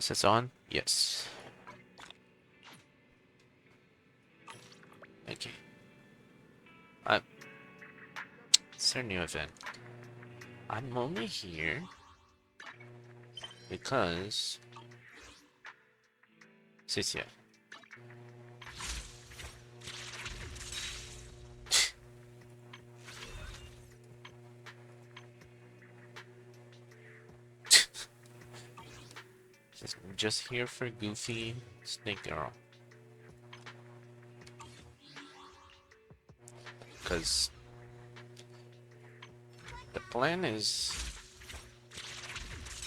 Is this on? Yes. Okay. It's a new event. I'm only here because Cecilia. Just here for Goofy, Snake Girl. Because the plan is...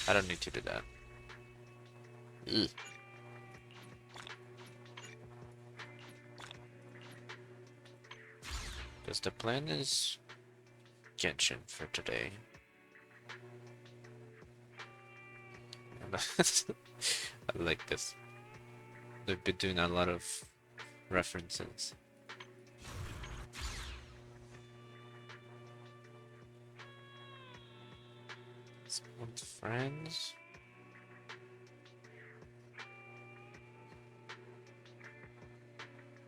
I don't need to do that. Ugh. Because the plan is Genshin for today. I like this. They've been doing a lot of references. Spawned friends.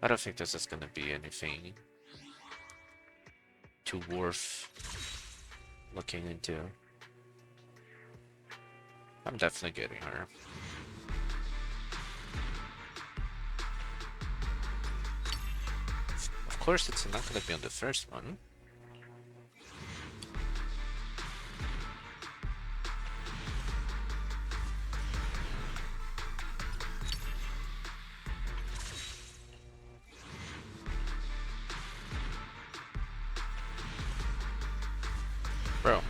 I don't think this is gonna be anything too worth looking into. I'm definitely getting her. Of course, it's not gonna be on the first one. Bro.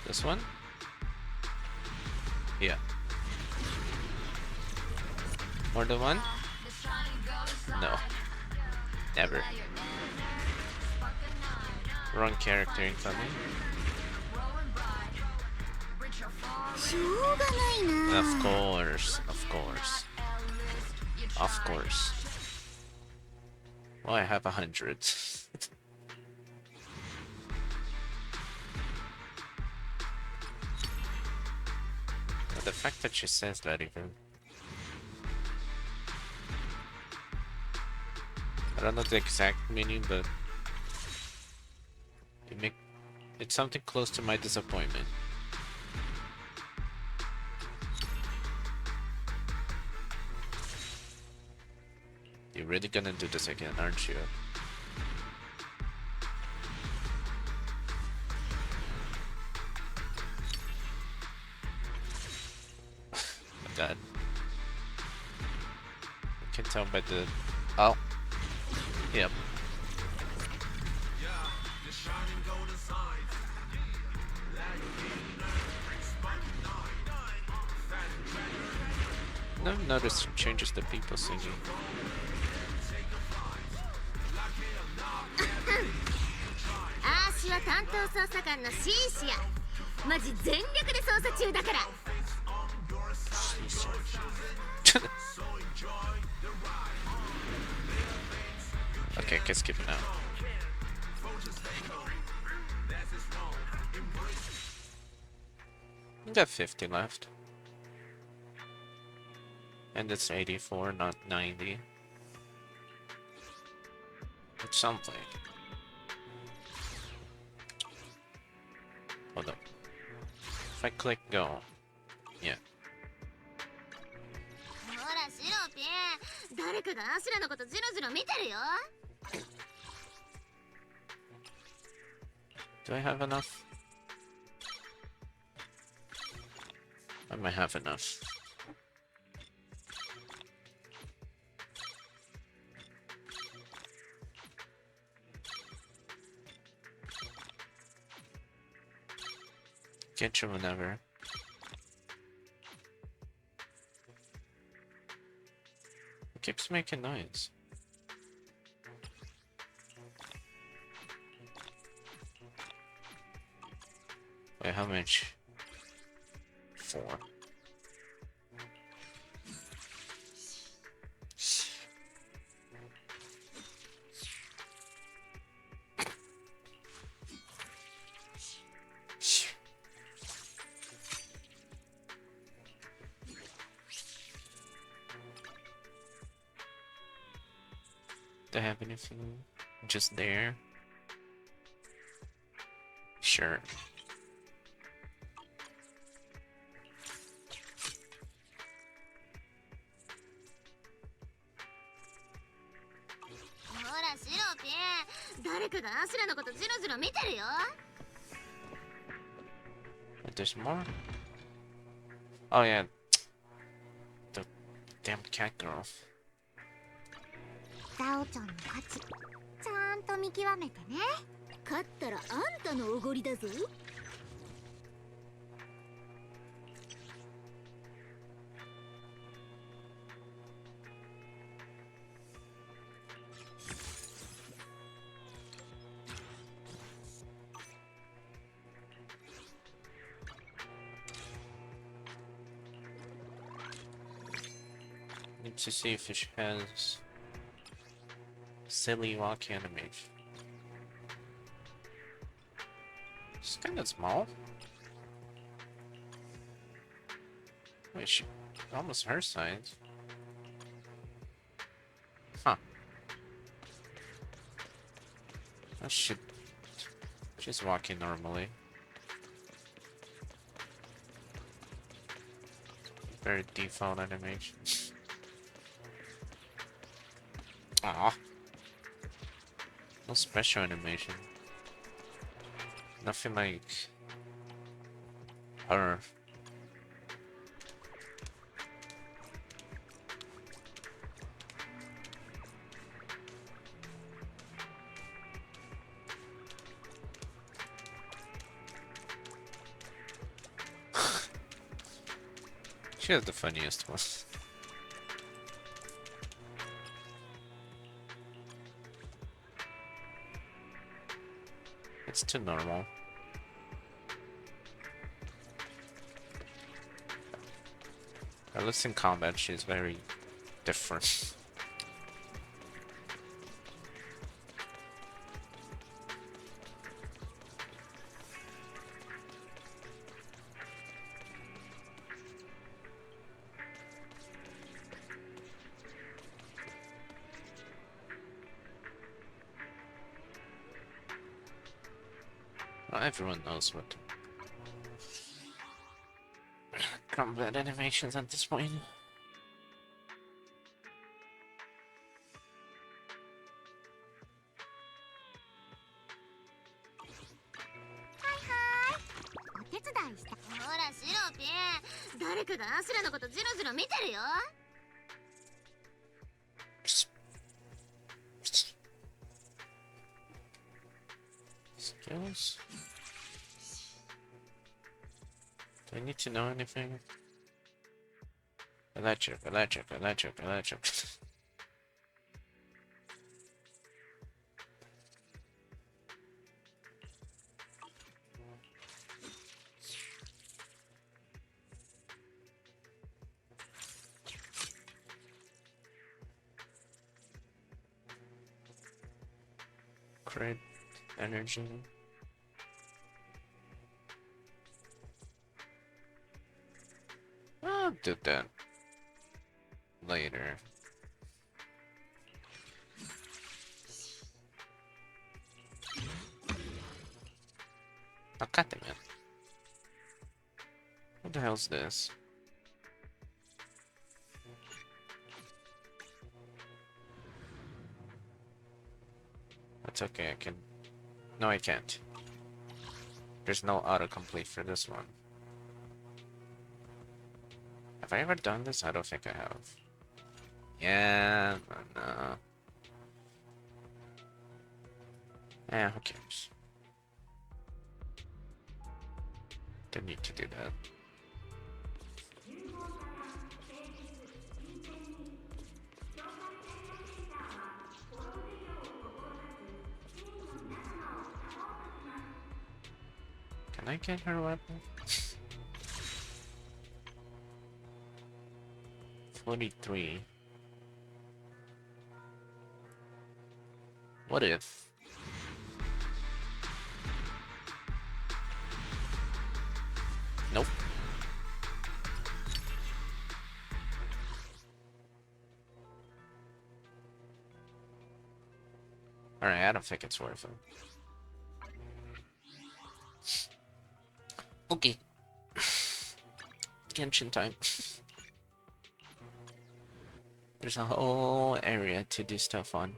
This one? Yeah. More than one? No. Never. Wrong character incoming. Of course, of course. Of course. Well, I have 100. The fact that she says that even... I don't know the exact meaning, but... It's something close to my disappointment. You're really gonna do this again, aren't you? Oh god. I can tell by the... Oh. Yep. Never noticed changes the people singing. アーシは担当捜査官のシンシア。マジ全力で捜査中だから。Okay, I can skip it now. We got 50 left. And it's 84, not 90. It's something. Hold up. If I click go. Yeah. ほら、シロピン。誰かがアシュラのことジロジロ見てるよ。Do I have enough? I might have enough. Get you whenever. It keeps making noise. Wait, how much? 4. Do I have anything just there? Sure. ほらシロピン、誰かがアシュラのことジロジロ見てるよ。 Wait, there's more? Oh yeah, the damn cat girl. ザオちゃんの勝ち、ちゃんと見極めてね。勝ったらあんたのおごりだぞ。Need to see if it has silly walk animation. It's kind of small. Wait, she almost her size. Huh. Oh, she's walking normally. Very default animation. Aw. No special animation. Nothing like her. She has the funniest one. It's too normal. At least in combat, she's very different. Well, everyone knows what combat animations at this point. Hi hi. お手伝いした。ほらシロピン、誰かがアシュラのことジロジロ見てるよ。 Skills? Do I need to know anything? Electric, electric, electric, electric. Crit energy. I'll do that later. Oh, God damn it. What the hell's this? That's okay, I can... No, I can't. There's no autocomplete for this one. Have I ever done this? I don't think I have. Yeah, no. Eh, who cares? Don't need to do that. Can I get her weapon? 43. What if? Nope. Alright, I don't think it's worth it. Okay. Genshin time. There's a whole area to do stuff on.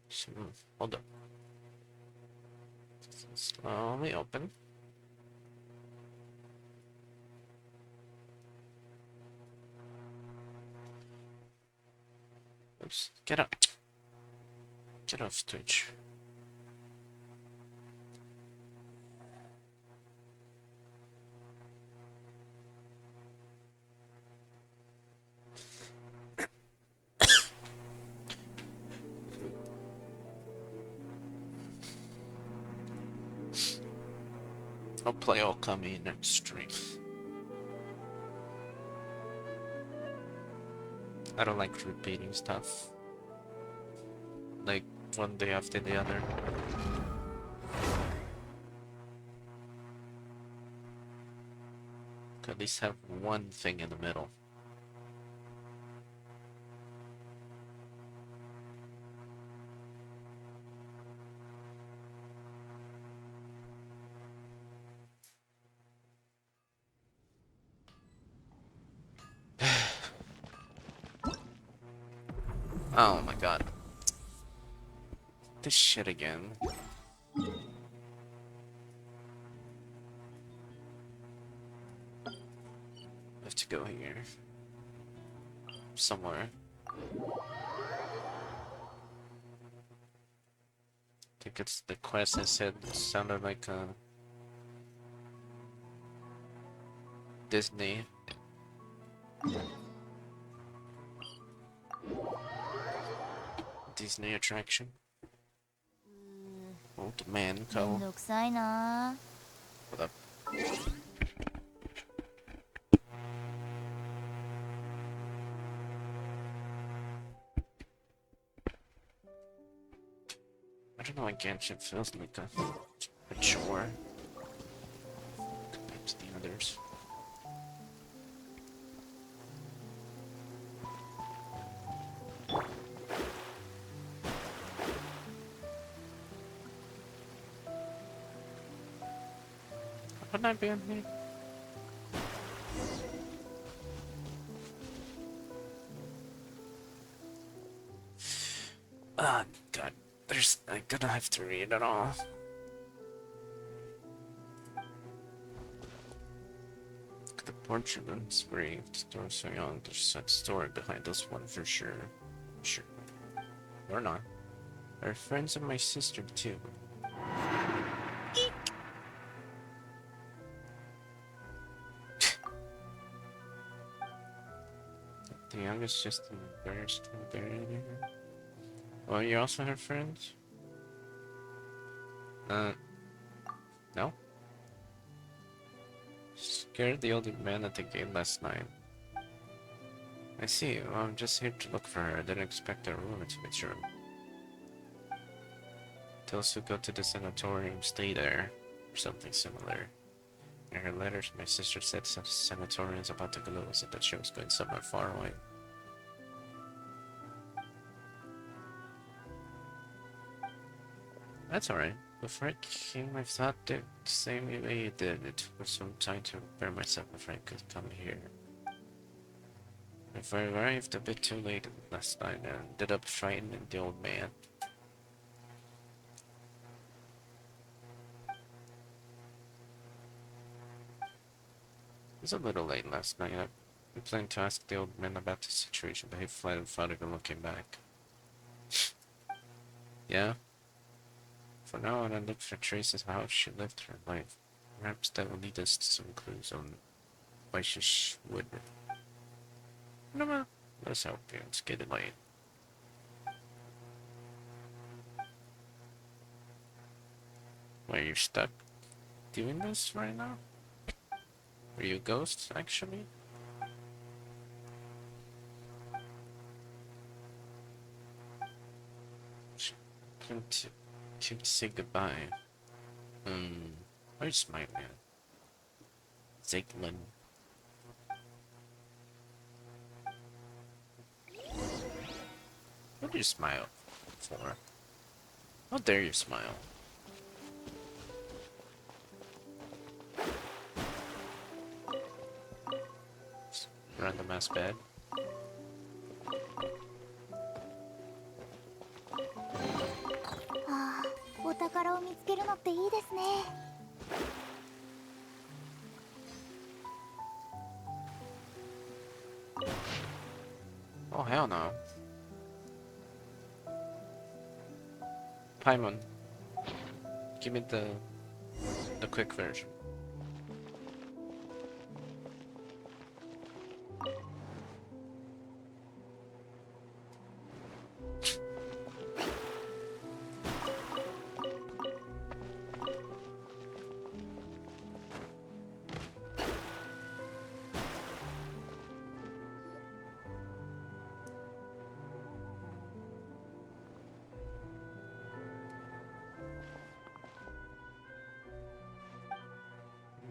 Smooth. Hold up. Slowly open. Oops. Get up. Get off Twitch. I'll play Okami next stream. I don't like repeating stuff. Like, one day after the other. At least have one thing in the middle. Oh my god. This shit again. I have to go here. Somewhere. I think it's the quest I said sounded like a Disney. Disney attraction. Old man co. めんどくさいな。 What up? I don't know why Genshin feels like a chore compared to the others. Wouldn't I be on here? Ah, God. I'm gonna have to read it all. Look at the portrait, it's great. The story so young, there's a story behind this one for sure. Sure. Or not. They're friends of my sister, too. Eek. The youngest just embarrassed and buried her. Oh, you also have friends? No? Scared the old man at the gate last night. I see. Well, I'm just here to look for her. I didn't expect a room to be true. Those who go to the sanatorium stay there, or something similar. In her letters, my sister said the sanatorium is about to close and that she was going somewhere far away. That's alright. Before I came, I thought the same way you did. It took some time to prepare myself before I could come here. If I arrived a bit too late last night, I ended up frightening the old man. It was a little late last night. I planned to ask the old man about the situation, but he fled without even looking back. Yeah? For now on, I look for traces of how she lived her life. Perhaps that will lead us to some clues on why she would. No, let's help you. It's getting late. Why, you're stuck doing this right now? Are you a ghost, actually? Can't say goodbye. Where's my man? Ziglin. What do you smile for? How dare you smile? Random ass bed. ああ、お宝を見つけるのっていいですね。Oh hell no. Paimon, give me the quick version.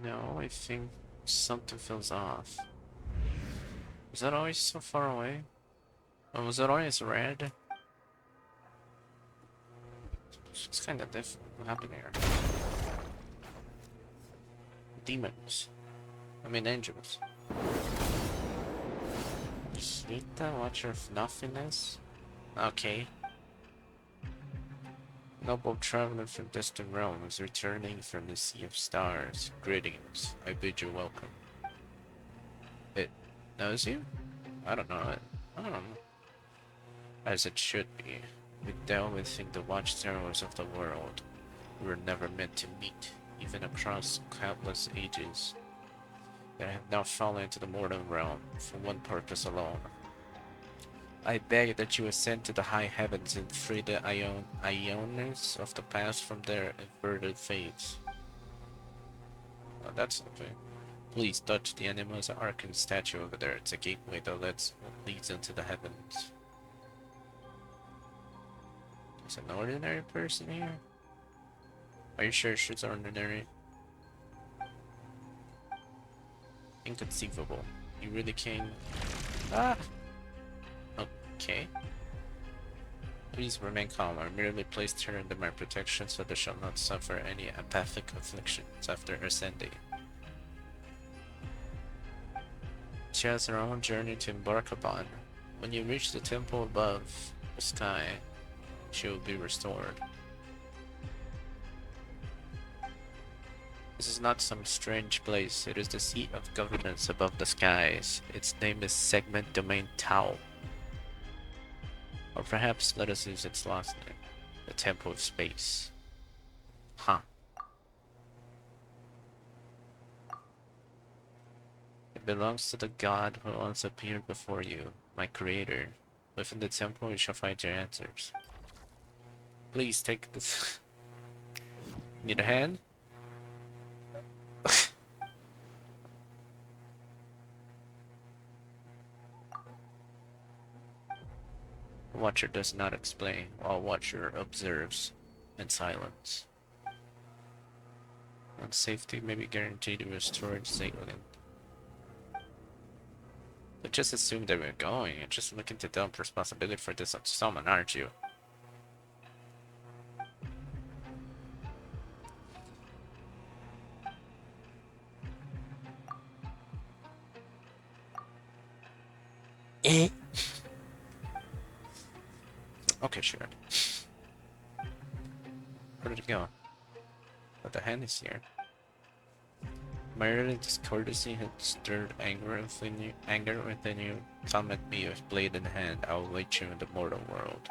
No, I think something feels off. Was that always so far away? Or was it always red? It's kind of different. What happened here? Demons. I mean angels. Hita, Watcher of Nothingness? Okay. Noble traveler from distant realms, returning from the Sea of Stars. Greetings. I bid you welcome. It knows you? I don't know it. I don't know. As it should be. We delve within the watchtowers of the world. We were never meant to meet, even across countless ages. Yet I have now fallen into the mortal realm for one purpose alone. I beg that you ascend to the high heavens and free the Ionis of the past from their inverted fates. Oh, that's something. Please touch the animal's arcane statue over there. It's a gateway that leads into the heavens. Is an ordinary person here? Are you sure she's ordinary? Inconceivable. You really came... Ah! Okay. Please remain calm. I merely placed her under my protection so they shall not suffer any apathic afflictions after ascending. She has her own journey to embark upon. When you reach the temple above the sky, she will be restored. This is not some strange place. It is the seat of governance above the skies. Its name is Segment Domain Tau. Or perhaps let us use its last name, the Temple of Space. Huh. It belongs to the god who once appeared before you, my creator. Within the temple you shall find your answers. Please take this. Need a hand? Watcher does not explain, while Watcher observes in silence. And safety may be guaranteed to restore Zaytlin. But just assume that we're going and just looking to dump responsibility for this on someone, aren't you? Eh? Okay, sure. Where did it go? But the hand is here. My early discourtesy had stirred anger within you. Come at me with blade in hand. I will await you in the mortal world.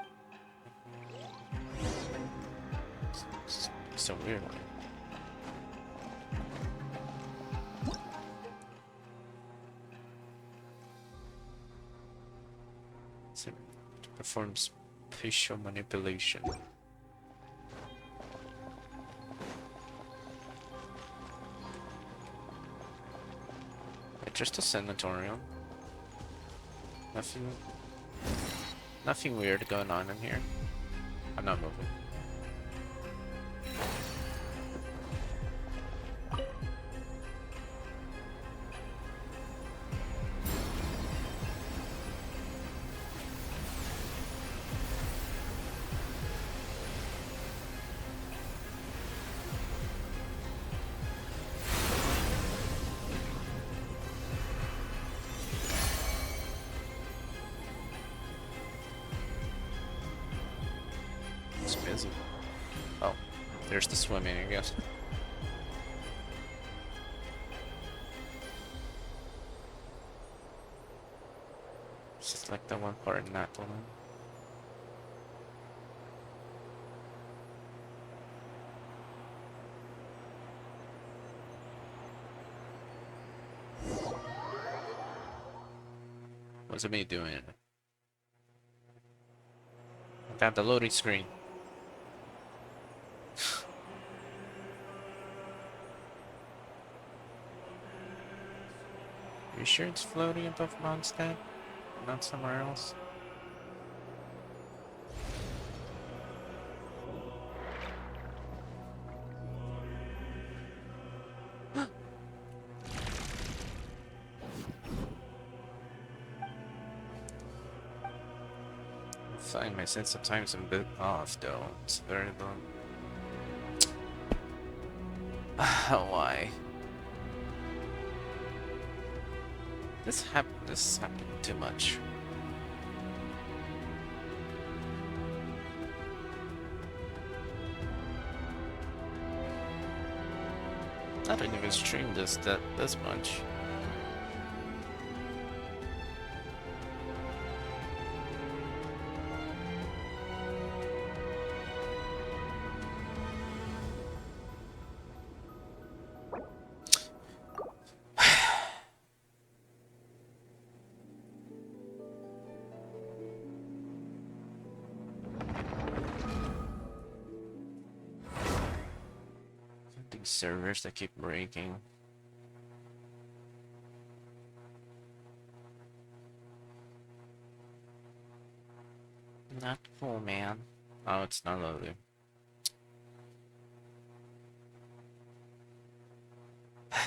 So weird. So it performs facial manipulation. Just a sanatorium. Nothing weird going on in here. I'm not moving. is it? Oh, there's the swimming, I guess. It's just like the one part in that one. What's it me doing? I got the loading screen. You sure it's floating above Mondstadt? Not somewhere else? I find my sense of time is a bit off, though. It's very long. Why? This happened too much. I don't even stream this much. These servers that keep breaking. Not cool, man. Oh, it's not loading. Am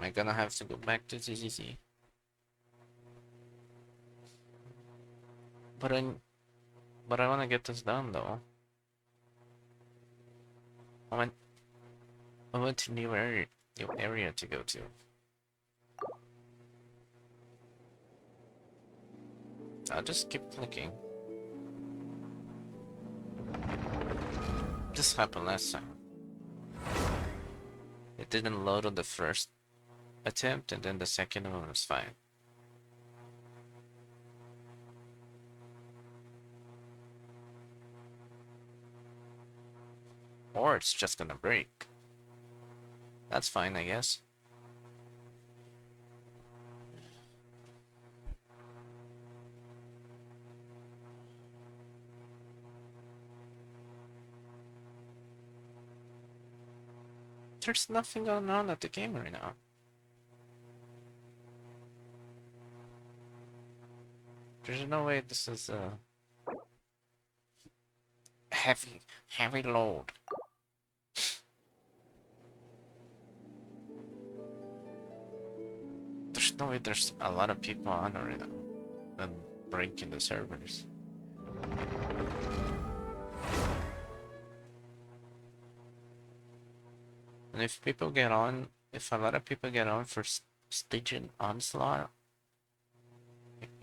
I gonna have to go back to TCC? But I wanna get this done though. I went to new area to go to. I'll just keep clicking. This happened last time. It didn't load on the first attempt, and then the second one was fine. Or it's just gonna break. That's fine, I guess. There's nothing going on at the game right now. There's no way this is a heavy load. There's no way there's a lot of people on right now and breaking the servers. And if a lot of people get on for staging onslaught,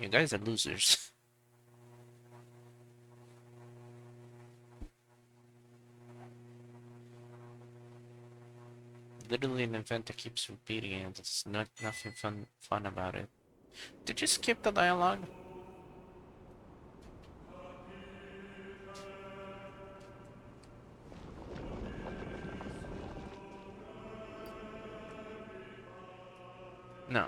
you guys are losers. Literally an event that keeps repeating and there's nothing fun about it. Did you skip the dialogue? No.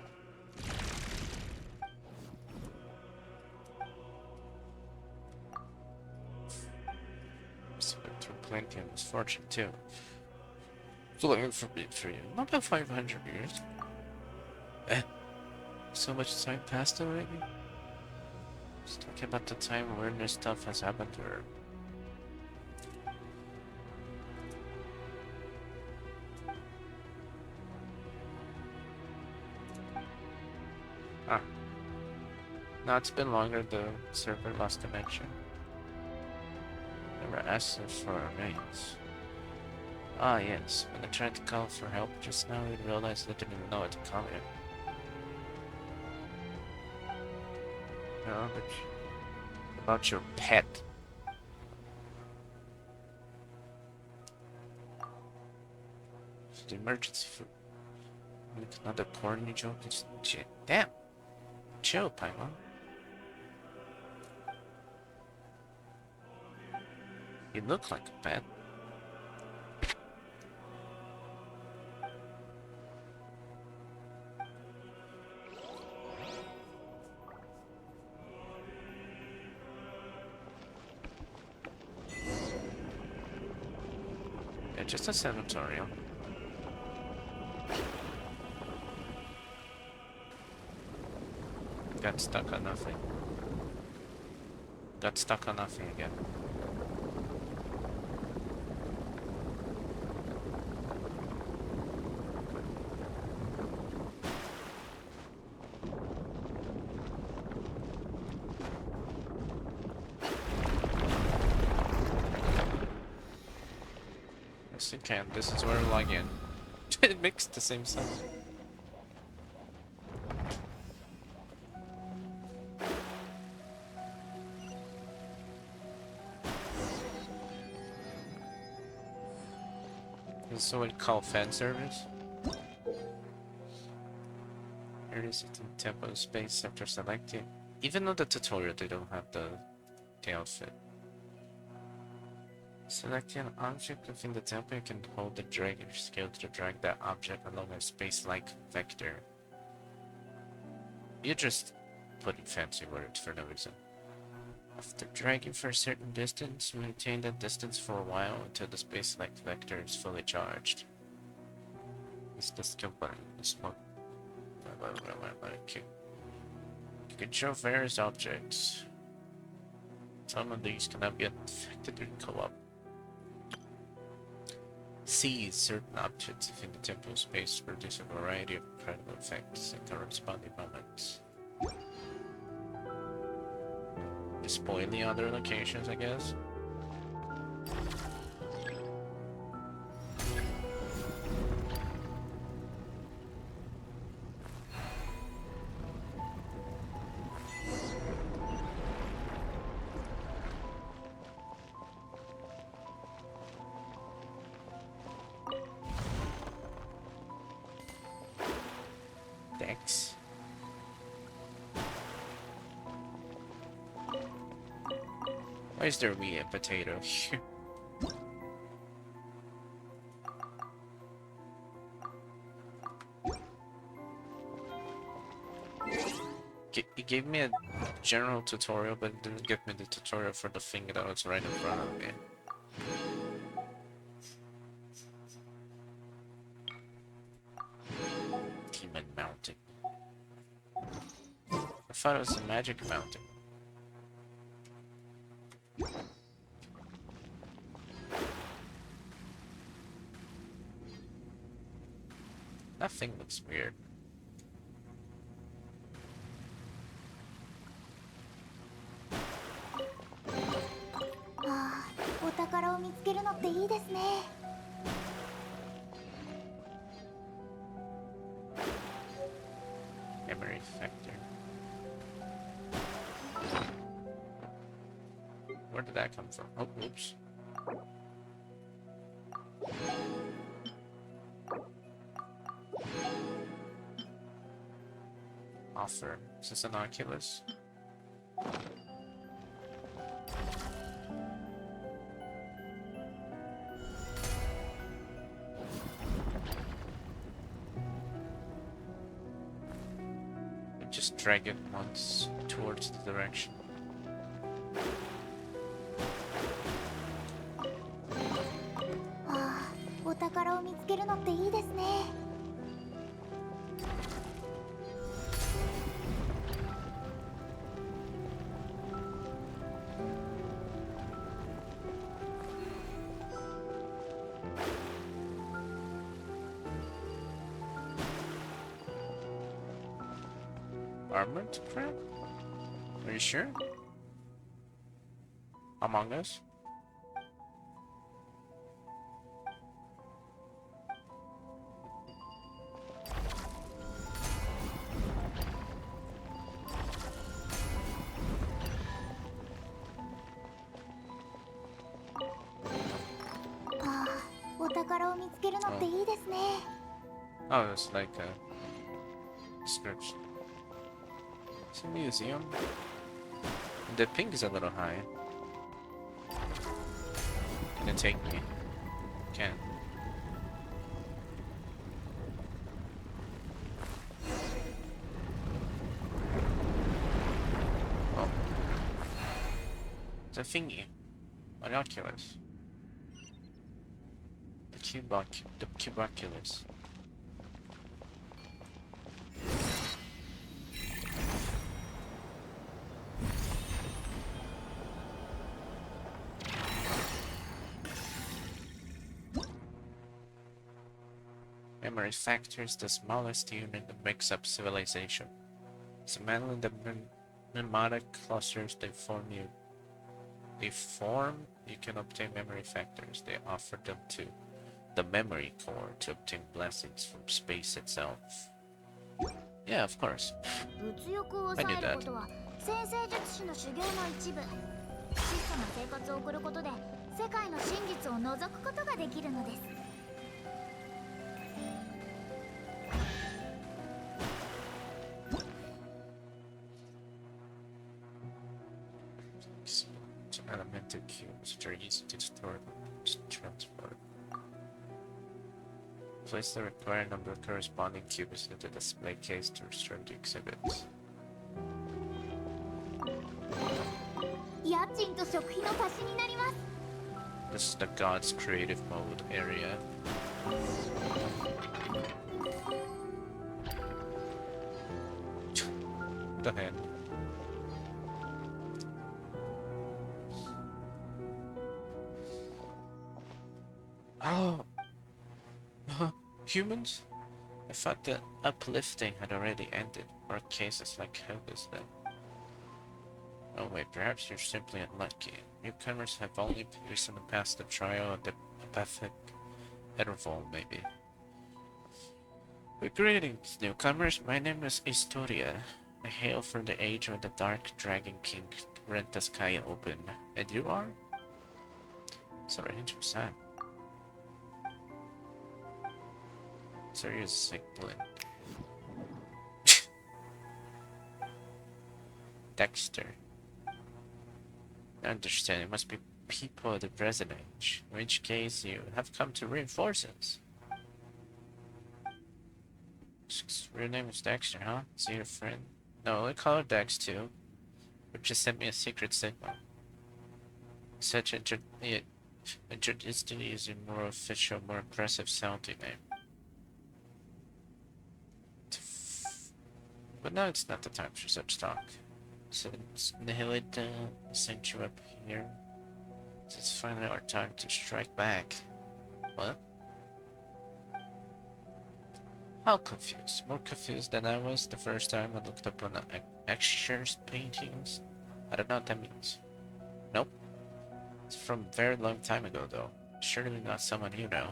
Spent through plenty of misfortune too. So looking for you. Not about 500 years. Eh. So much time passed already? Just talking about the time where this stuff has happened to her. Ah. No, it's been longer. The server lost connection. Never asked for remains. Ah, yes. When I tried to call for help just now, I realized I didn't know what to call it. know about your pet. It's the emergency food. Make another corny joke. It's shit. Damn. Chill, Paimon. You look like a pet. Yeah, just a sanatorium. Got stuck on nothing. Got stuck on nothing again. Yes, you can. This is where we log in. It makes the same sound. This is what we call fan service. Here is it in tempo space after selecting. Even on the tutorial, they don't have the outfit. Selecting an object within the tempo, you can hold the drag skill to drag that object along a space-like vector. You're just putting fancy words for no reason. After dragging for a certain distance, maintain that distance for a while until the space-like vector is fully charged. It's the skill button. This one. Okay. You can show various objects. Some of these cannot be affected in co-op. Seize certain objects within the temporal space to produce a variety of incredible effects in corresponding moments. Spoil the other locations, I guess. Thanks. Why is there me a potato here? It gave me a general tutorial, but it didn't give me the tutorial for the thing that was right in front of me. Demon Mountain. I thought it was a magic mountain. That thing looks weird. Memory factor. Where did that come from? Oh, oops. Offer. Is this an Oculus? Just drag it once towards the direction. Armored crap? Are you sure? Among Us? 宝を見つけるのっていいですね。Oh, it's like a description. It's a museum. The ping is a little high. Can it take me? Can. Oh. It's a thingy. Binoculars. The cuboculars. Memory factor is the smallest unit that makes up civilization. So mainly the mnemonic clusters you can obtain memory factors. They offer them to the memory core to obtain blessings from space itself. Yeah, of course. 物欲を抑えることは先生術師の修行の一部。質素な生活を送ることで世界の真実を覗くことができるのです。Elemental cubes, which are easy to store and transport. Place the required number of corresponding cubes into the display case to restore the exhibits. 家賃と食費の足しになります。This is the God's creative mode area. The head. Oh! Humans? I thought the uplifting had already ended, or cases like Helga's then. Oh wait, perhaps you're simply unlucky. Newcomers have only recently passed the trial of the apathic interval, maybe. But greetings, newcomers. My name is Historia. I hail from the age when the Dark Dragon King rent the sky open. And you are? Sorry, interesting. Serious signaling. Dexter. I understand it must be people of the present age, in which case you have come to reinforce us. Your name is Dexter, huh? Is he your friend? No, I call her Dex too. But just sent me a secret signal. Such introduced to use a more official, more impressive sounding name. But now it's not the time for such talk. Since Nihilita sent you up here, it's finally our time to strike back. What? How confused? More confused than I was the first time I looked up on the Excher's paintings? I don't know what that means. Nope. It's from a very long time ago, though. Surely not someone you know.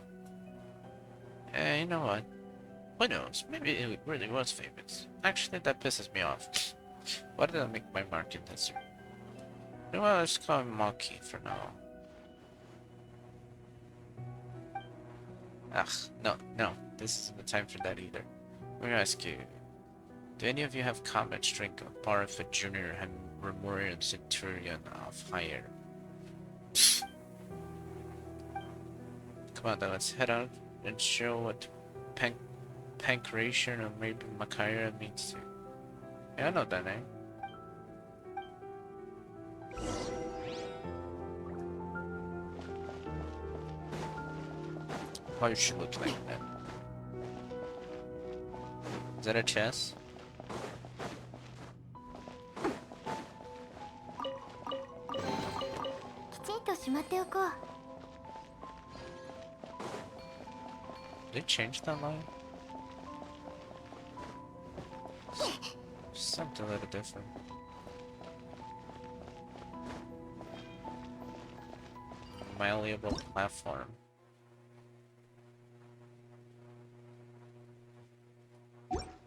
You know what? Who knows? Maybe it really was famous. Actually, that pisses me off. Why did I make my mark in this? Well, let's call him Maki for now. Ugh, no. This isn't the time for that either. Let me ask you. Do any of you have common strength on par with a junior Remorian Centurion of higher? Come on then, let's head out and show what Pancration or maybe Makaira means to. Yeah, I know that name. Why does she look like that? Is that a chest? Did they change that line? Something a little different. Malleable platform.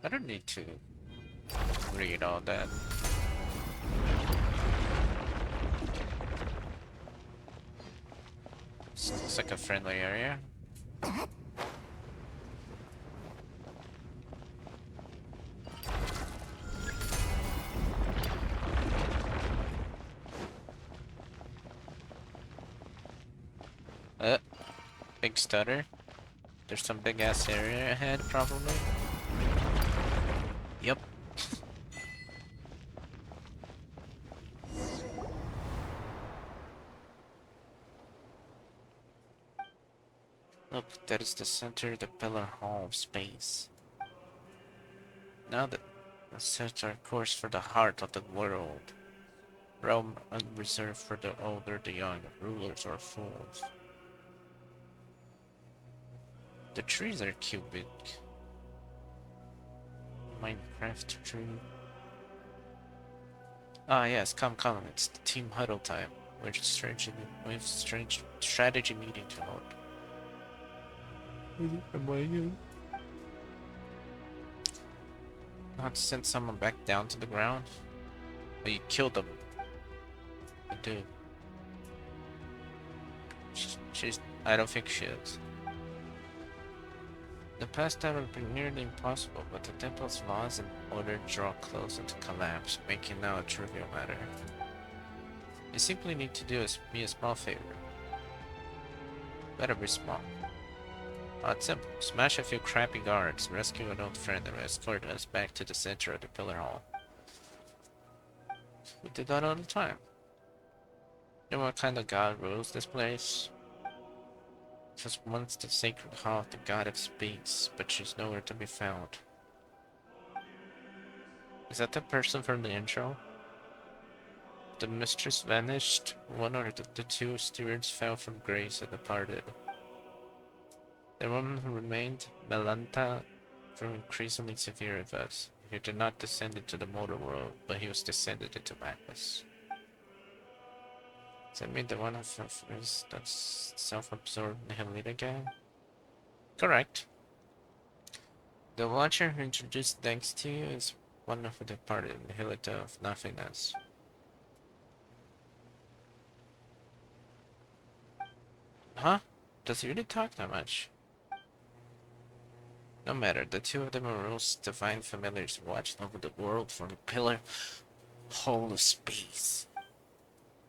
I don't need to read all that. It's like a friendly area. Big stutter. There's some big ass area ahead, probably. Yep. Look, that is the center of the pillar hall of space. Now that let's set our course for the heart of the world. Realm unreserved for the old or the young, rulers or fools. The trees are cubic. Minecraft tree. Ah yes, come, it's the team huddle time. We've strange strategy meeting to hold. Am I you? Not to send someone back down to the ground? Oh, you killed them. You do. She's. I don't think she is. The past time would be nearly impossible, but the temple's laws and order draw closer to collapse, making now a trivial matter. You simply need to do me a small favor. Better be small. It's simple. Smash a few crappy guards, rescue an old friend, and escort us back to the center of the pillar hall. We do that all the time. You know what kind of god rules this place? It was once the sacred hall of the god of space, but she's nowhere to be found. Is that the person from the intro? The mistress vanished, one or the two stewards fell from grace and departed. The woman who remained, Melanta, grew increasingly severe with us. He did not descend into the mortal world, but he was descended into madness. Does that mean the one of is that's self-absorbed Nihilita gang? Correct. The watcher who introduced thanks to you is one of the departed Nihilita of nothingness. Huh? Does he really talk that much? No matter, the two of them are most divine familiars who watched over the world from the pillar hole of space.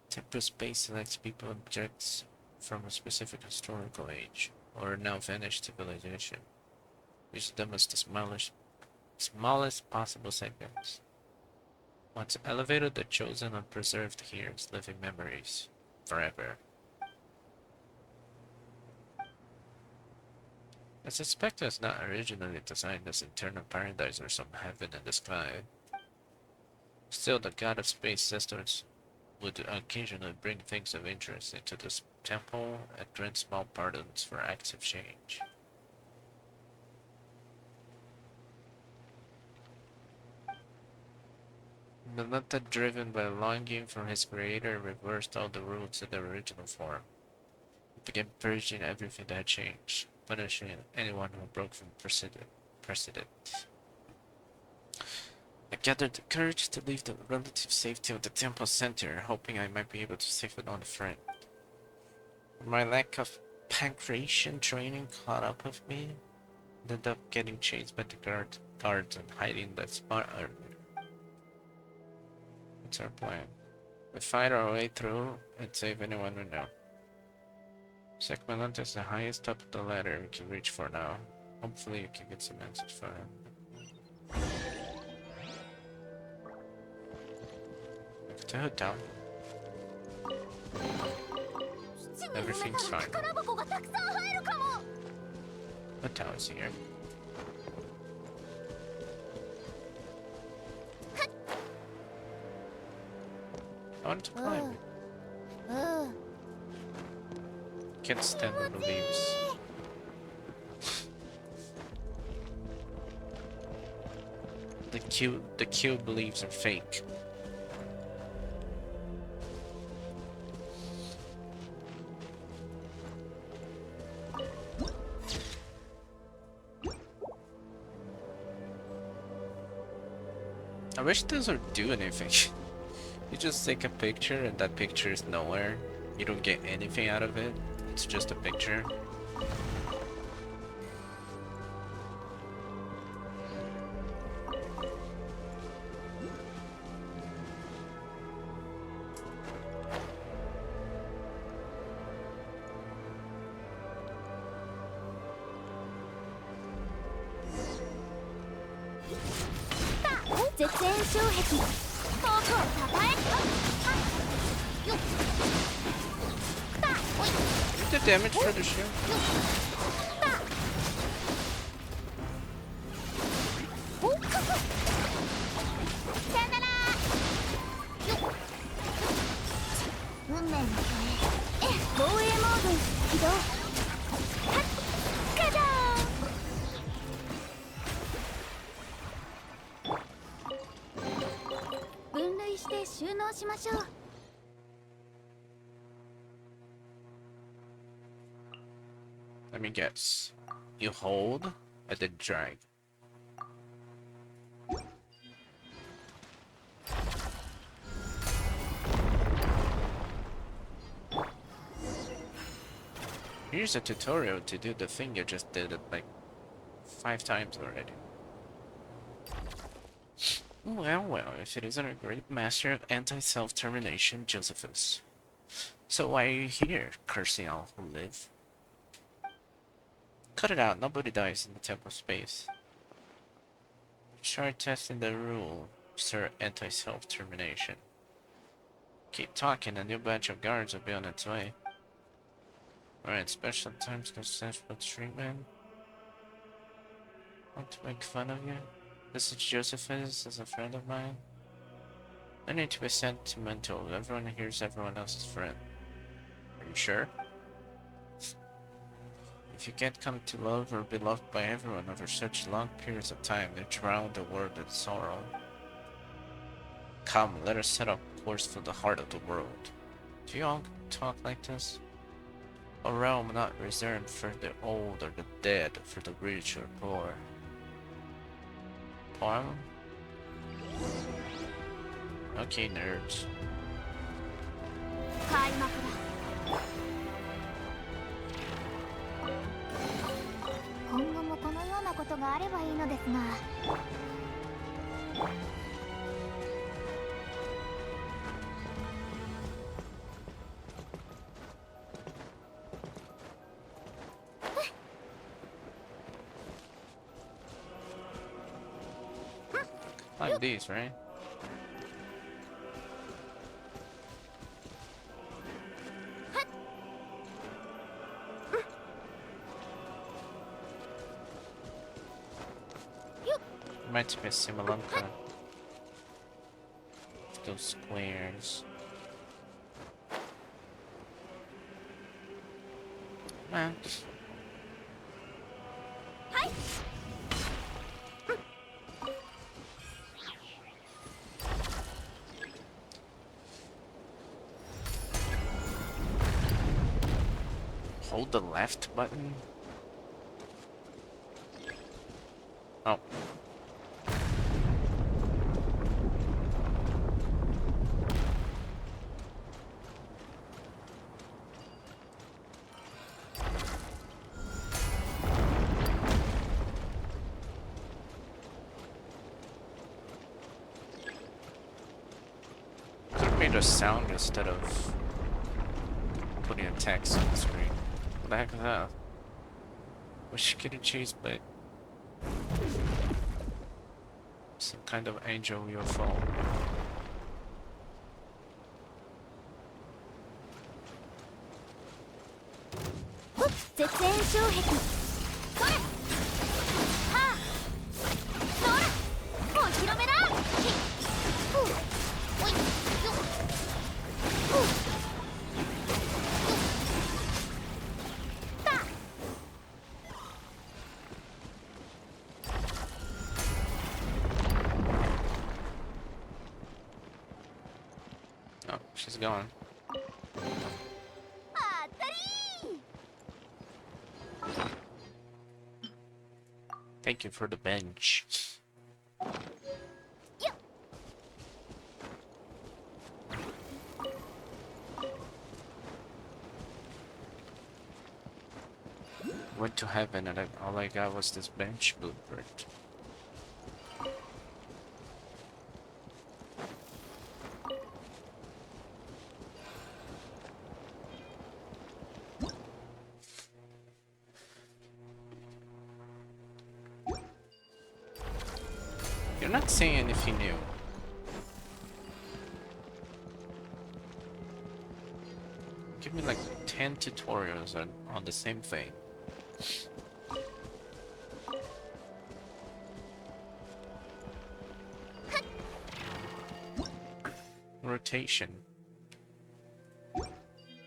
Temporal space selects people objects from a specific historical age, or now vanished civilization. Use them as the smallest possible segments. Once elevated, the chosen and preserved here as living memories, forever. I suspect it was not originally designed as eternal paradise or some heaven in the sky. Still, the god of space systems would occasionally bring things of interest into this temple and grant small pardons for acts of change. Melanta, driven by a longing for his creator, reversed all the rules of their original form. He began purging everything that had changed, punishing anyone who broke from precedent. I gathered the courage to leave the relative safety of the temple center, hoping I might be able to save an old friend. My lack of pancreation training caught up with me, and ended up getting chased by the guards and hiding the spot earlier. What's our plan? We fight our way through and save anyone we know. Sekmalant is the highest top of the ladder we can reach for now. Hopefully you can get some answers for him. To hood down. Everything's fine. The town's here. I want to climb. Can't stand on the leaves. The cube leaves are fake. I wish this would do anything. You just take a picture and that picture is nowhere. You don't get anything out of it. It's just a picture. 絶縁障壁フォークをたたえよっくたおい You did damage for the shield. おっさよならよっ運命の声防衛モード起動はっカジャー分類して収納しましょう Let me guess. You hold and then drag. Here's a tutorial to do the thing you just did it like 5 times already. Well, well, if it isn't a great master of anti-self-termination, Josephus. So why are you here, cursing all who live? Cut it out, nobody dies in the temple space. Try testing the rule, Sir Anti-Self-Termination. Keep talking, a new batch of guards will be on its way. Alright, special times consent for treatment. Want to make fun of you? This is Josephus, as a friend of mine. I need to be sentimental. Everyone here's everyone else's friend. Are you sure? If you can't come to love or be loved by everyone over such long periods of time, you drown the world in sorrow. Come, let us set a course for the heart of the world. Do you all talk like this? A realm not reserved for the old or the dead, for the rich or poor. Poem? Okay, nerds. 開幕だ今後もこのようなことがあればいいのですが Like these, right? Might be a Simalanka. Those squares. Man. Hold the left button. Oh. Could have made a sound instead of putting a text on the screen. What the heck is that? Was she getting chased by some kind of angel UFO? Oops, 絶縁障壁それはあそらお披露目だひっふうおいよっふうよっだ Oh, she's gone. あったり Thank you for the bench. よっ Went to heaven and all I got was this bench blueprint. You're not saying if you knew. Give me like 10 tutorials on the same thing. Rotation.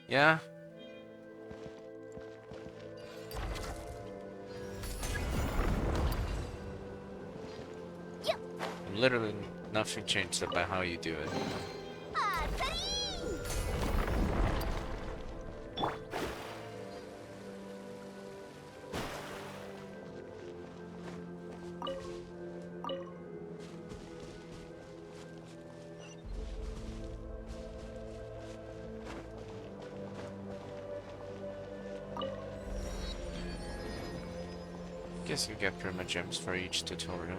Yeah. Yep. Literally nothing changed about how you do it. Guess you get perma gems for each tutorial.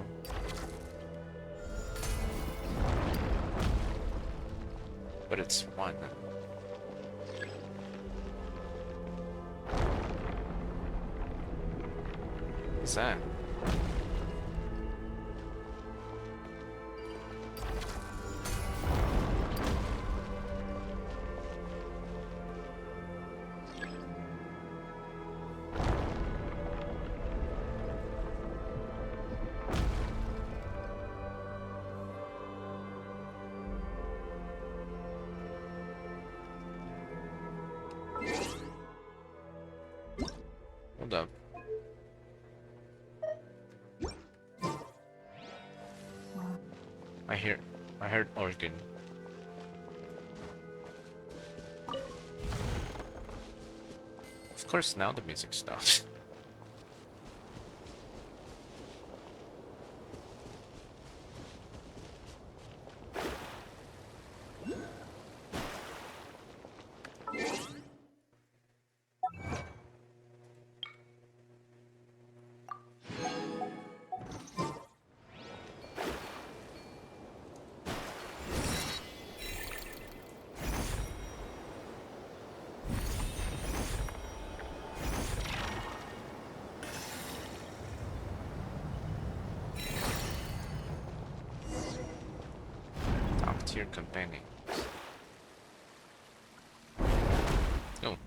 But it's one. What's that? Hold up. I heard organ. Of course now the music stops. Top tier companion. Oh.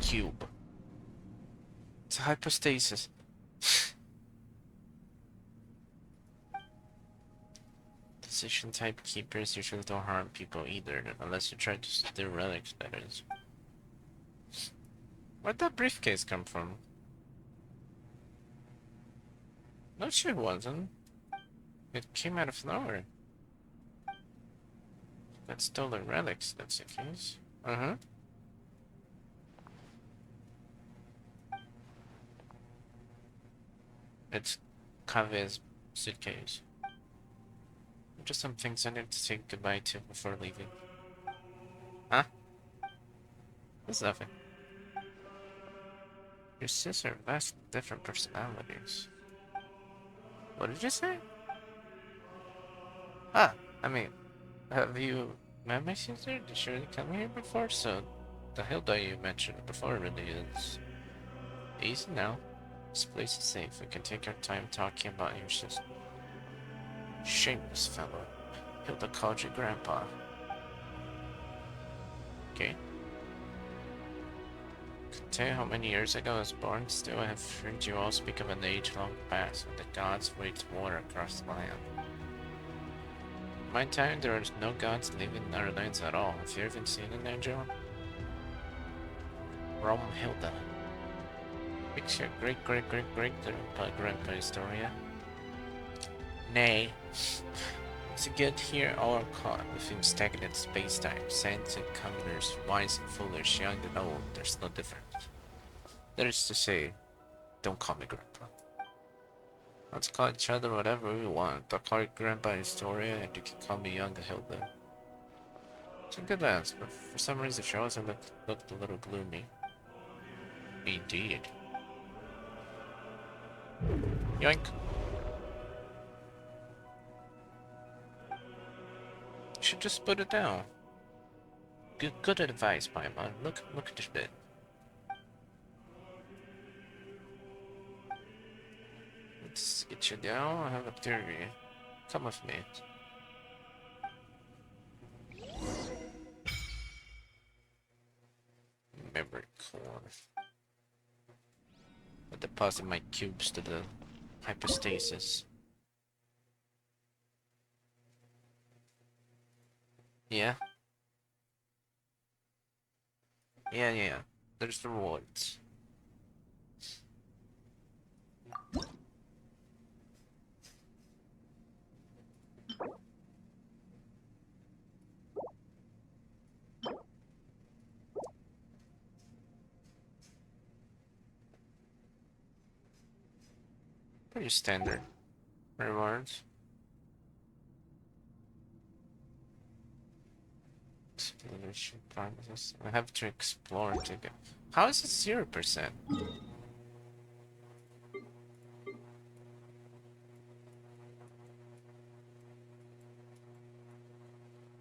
Cube. It's a hypostasis. Decision type keepers usually don't harm people either, unless you try to steal relics, that is. Where'd that briefcase come from? No, it wasn't. It came out of nowhere. That stolen relics, that's the case. Uh-huh. It's Kave's suitcase. Just some things I need to say goodbye to before leaving. Huh? There's nothing. Your sisters are vastly different personalities. What did you say? Ah, I mean, have you met my sister? Did she really come here before? So, the Hilda you mentioned before really is easy now. This place is safe. We can take our time talking about your sister. Shameless fellow. Hilda called you grandpa. Okay. Could tell you how many years ago I was born. Still, I have heard you all speak of an age-long past when the gods waged war across the land. In my time, there was no gods living in our lands at all. Have you even seen an angel? Hilda. It's your great-great-great-great-grandpa Historia. Nay. To get here, all are caught within stagnant space-time. Saints and commoners, wise and foolish, young and old, there's no difference. That is to say, don't call me Grandpa. Let's call each other whatever we want. I'll call you Grandpa Historia, and you can call me Young Hilda. It's a good answer, but for some reason she always looked a little gloomy. Indeed. Yoink. You should just put it down. Good advice, Paimon. Look at this bit. Let's get you down. I have a theory. Come with me. Memory core. I'll deposit my cubes to the hypostasis. Yeah? Yeah. There's the rewards. Pretty standard rewards. Exploration process. I have to explore to get. How is it 0%?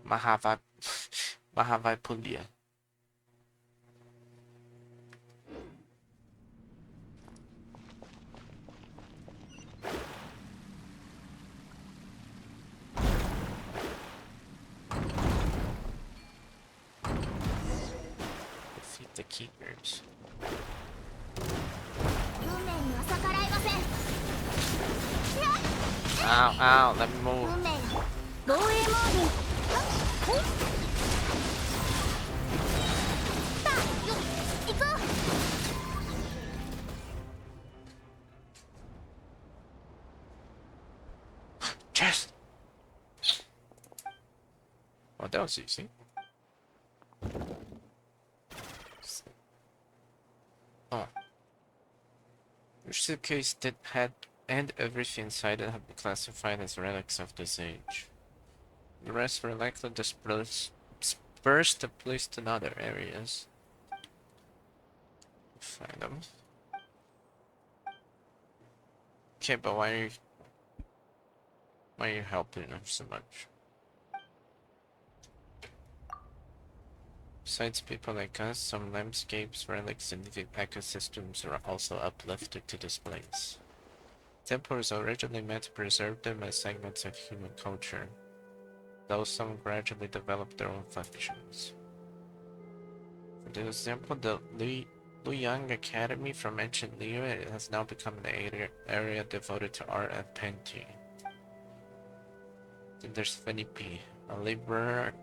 Mahava Mahavapulia. Defeat the keepers. 運命には逆らえません。 Ow, let me move. 運命の防衛モード。ほっ。さあ、よ、行こう。 Chest! Oh, that was easy. Oh. Your suitcase that had and everything inside it have been classified as relics of this age. The rest were likely dispersed and placed in other areas. Find them. Okay, but why are you helping them so much? Besides people like us, some landscapes, relics, and living ecosystems are also uplifted to this place. Temples originally meant to preserve them as segments of human culture, though some gradually developed their own functions. For example, the Luyang Academy from ancient Liu has now become an area devoted to art and painting. Then there's Fenipi, a laborer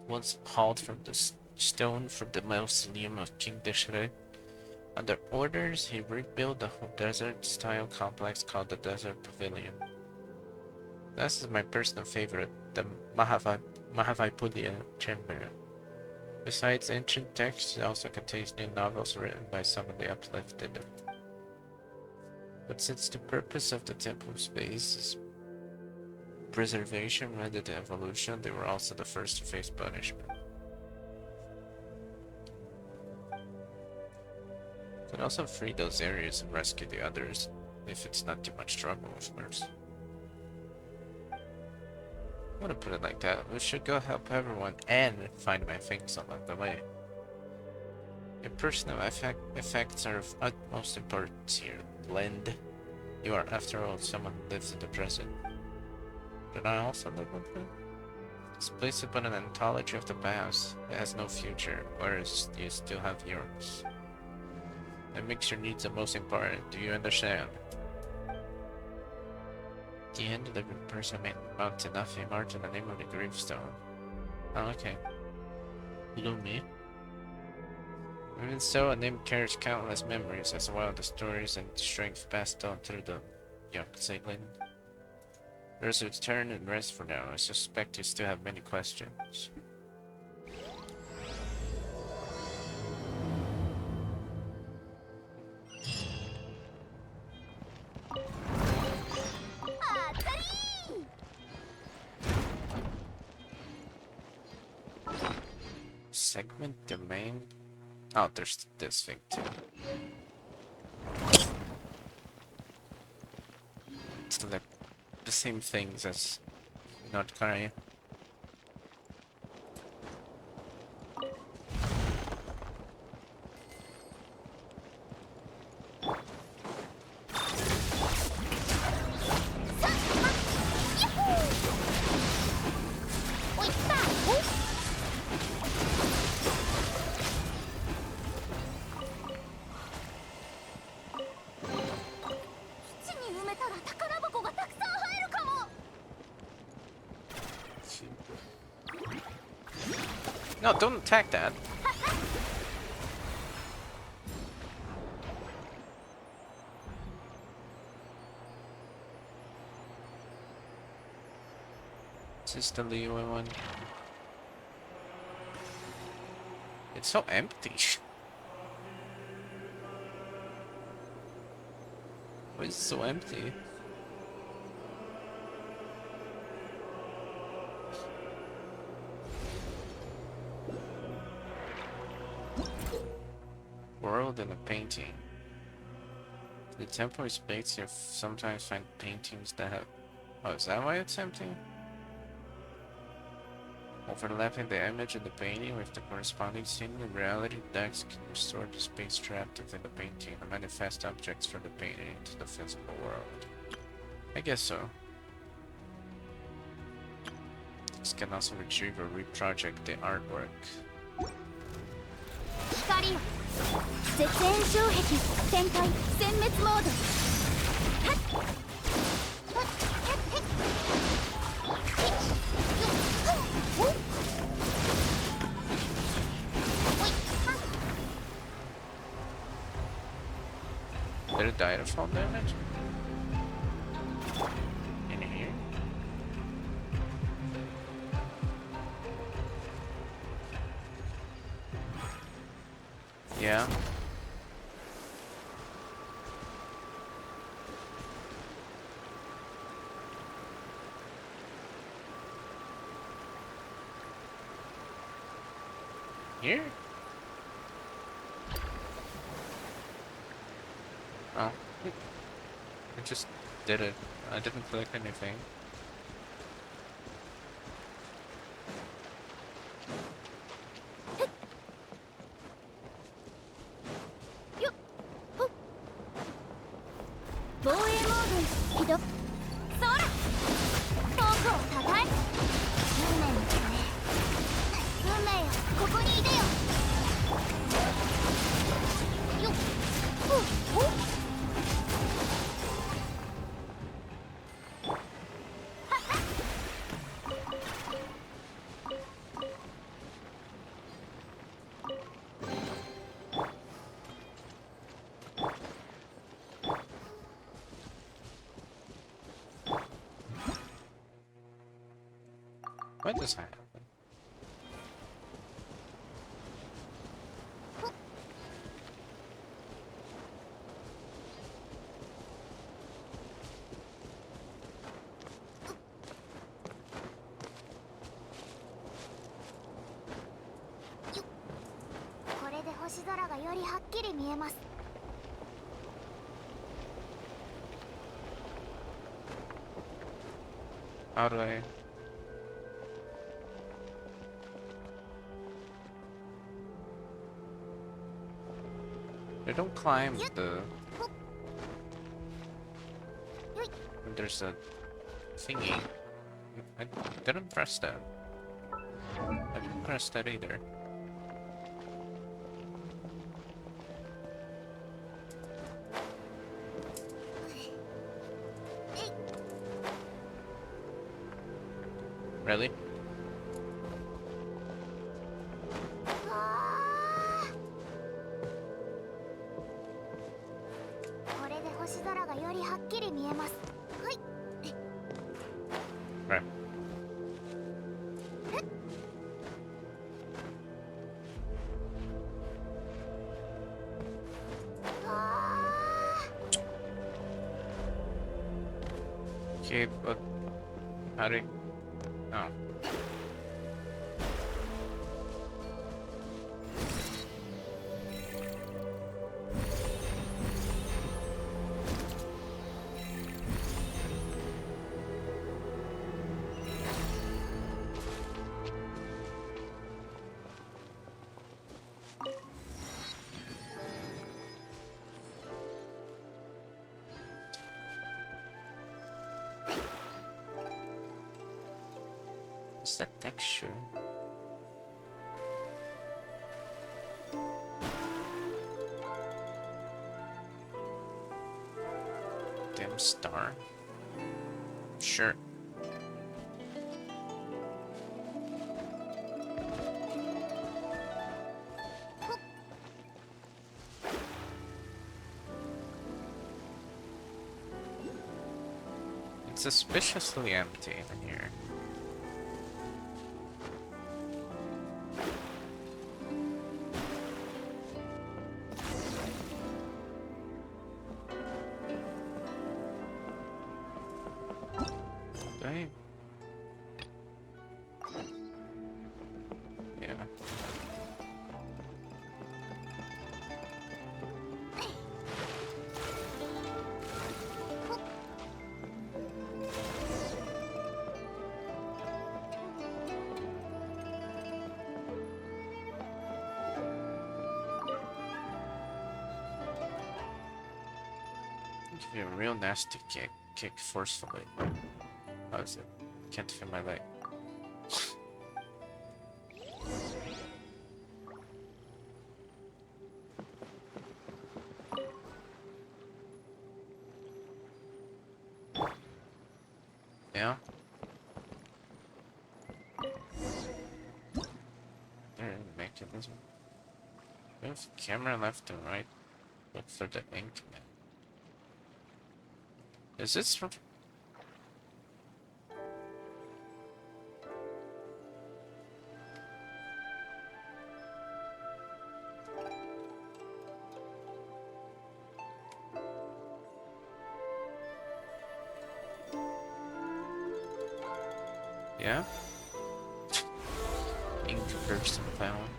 once hauled from the stone from the mausoleum of King Deshret. Under orders, he rebuilt the whole desert-style complex called the Desert Pavilion. This is my personal favorite, the Mahavaipulia Chamber. Besides ancient texts, it also contains new novels written by some of the uplifted. But since the purpose of the temple space is preservation rather than evolution, they were also the first to face punishment. You can also free those areas and rescue the others, if it's not too much trouble, of course. I want to put it like that. We should go help everyone and find my things along the way. Your personal effects are of utmost importance here. Blend. You are, after all, someone who lives in the present. Don't I also live with it? It's placed upon an anthology of the past. It has no future, whereas you still have yours. That makes your needs the most important. Do you understand? At the end, the living person may amount to nothing more than the name of the gravestone. Oh, okay. Lumi. Even so, a name carries countless memories, as well as the stories and strength passed on through the young Sailing. There's a turn and rest for now. I suspect you still have many questions. Segment domain. Oh, there's this thing too. It's like the same things as North Korea. No, don't attack that. Is this the Leo one? It's so empty. Why is it so empty? World in a painting. The temporary space you sometimes find paintings that have... Oh, is that why it's empty? Overlapping the image in the painting with the corresponding scene in reality, decks can restore the space trapped within the painting and manifest objects from the painting into the physical world. I guess so. This can also retrieve or reproject the artwork. 光よ絶縁障壁展開殲滅モードはっはっはっへっへっよっおっおいはっ Did it die to fall damage? In here? Yeah. Here? Oh. I just did it. I didn't click anything. When does that happen? How do I... They don't climb the... There's a thingy. I didn't press that. I didn't press that either. Really? Right. Okay, but how do you... Oh. What's that texture? Dim star? Sure. suspiciously empty in here. Dang. Yeah. Give you a real nasty kick forcefully. How is it? Can't feel my leg. Yeah. There, mechanism. Move camera left and right. Look for the ink. Is this from? Yeah. Ink person found.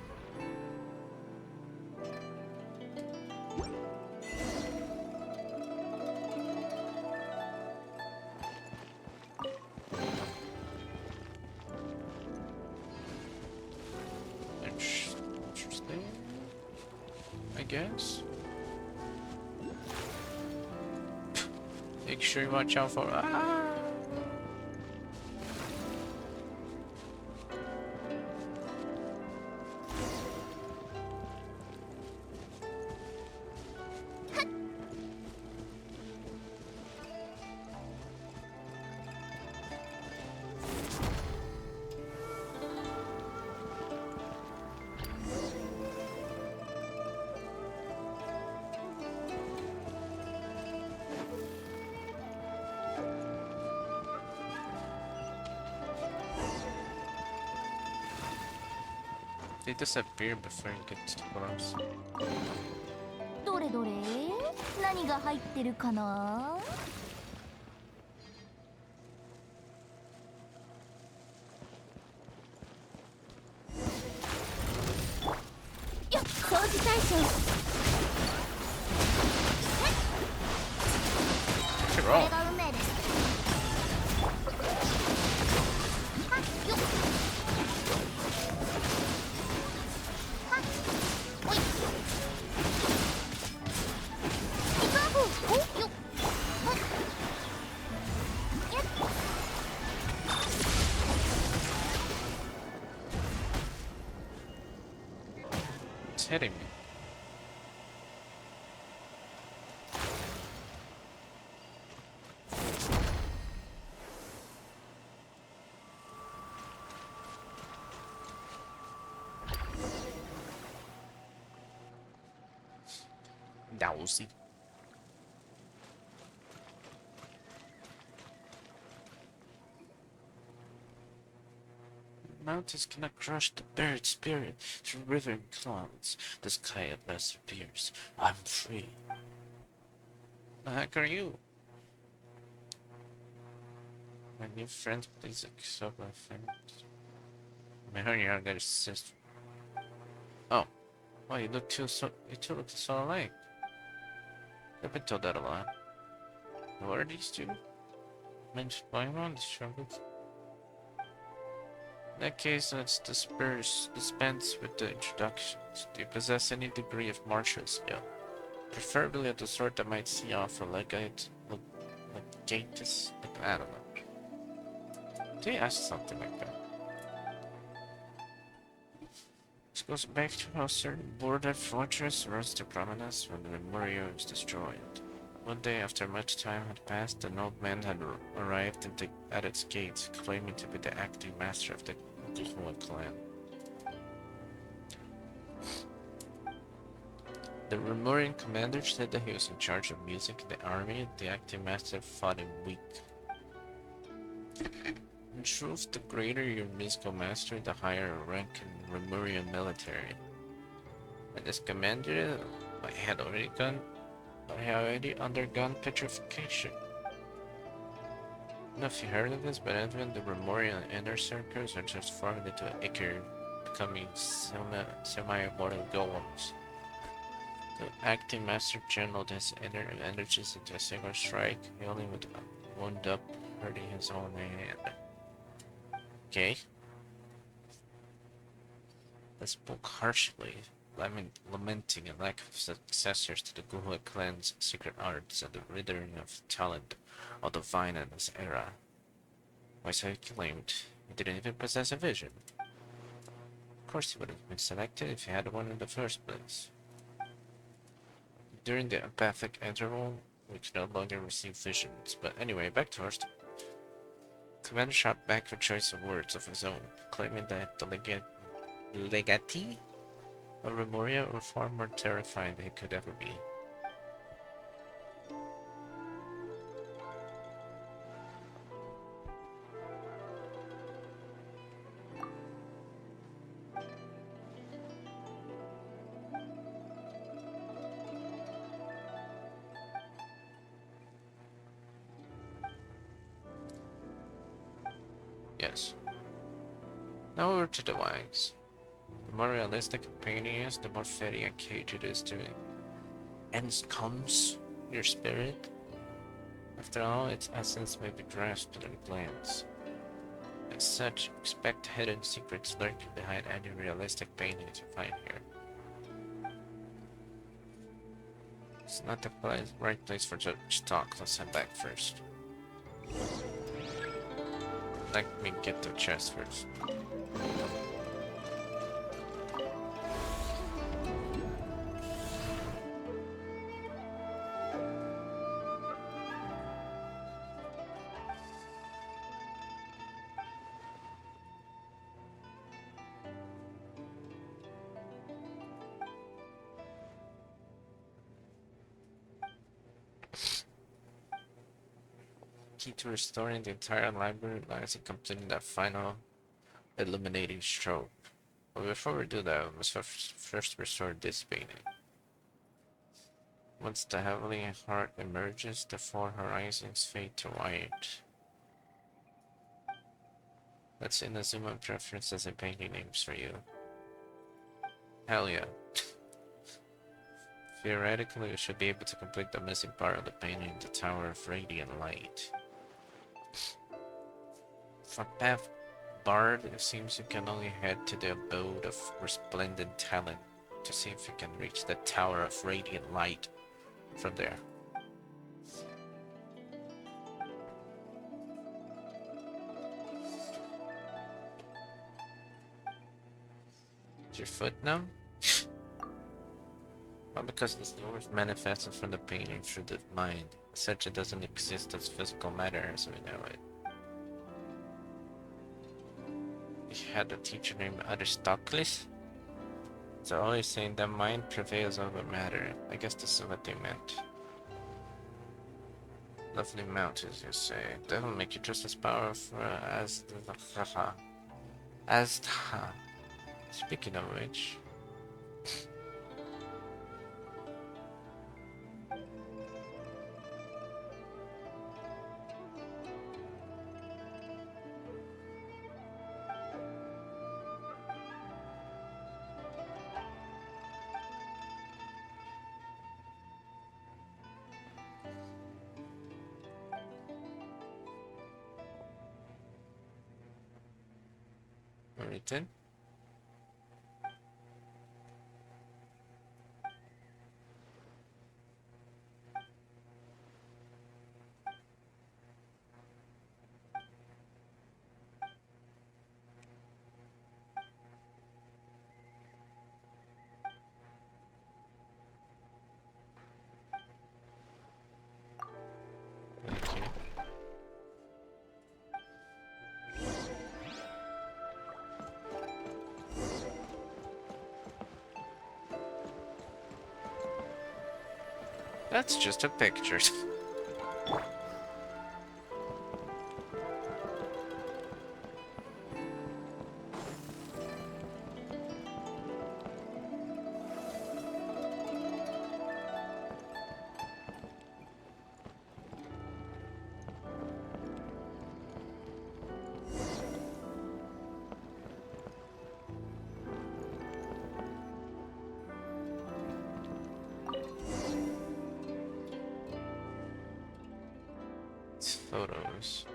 Interesting. I guess. Make sure you watch out for. Ah! They disappear before you get close. どれどれ何が入ってるかな。よっ掃除対象。 What's こ wrong? れが運命です。はっよっ。はっおい。いかぶおよっ。はっやっ。 It's hitting me. Dowsy. Mountains cannot crush the buried spirit through river and clouds. The sky at last appears. I'm free. The heck are you? My new friend, please accept my friend. My younger sister. Oh, well, you two look so alike. I've been told that a lot. What are these two? Mentioned by one, the struggles. In that case, let's dispense with the introductions. Do you possess any degree of martial skill? Preferably of the sort that might see off a legatus. I don't know. They asked something like that. This goes back to how certain border fortress rose to prominence when the Memoria was destroyed. One day, after much time had passed, an old man had arrived at its gates, claiming to be the acting master of the Dunno clan. The Remorian commander said that he was in charge of music in the army. The acting master fought him weak. In truth, the greater your musical master, the higher rank in Remurian military. And as commander, I had already undergone petrification. I don't know if you heard of this, but even the Remorian inner circles are transformed into Ichor, becoming semi-immortal golems. The acting Master channeled his inner energies into a single strike, he only would wound up hurting his own hand. Okay? They spoke harshly, lamenting a lack of successors to the Guhua clan's secret arts and the withering of talent of the vine in this era. Why, so he claimed he didn't even possess a vision. Of course he would have been selected if he had one in the first place. During the empathic interval, we could no longer receive visions. But anyway, back to our story. Commander shot back with choice of words of his own, claiming that the legatee of Remoria were far more terrifying than he could ever be. Yes. Now over to the wise. The more realistic a painting is, the more fitting a cage it is to ensconce your spirit. After all, its essence may be grasped at a glance. As such, expect hidden secrets lurking behind any realistic paintings you find here. It's not the right place for such talk. Let's head back first. Let me get the chest first. Key to restoring the entire library lies in completing that final illuminating stroke. But before we do that, we must first restore this painting. Once the heavenly heart emerges, the four horizons fade to white. Let's Inazuma preferences and painting names for you. Hell yeah. Theoretically, we should be able to complete the missing part of the painting, the Tower of Radiant Light. For Path Bard, it seems you can only head to the abode of resplendent talent to see if you can reach the Tower of Radiant Light from there. Is your foot numb? Well, because this lure manifested from the painting through the mind, such it doesn't exist as physical matter as we know it. He had a teacher named Aristocles. So always saying that mind prevails over matter. I guess this is what they meant. Lovely mountains, you say. That'll make you just as powerful as the Speaking of which, written. Okay. That's just a picture. photos.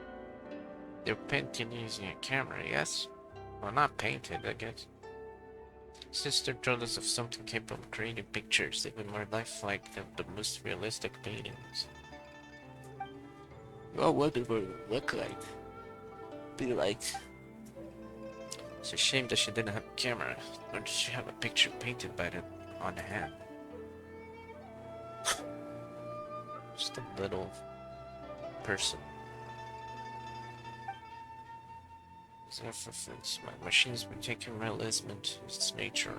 They're painted using a camera, yes? Well, not painted, I guess. Sister told us of something capable of creating pictures, even more lifelike than the most realistic paintings. Oh, what it would look like? Be like. It's a shame that she didn't have a camera, nor did she have a picture painted by it on hand. Just a little person. As effortless, my machines were taking realism into its nature,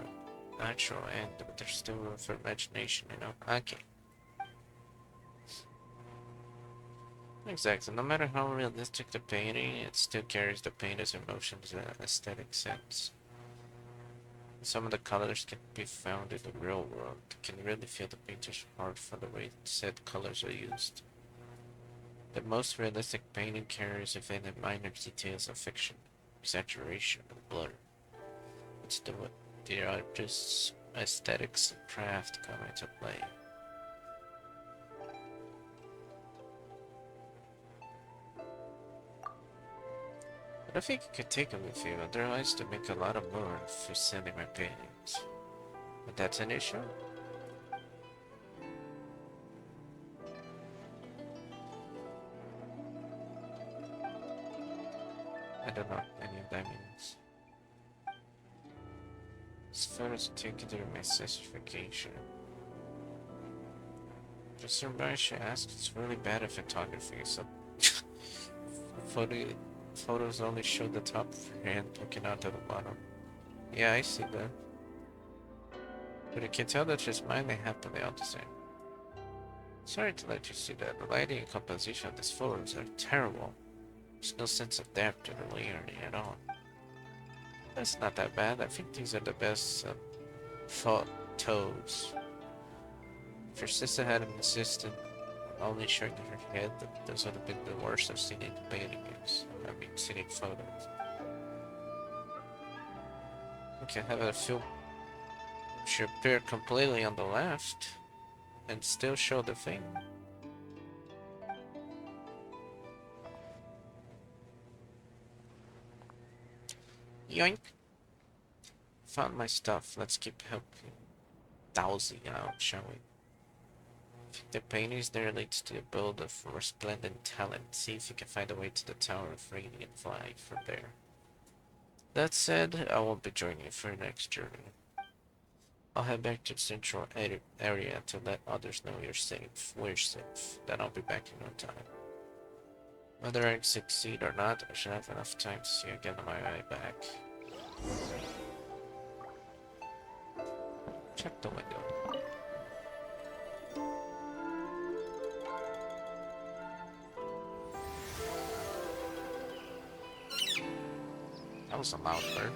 natural, and but there's still room for imagination, you know? Okay. Exactly. No matter how realistic the painting, it still carries the painter's emotions and aesthetic sense. Some of the colors can be found in the real world. You can really feel the painter's heart for the way said colors are used. The most realistic painting carries even the minor details of fiction, exaggeration, and blur. It's the artist's aesthetics and craft come into play. But I think you could take them with you, otherwise to make a lot of more for selling my paintings. But that's an issue? I don't know any of that means. As far as taken during my certification. Just remember she asked, it's really bad at photography, so photos only show the top of your hand poking out to the bottom. Yeah, I see that. But I can tell that she's smiling happily all the same. Sorry to let you see that. The lighting and composition of these photos are terrible. There's no sense of depth or layering at all. That's not that bad. I think these are the best photos. If your sister had an assistant only showing her head, those would have been the worst I've seen in paintings. I mean, seen in photos. Okay, have a film should appear completely on the left and still show the thing. Yoink! Found my stuff. Let's keep helping dowsing out, shall we? The paintings there leads to the build of resplendent talent. See if you can find a way to the Tower of Radiant Fly from there. That said, I won't be joining you for your next journey. I'll head back to the central area to let others know you're safe. We're safe. Then I'll be back in no time. Whether I succeed or not, I should have enough time to see you again on my way back. Check the window. That was a loud bird.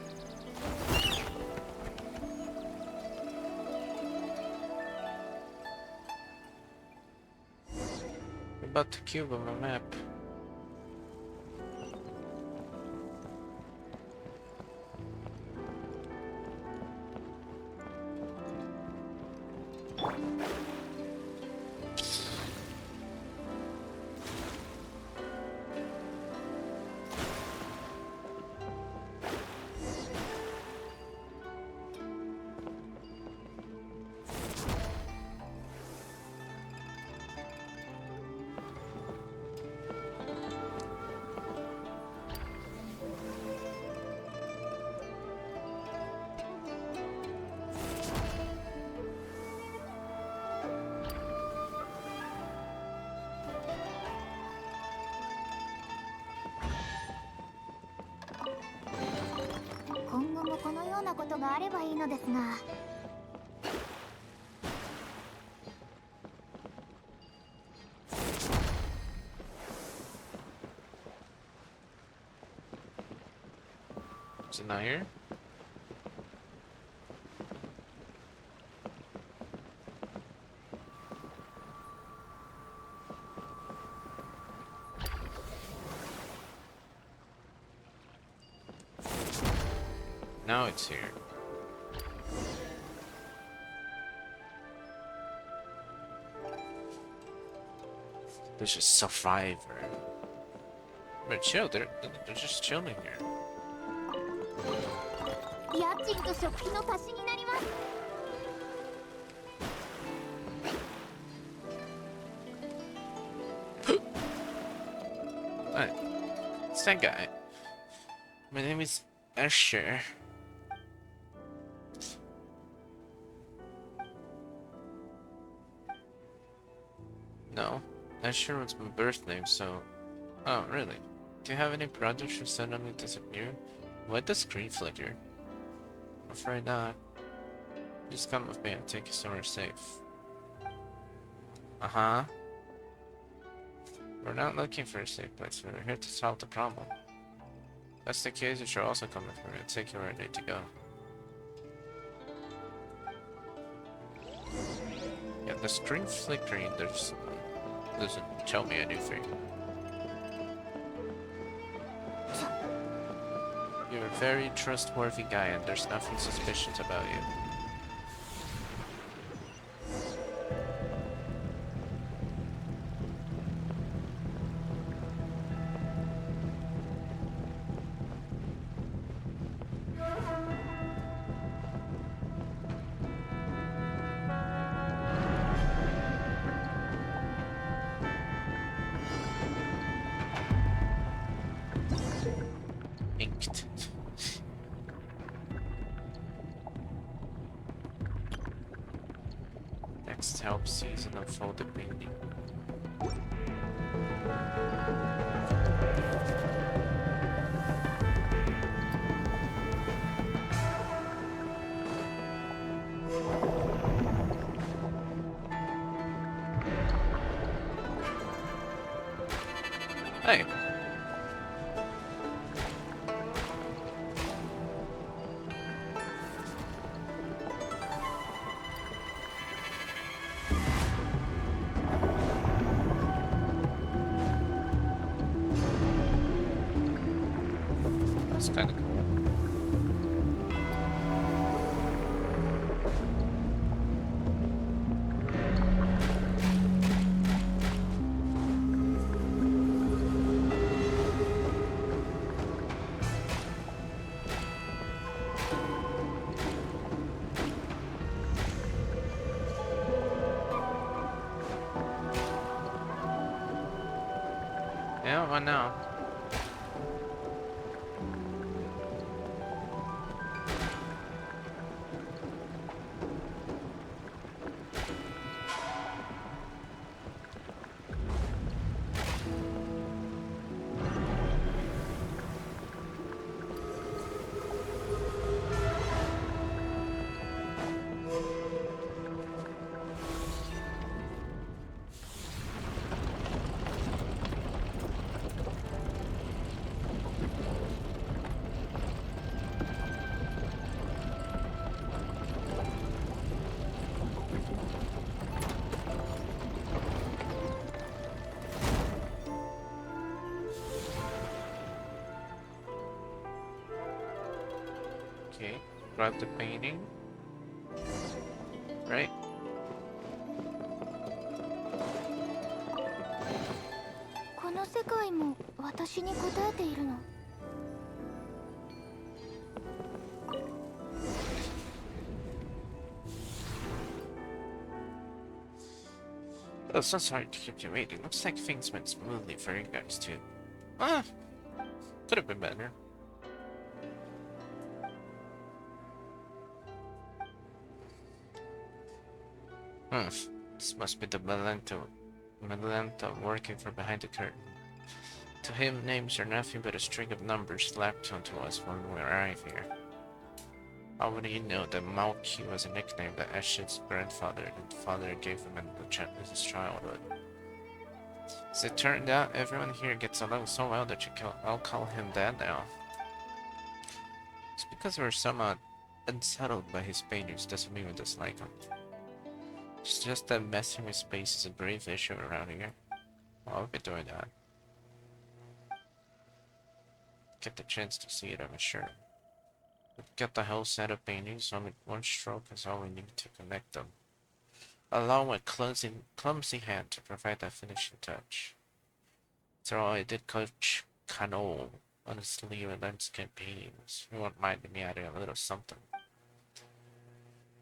What about the cube on my map? Is it not here? Now it's here. There's a survivor. But chill, they're just chilling here. 家賃と食費の足しになります。Hi, it's that guy. My name is Asher. No, Asher was my birth name, so... Oh, really? Do you have any brothers who suddenly disappeared? Why'd the screen flicker? Afraid not. Just come with me and take you somewhere safe. Uh-huh. We're not looking for a safe place, we're here to solve the problem. If that's the case, you should also come with me and take you where I need to go. Yeah, the screen flickering doesn't tell me anything. You're a very trustworthy guy and there's nothing suspicious about you. Inked. Next help season unfold the painting. Hey. That's kind of cool. Yeah, why now? Okay, grab the painting. Right? この世界も私に答えているの。Oh, so sorry to keep you waiting. Looks like things went smoothly for you guys too. Ah, could have been better. This must be the Melento working from behind the curtain. To him, names are nothing but a string of numbers slapped onto us when we arrive here. How would he know that Malky was a nickname that Ash's grandfather and father gave him in his childhood? As it turned out, everyone here gets along so well that I'll call him Dad now. It's because we're somewhat unsettled by his paintings doesn't mean we dislike him. It's just that messing with space is a brave issue around here. I'll be doing that. Get the chance to see it, I'm sure. We've got the whole set of paintings, only one stroke is all we need to connect them. Allow a clumsy hand to provide that finishing touch. That's all I did, Coach. cano on his sleeve and landscape paintings. You won't mind me adding a little something.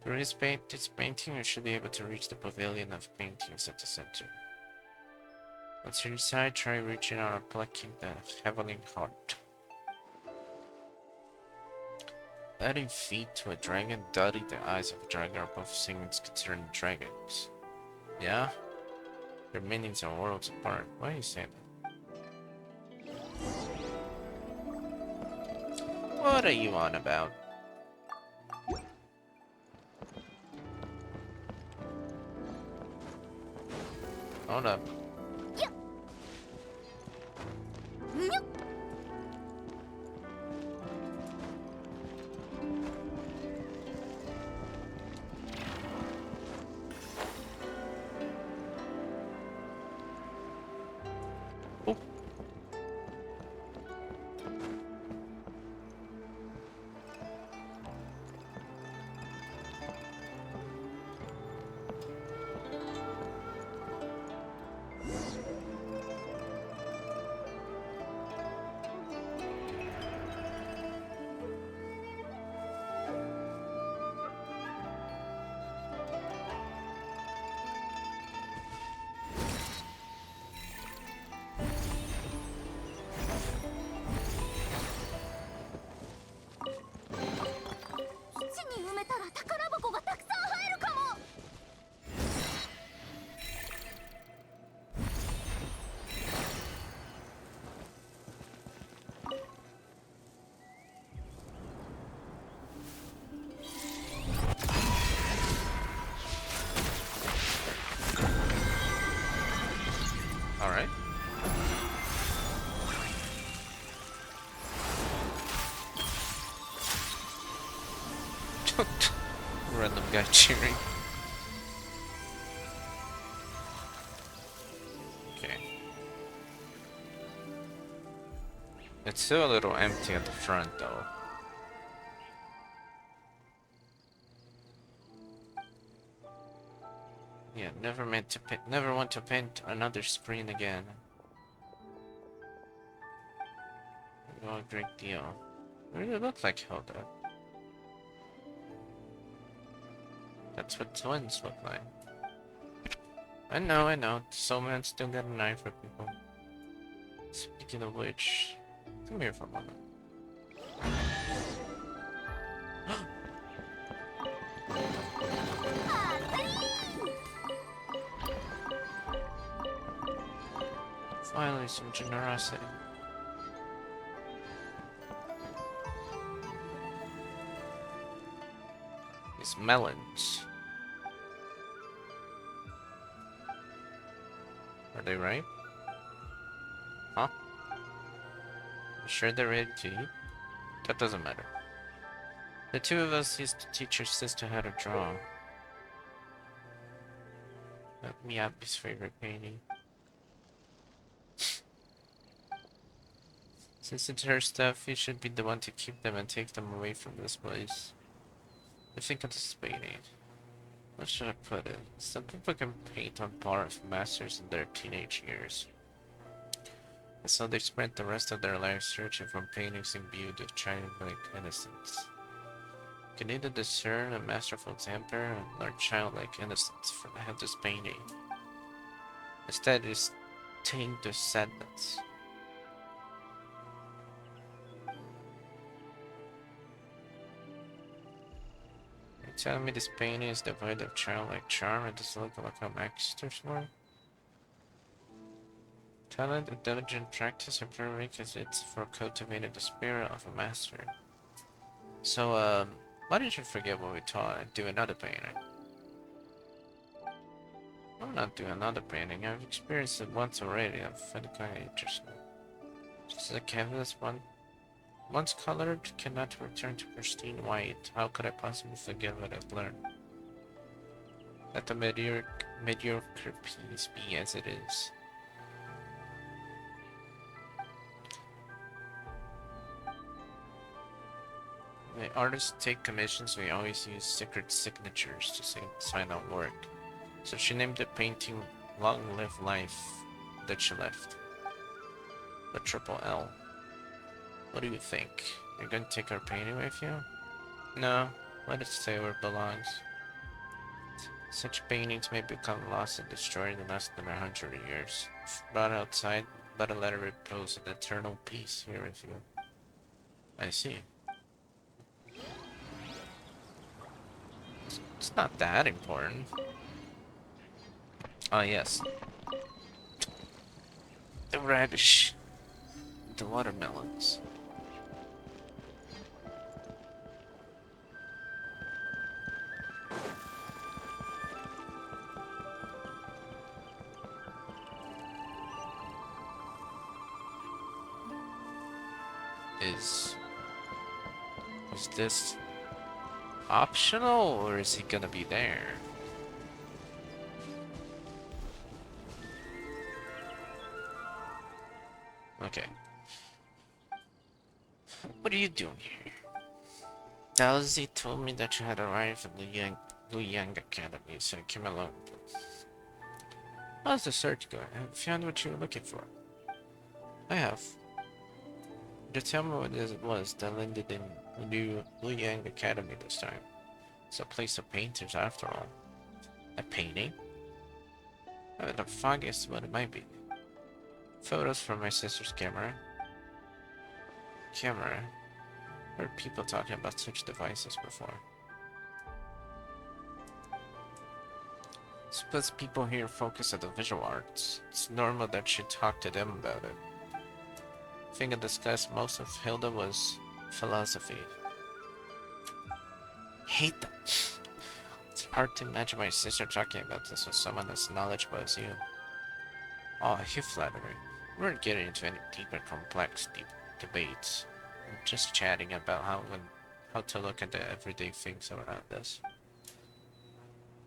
Through his painting, you should be able to reach the pavilion of paintings at the center. Once you're inside, try reaching out and plucking the heavenly heart. Adding feet to a dragon, dotting the eyes of a dragon are both things concerning dragons. Yeah? Their meanings are worlds apart. Why are you saying that? What are you on about? Hold up. Oh. Alright. Random guy cheering. Okay. It's still a little empty at the front though. Yeah, never want to paint another screen again. Oh, great deal. Really look like Hilda. That's what twins look like. I know. Soulman still got an eye for people. Speaking of which, come here for a moment. Finally, some generosity. These melons. Are they ripe? Huh? You sure they're ready to eat? That doesn't matter. The two of us used to teach your sister how to draw. Let me have his favorite painting. Since it's her stuff, you should be the one to keep them and take them away from this place. I think it's a painting. What should I put it? Some people can paint on par with masters in their teenage years. And so they spent the rest of their lives searching for paintings imbued with childlike innocence. You can either discern a masterful temper and learn childlike innocence from the head of this painting. Instead, it is tamed with sadness. You're telling me this painting is devoid of childlike charm and doesn't look like a master's work? Talent, intelligent practice, and prerequisites it's for cultivating the spirit of a master. So, why did you forget what we taught and do another painting? I'm not doing another painting. I've experienced it once already. I find it kind of interesting. Just a canvas once colored cannot return to pristine white. How could I possibly forget what I've learned? Let the mediocre piece be as it is. When artists take commissions, we always use secret signatures to sign out work. So she named the painting Long Live Life that she left. The triple L. What do you think? You're gonna take our painting with you? No, let it stay where it belongs. Such paintings may become lost and destroyed in less than 100 years. If brought outside, better let it repose in eternal peace here with you. I see. It's not that important. Ah, yes. The radish. The watermelons. Is this optional, or is he gonna be there? Okay. What are you doing here? Dalsey told me that you had arrived at the Luyang Academy, so I came along. How's the search going? Have you found what you were looking for? I have. Just tell me what it was that landed in Luyang Academy this time. It's a place of painters after all. A painting? I have the foggiest what it might be. Photos from my sister's camera. Heard people talking about such devices before. Suppose people here focus on the visual arts. It's normal that you talk to them about it. I think I discussed most of Hilda was philosophy. Hate them. It's hard to imagine my sister talking about this with someone as knowledgeable as you. Oh, you flatter me. We weren't getting into any deeper, complex debates. We're just chatting about how to look at the everyday things around us.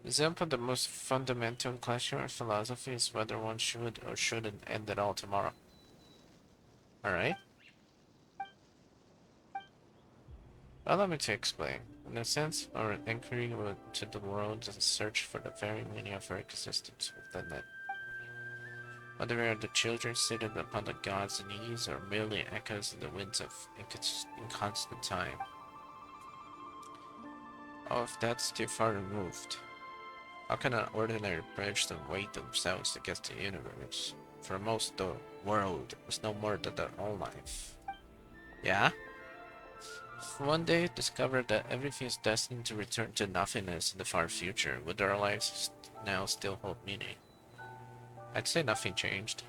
For example, the most fundamental question of philosophy is whether one should or shouldn't end it all tomorrow. Alright? Allow me to explain. In a sense, our inquiry to the world is a search for the very meaning of our existence within it. Whether we are the children seated upon the gods' knees or merely echoes in the winds of inconstant time. Oh, if that's too far removed. How can an ordinary person weigh themselves against the universe? For most, the world is no more than their own life. Yeah? If one day discovered that everything is destined to return to nothingness in the far future, would our lives now still hold meaning? I'd say nothing changed.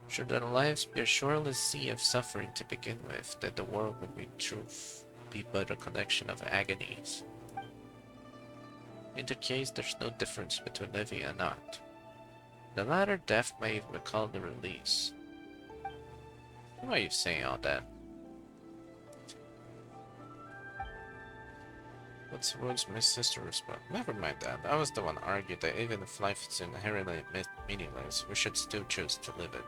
Should our lives be a shoreless sea of suffering to begin with, then the world would be truth, be but a collection of agonies. In either case, there's no difference between living and not. The latter, death may recall the release. Why are you saying all that? What's the words my sister responded? Never mind that. I was the one who argued that even if life is inherently meaningless, we should still choose to live it.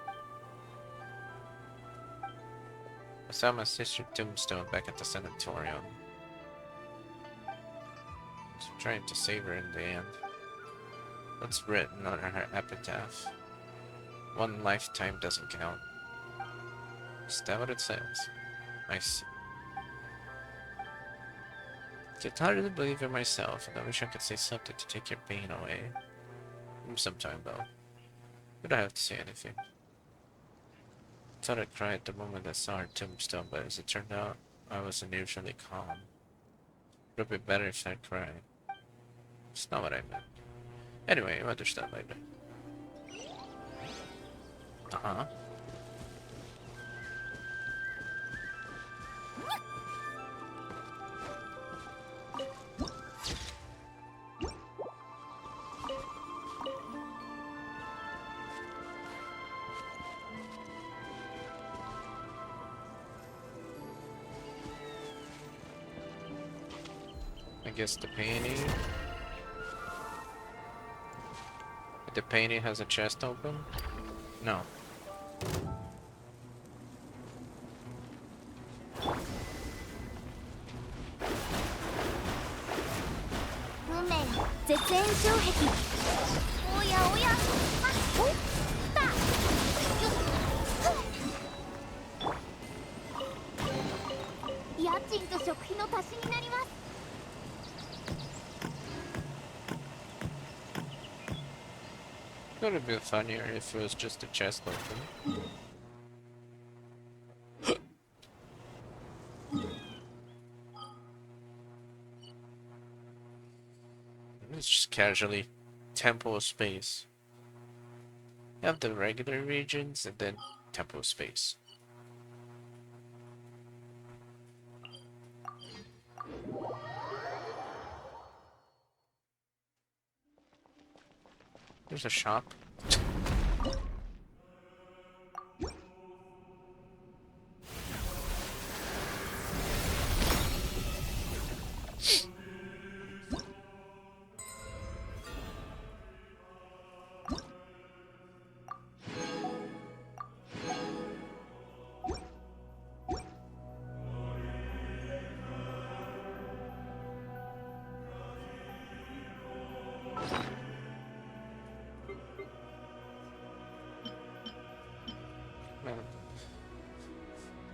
I saw my sister's tombstone back at the sanatorium. Trying to save her in the end. What's written on her epitaph? One lifetime doesn't count. Is that what it says? I see. It's hard to believe in myself, and I wish I could say something to take your pain away. Sometime though. You don't have to say anything. I thought I'd cry at the moment I saw her tombstone, but as it turned out, I was unusually calm. It would be better if I'd cry. It's not what I meant. Anyway, you understand later. Uh-huh. I guess the painting... The painting has a chest open? No. 賃と食費の足しになります。 Would have been funnier if it was just a chest open. It's just casually temple of space. You have the regular regions and then temple of space. There's a shop.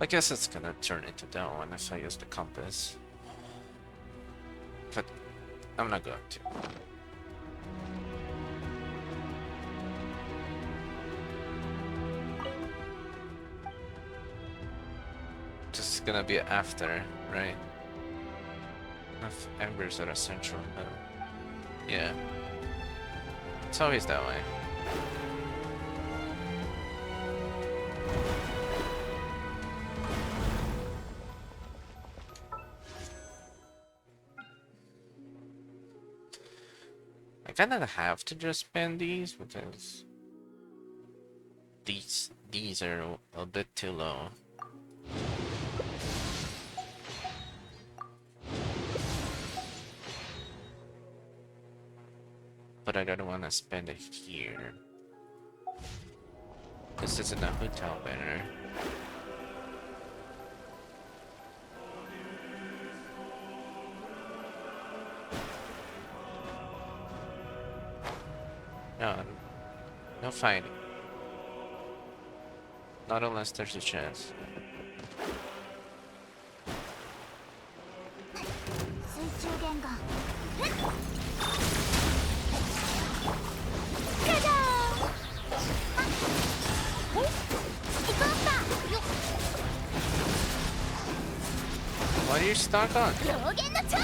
I guess it's gonna turn into that one if I use the compass. But I'm not going to. This is gonna be after, right? Enough embers are essential. Yeah. It's always that way. I kinda have to just spend these because these are a bit too low. But I don't want to spend it here. This isn't a hotel banner. No, no fighting. Not unless there's a chance. 水中玄関。Why are you stuck on? 上限のチャー。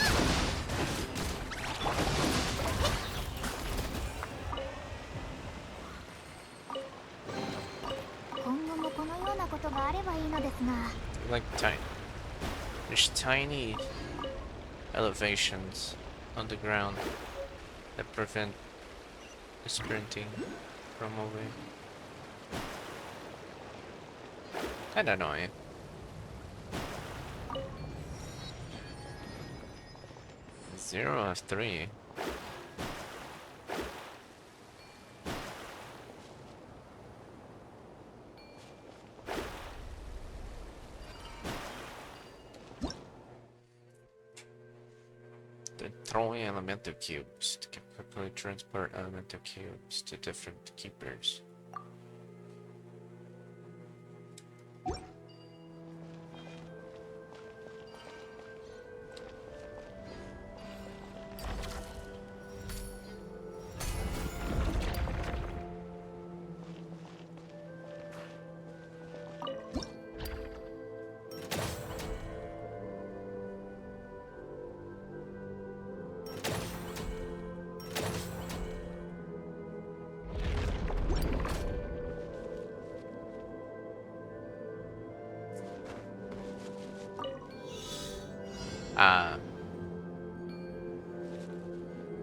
今後もこのようなことがあればいいのですが。 Like tiny. There's tiny elevations on the ground that prevent the sprinting from moving. Kinda annoying. Zero of 3. Then throwing elemental cubes to quickly transport elemental cubes to different keepers.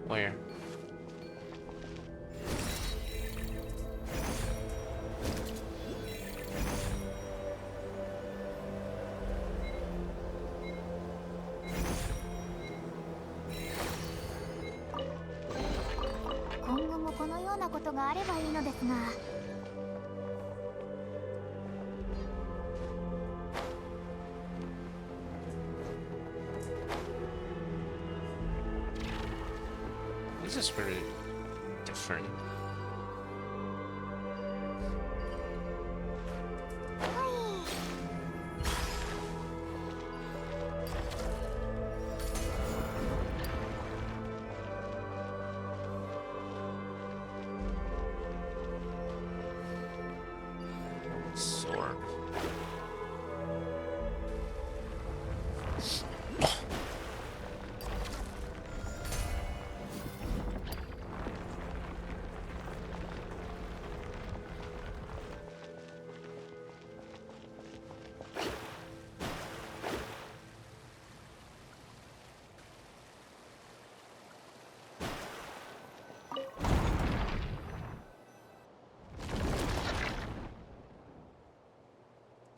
Where? This is pretty different.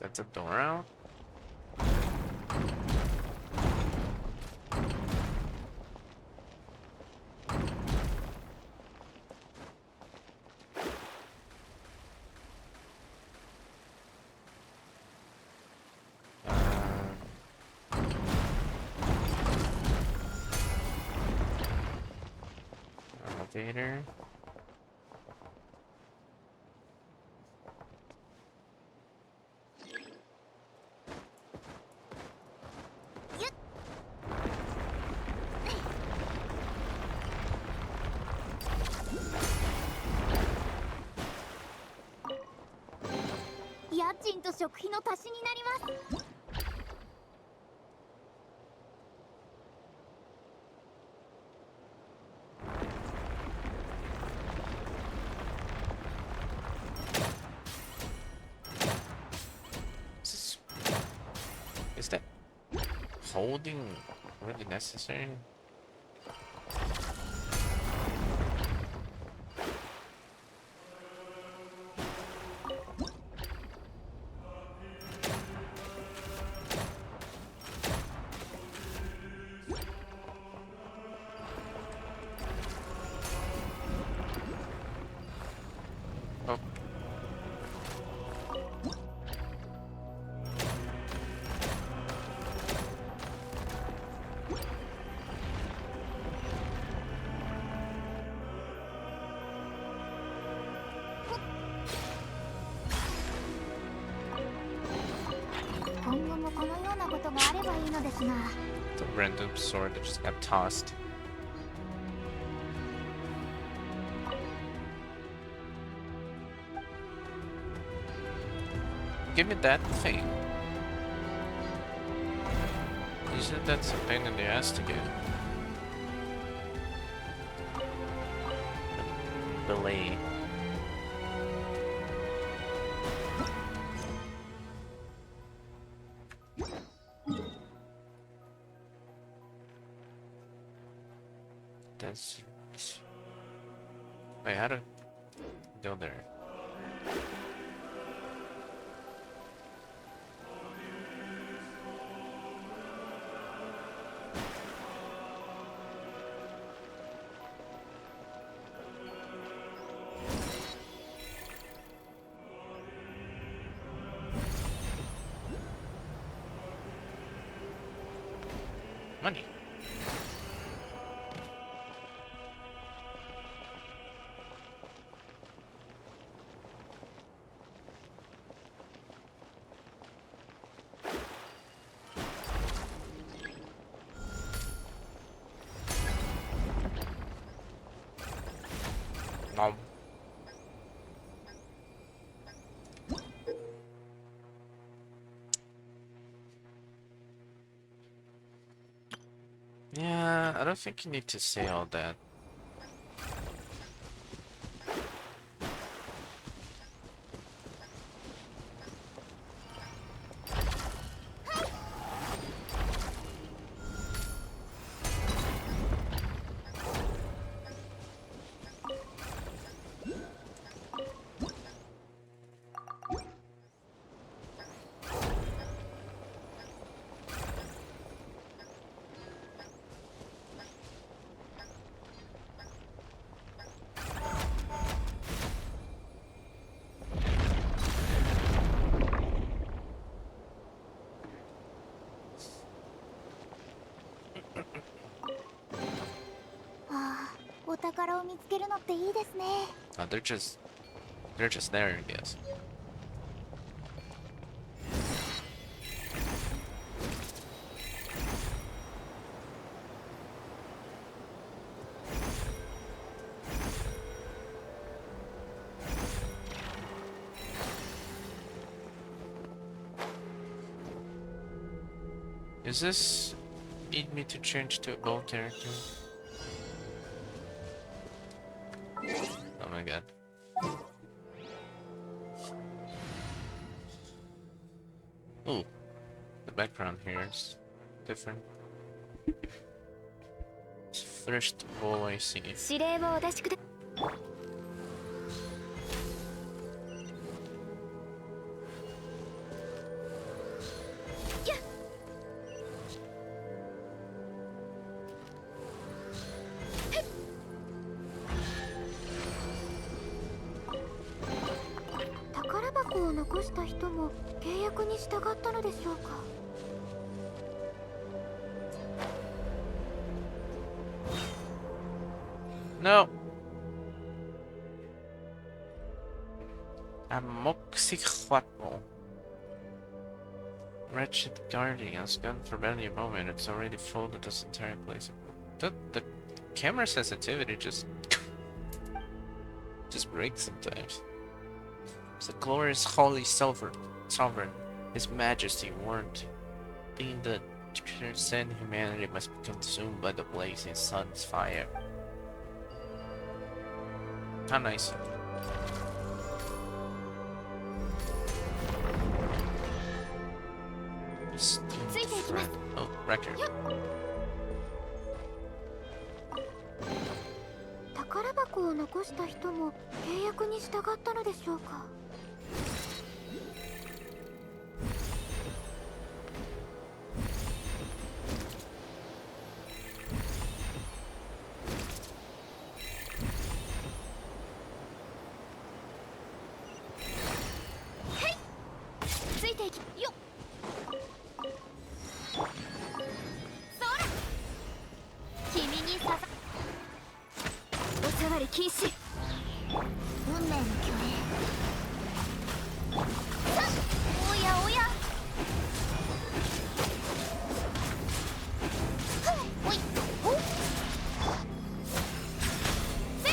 That's a door out? Elevator.家賃と食費の足しになります。Is that holding really necessary? Oh. The random sword that just got tossed. Give me that thing. You said that's a pain in the ass to get. Belay. That's... Wait, how to go there? Money. Nom. Yeah, I don't think you need to say all that. Oh, they're just there, I guess. Does this need me to change to a bow character? Oh my god. Ooh, the background here is different. First of all, I see. 残した人も契約に従ったのでしょうか。No. Amoxiclato. Wretched guardians, gone for barely a moment. It's already folded this entire place. The camera sensitivity just breaks sometimes. The glorious holy sovereign, His Majesty warned, being the transcend humanity must be consumed by the blazing sun's fire. How nice. Oh, record. 宝箱を残した人も契約に従ったのでしょうか。ついていきよっ。そら君にささおさわり禁止。運命の共鳴。さっおやおや。おいおせい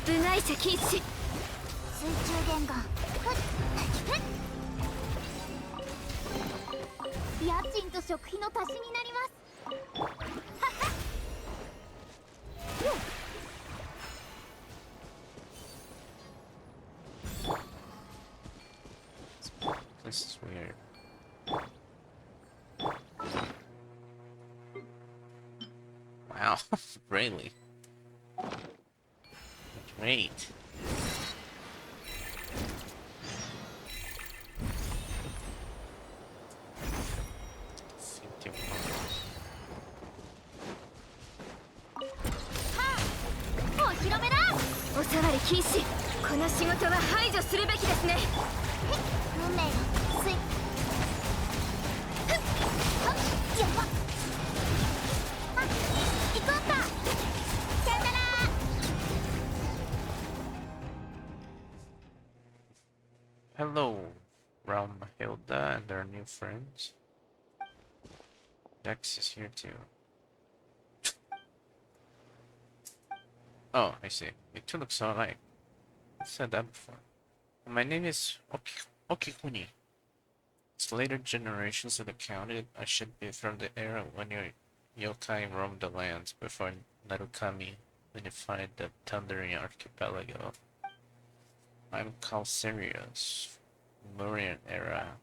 部外者禁止。水中玄関。家賃と食費の足しになります。This is weird. Wow, really? Great. Ha! お披露目だ。おさわり禁止。この仕事は排除するべきですね。運命よ、すい。ふっ、はっ、やば。あ、行こうか。さよなら。Hello, Hilda and their new friends. Dex is here too. Oh, I see. You two look so alike. I said that before. My name is Okikuni. As later generations of the county, I should be from the era when your yokai roamed the lands before Narukami unified the Thundering Archipelago. I'm called Sirius, Murian era.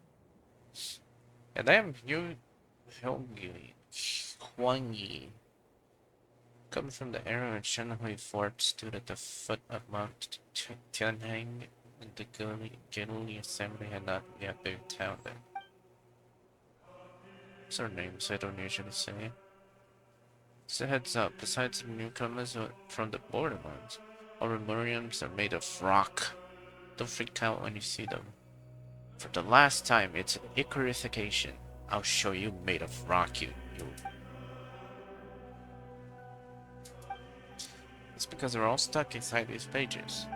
And I am Hyungi Hwangi. Coming from the era when Shanhui Fort stood at the foot of Mount Tianhang, and the Guilty Assembly had not yet been founded. Those are names I don't usually say. So heads up, besides the newcomers from the borderlands, all Lemurians are made of rock. Don't freak out when you see them. For the last time, it's Icarification. I'll show you made of rock, you. It's because we're all stuck inside these pages.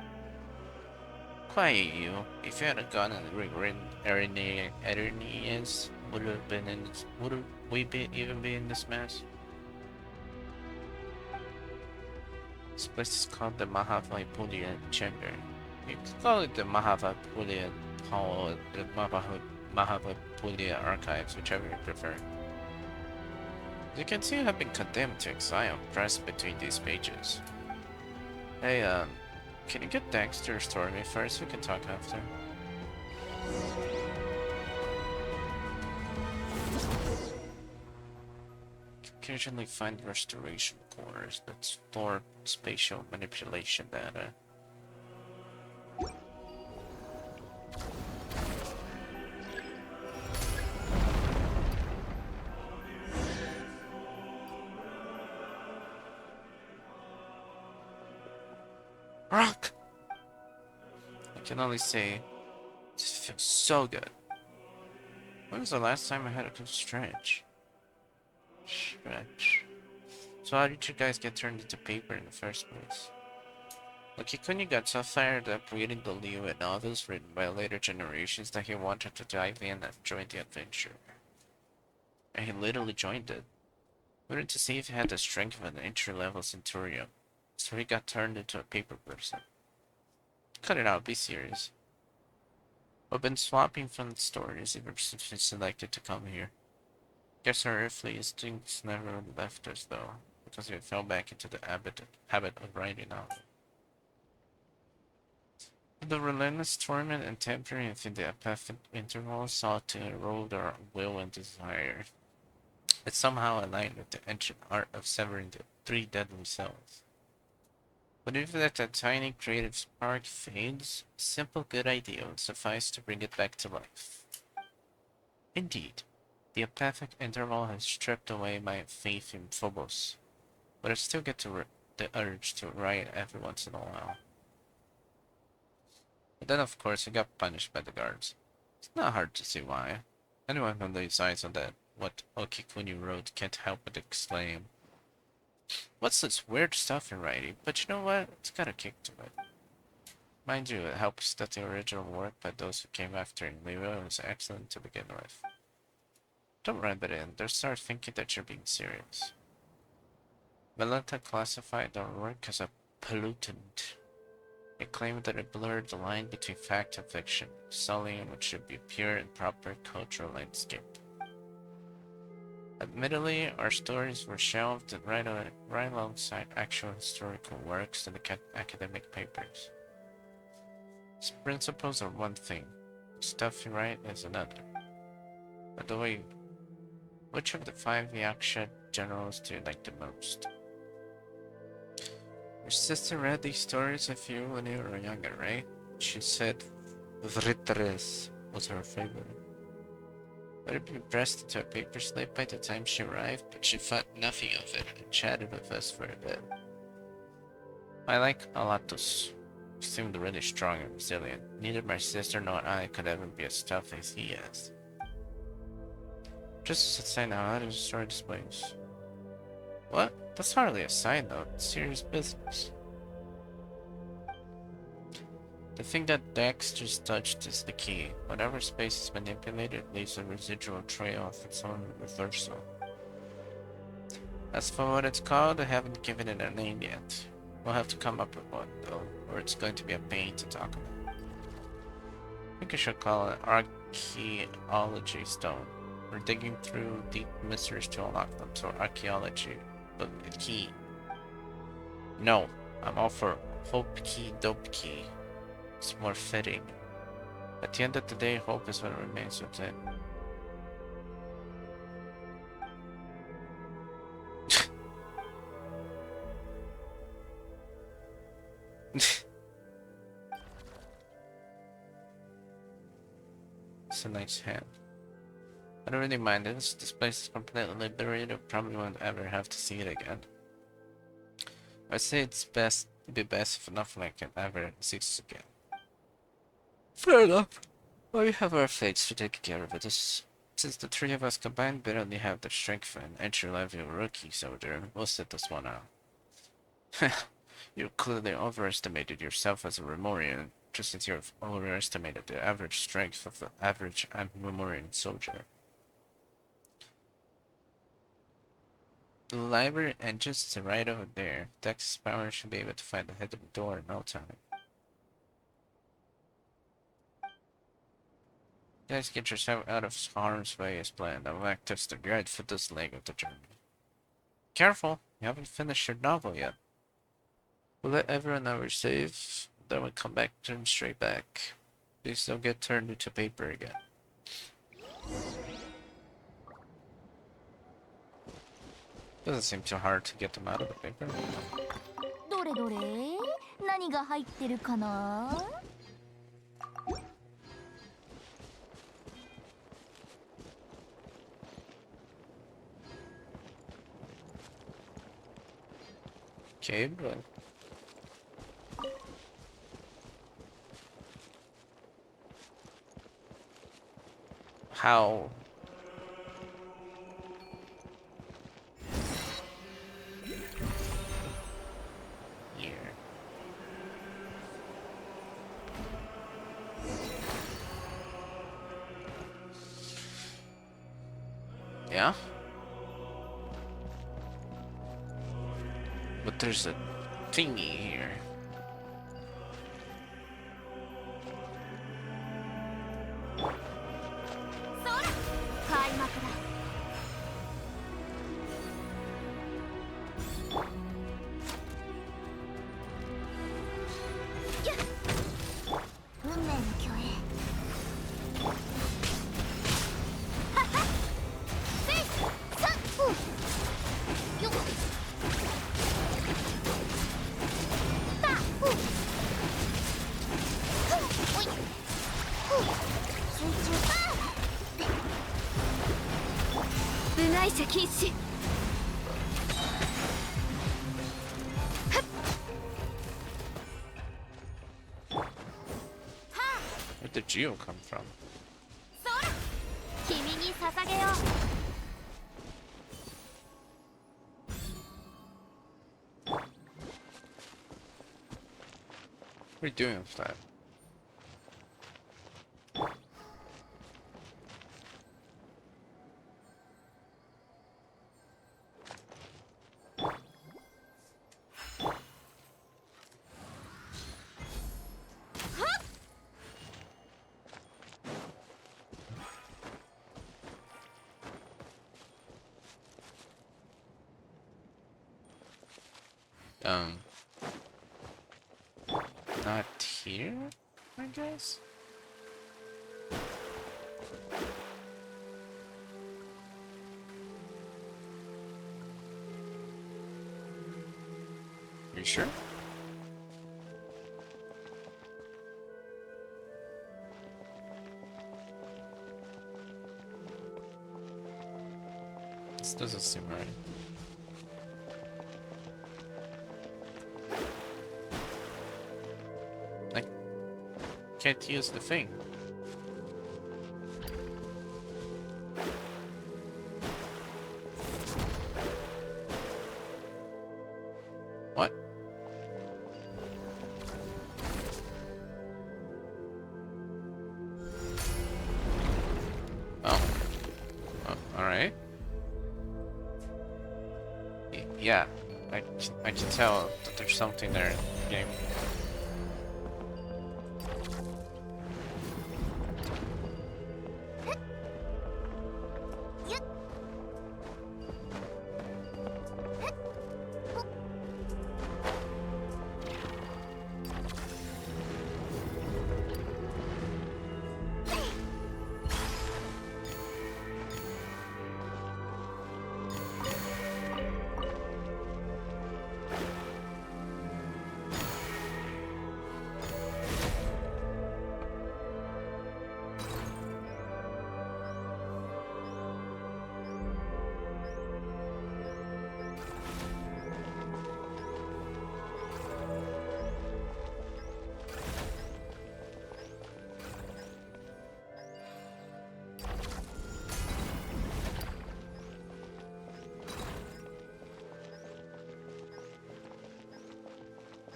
Quiet, you. If you hadn't gone and rewritten Erinians, would we even be in this mess? This place is called the Mahavaipulya Chamber. You can call it the Mahavaipulya Hall, the Mahavaipulya Archives, whichever you prefer. As you can see, I have been condemned to exile, pressed between these pages. Hey, can you get Dex to restore me first? We can talk after. Occasionally find restoration cores that store spatial manipulation data. Rock! I can only say feels so good. When was the last time I had a good stretch? So how did you guys get turned into paper in the first place? Kikuni got so fired up reading the Liyue novels written by later generations that he wanted to dive in and join the adventure. And he literally joined it. Wanted to see if he had the strength of an entry-level centurion. So he got turned into a paper person. Cut it out, be serious. We've been swapping from stories ever since we selected to come here. Guess our earthly instincts never left us though, because we fell back into the habit of writing out. The relentless torment and tempering within the apathic interval sought to erode our will and desire. It somehow aligned with the ancient art of severing the three deadly cells. But even if that tiny creative spark fades, a simple good idea would suffice to bring it back to life. Indeed, the apathic interval has stripped away my faith in Phobos, but I still get the urge to write every once in a while. But then of course he got punished by the guards. It's not hard to see why. Anyone who lays eyes on that what Okikuni wrote can't help but exclaim, "What's this weird stuff you're writing?" But you know what? It's got a kick to it. Mind you, it helps that the original work by those who came after in Liyue was excellent to begin with. Don't rub it in, they'll start thinking that you're being serious. Melita classified our work as a pollutant. It claimed that it blurred the line between fact and fiction, sullying what should be a pure and proper cultural landscape. Admittedly, our stories were shelved right alongside actual historical works in the academic papers. Its principles are one thing, stuff you write is another. By the way, which of the 5 Yaksha generals do you like the most? Your sister read these stories with you when you were younger, right? She said Vritres was her favorite. Would it be pressed into a paper slip by the time she arrived, but she thought nothing of it and chatted with us for a bit. I like Alatus. He seemed really strong and resilient. Neither my sister nor I could ever be as tough as he is. Just as a side note, how do you store displays? What? That's hardly a side note, it's serious business. The thing that Dex just touched is the key. Whatever space is manipulated leaves a residual trail of its own reversal. As for what it's called, I haven't given it a name yet. We'll have to come up with one, though, or it's going to be a pain to talk about. I think I should call it Archaeology Stone. We're digging through deep mysteries to unlock them, so archaeology, but a key. No, I'm all for Hope Key, Dope Key. It's more fitting. At the end of the day, hope is what remains within. It's a nice hand. I don't really mind it. This place is completely liberated. I probably won't ever have to see it again. I'd say it'd be best if nothing like it ever exists again. Fair enough. Well, we have our fates to take care of it. Since the 3 of us combined barely have the strength of an entry-level rookie soldier, we'll sit this one out. You clearly overestimated yourself as a Remorian, just as you've overestimated the average strength of the average Remorian soldier. The library entrance is right over there. Dex's power should be able to find the hidden door in no time. Guys, get yourself out of harm's way as planned. I'll act as the guide for this leg of the journey. Careful, you haven't finished your novel yet. We'll let everyone know we're safe, then we'll come back, turn straight back. Please don't get turned into paper again. Doesn't seem too hard to get them out of the paper. どれどれ何が入ってるかな Okay, but How? Here. Yeah? But there's a thingy here. そら開幕だ。やっ運命の虚栄。はっはっせいさっほよったほおいほ水中部外者禁止。 Where'd the Geo come from? そら君に捧げよう。 What are you doing with that? Not here, I guess? You sure? This doesn't seem right. I can't use the thing. What? Oh. Oh, alright. Yeah, I can tell that there's something there in the game.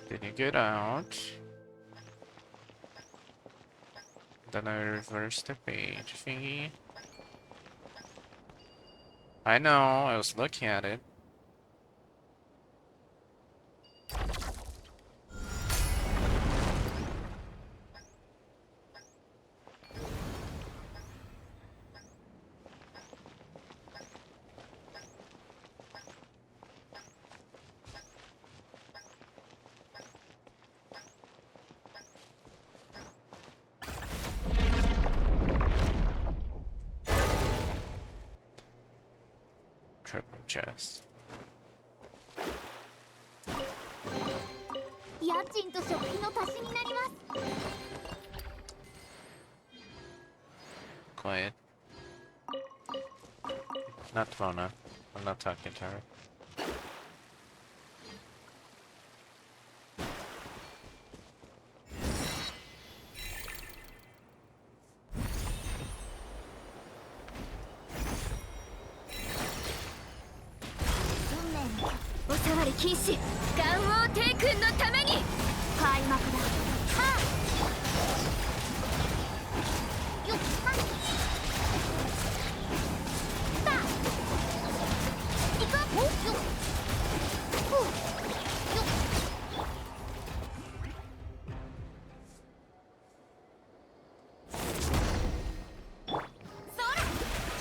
Then you get out. Then I reverse the page thingy. I know, I was looking at it. Triple chest. 家賃と食費の足しになります。 Quiet. Not Rona. I'm not talking to her. り禁止。元王帝君のために開幕だ。はあよっはっだ行こう。よっふうよっそら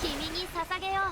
君に捧げよう。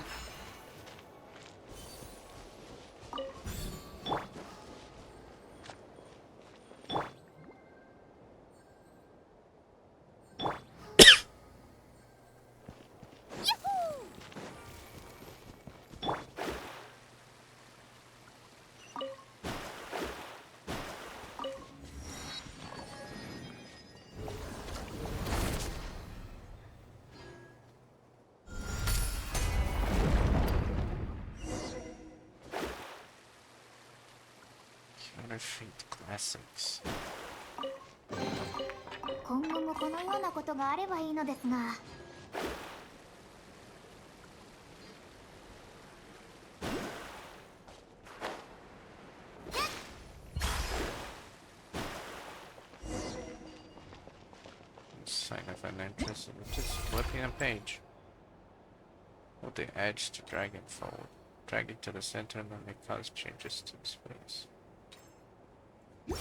Counterfeit classics. 今後もこのようなことがあればいいのですが。Sign of an interest in just flipping a page. Hold the edge to drag it forward. Drag it to the center and then may cause changes to the space. I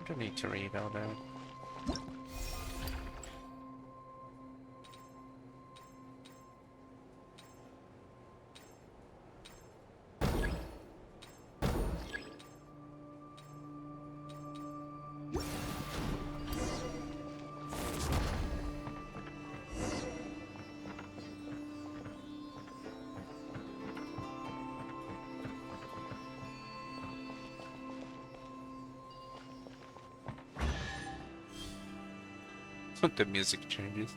don't need to read all that. The music changes.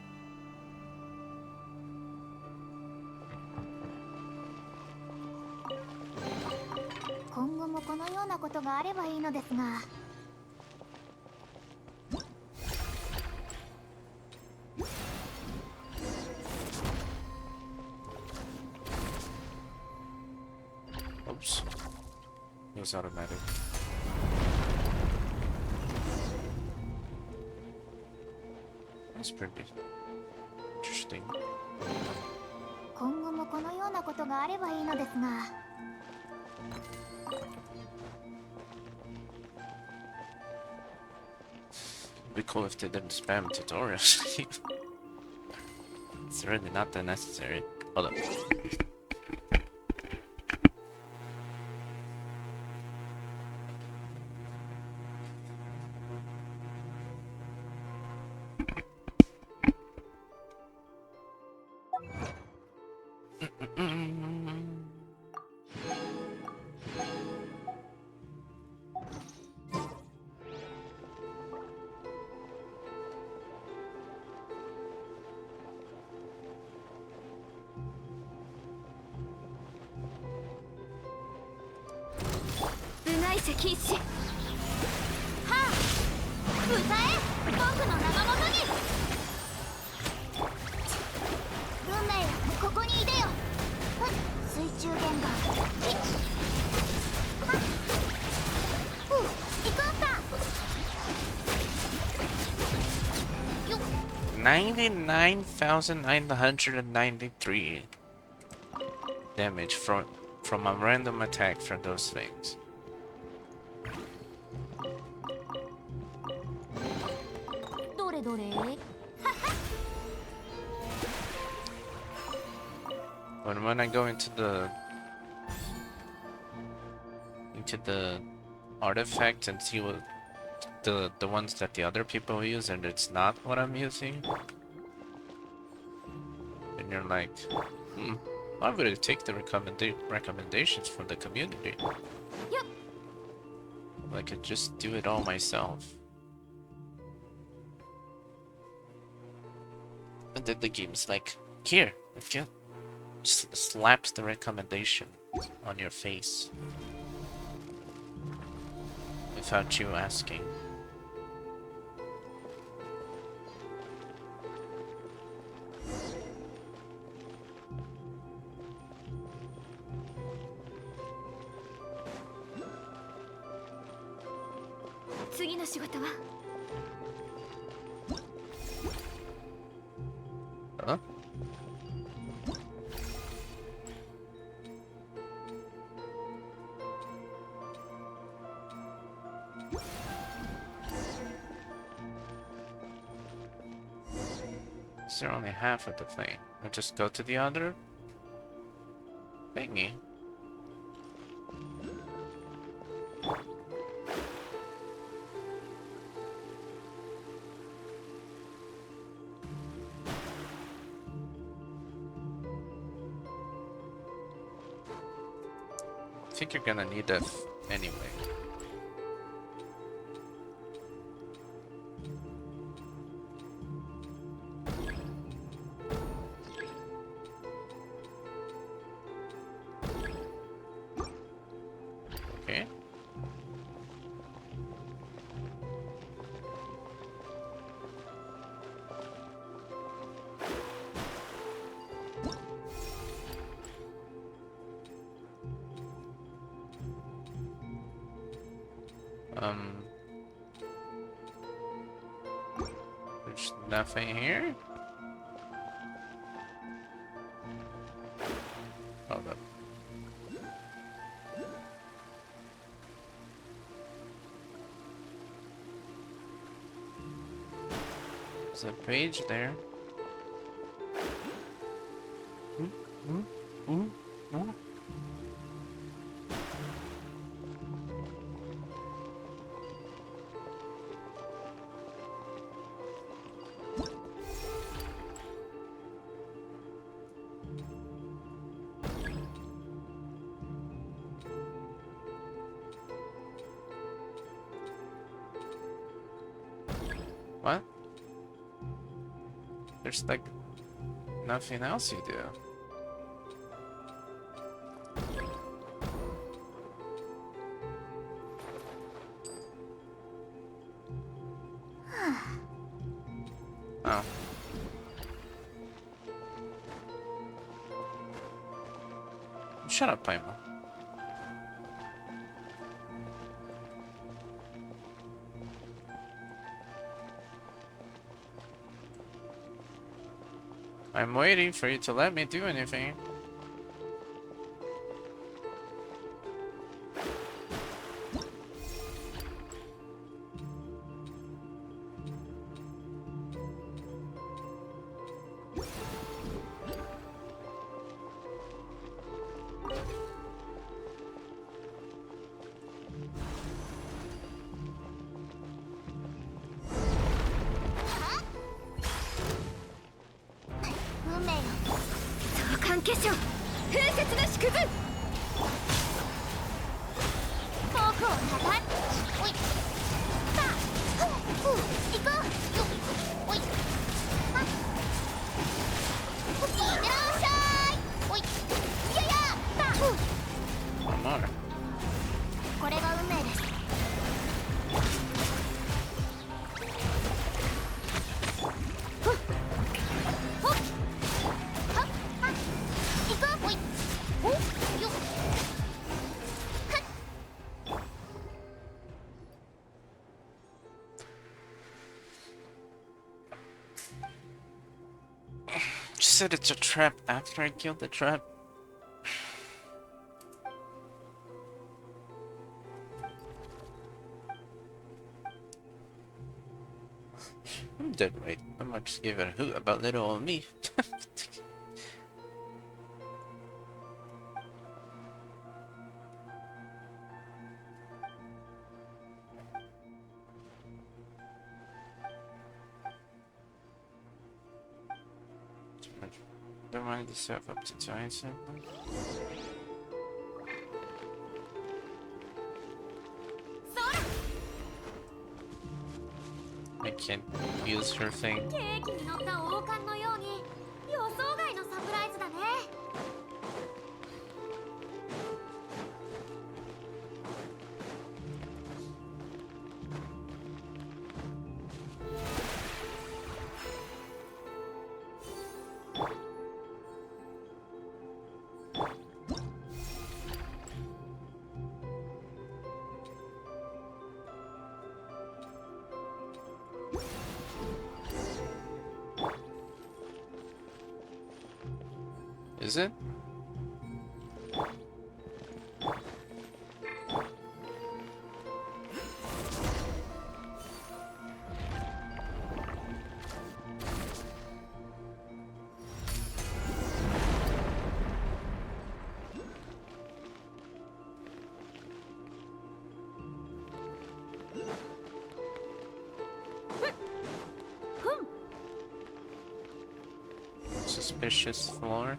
今後もこのようなことがあればいいのですが。Oops. It was automatic. That's pretty interesting. 今後もこのようなことがあればいいのですが。It'd be cool if they didn't spam tutorials. It's really not that necessary. Hold up.禁止。はあ歌え僕の名のもとに。運命よここにいでよ。水中言語行こうか。よっ 99,993 damage from a random attack from those things. When I go into the artifact and see what the ones that the other people use and it's not what I'm using, and you're like, why would I take the recommendations from the community? Yep. I could just do it all myself. And then the game's like, here, slaps the recommendation on your face without you asking. Huh? Is there only half of the thing? I'll just go to the other thingy. I think you're gonna need that anyway. Okay. There's nothing here? Hold up. There's a page there. What? There's like nothing else you do. Oh. Shut up, Paimon. I'm waiting for you to let me do anything. One more. You said it's a trap after I killed the trap. I'm dead right. I might just give it a hoot about little old me. Don't mind yourself up to giant something. I can't use her thing. Is it? Suspicious floor?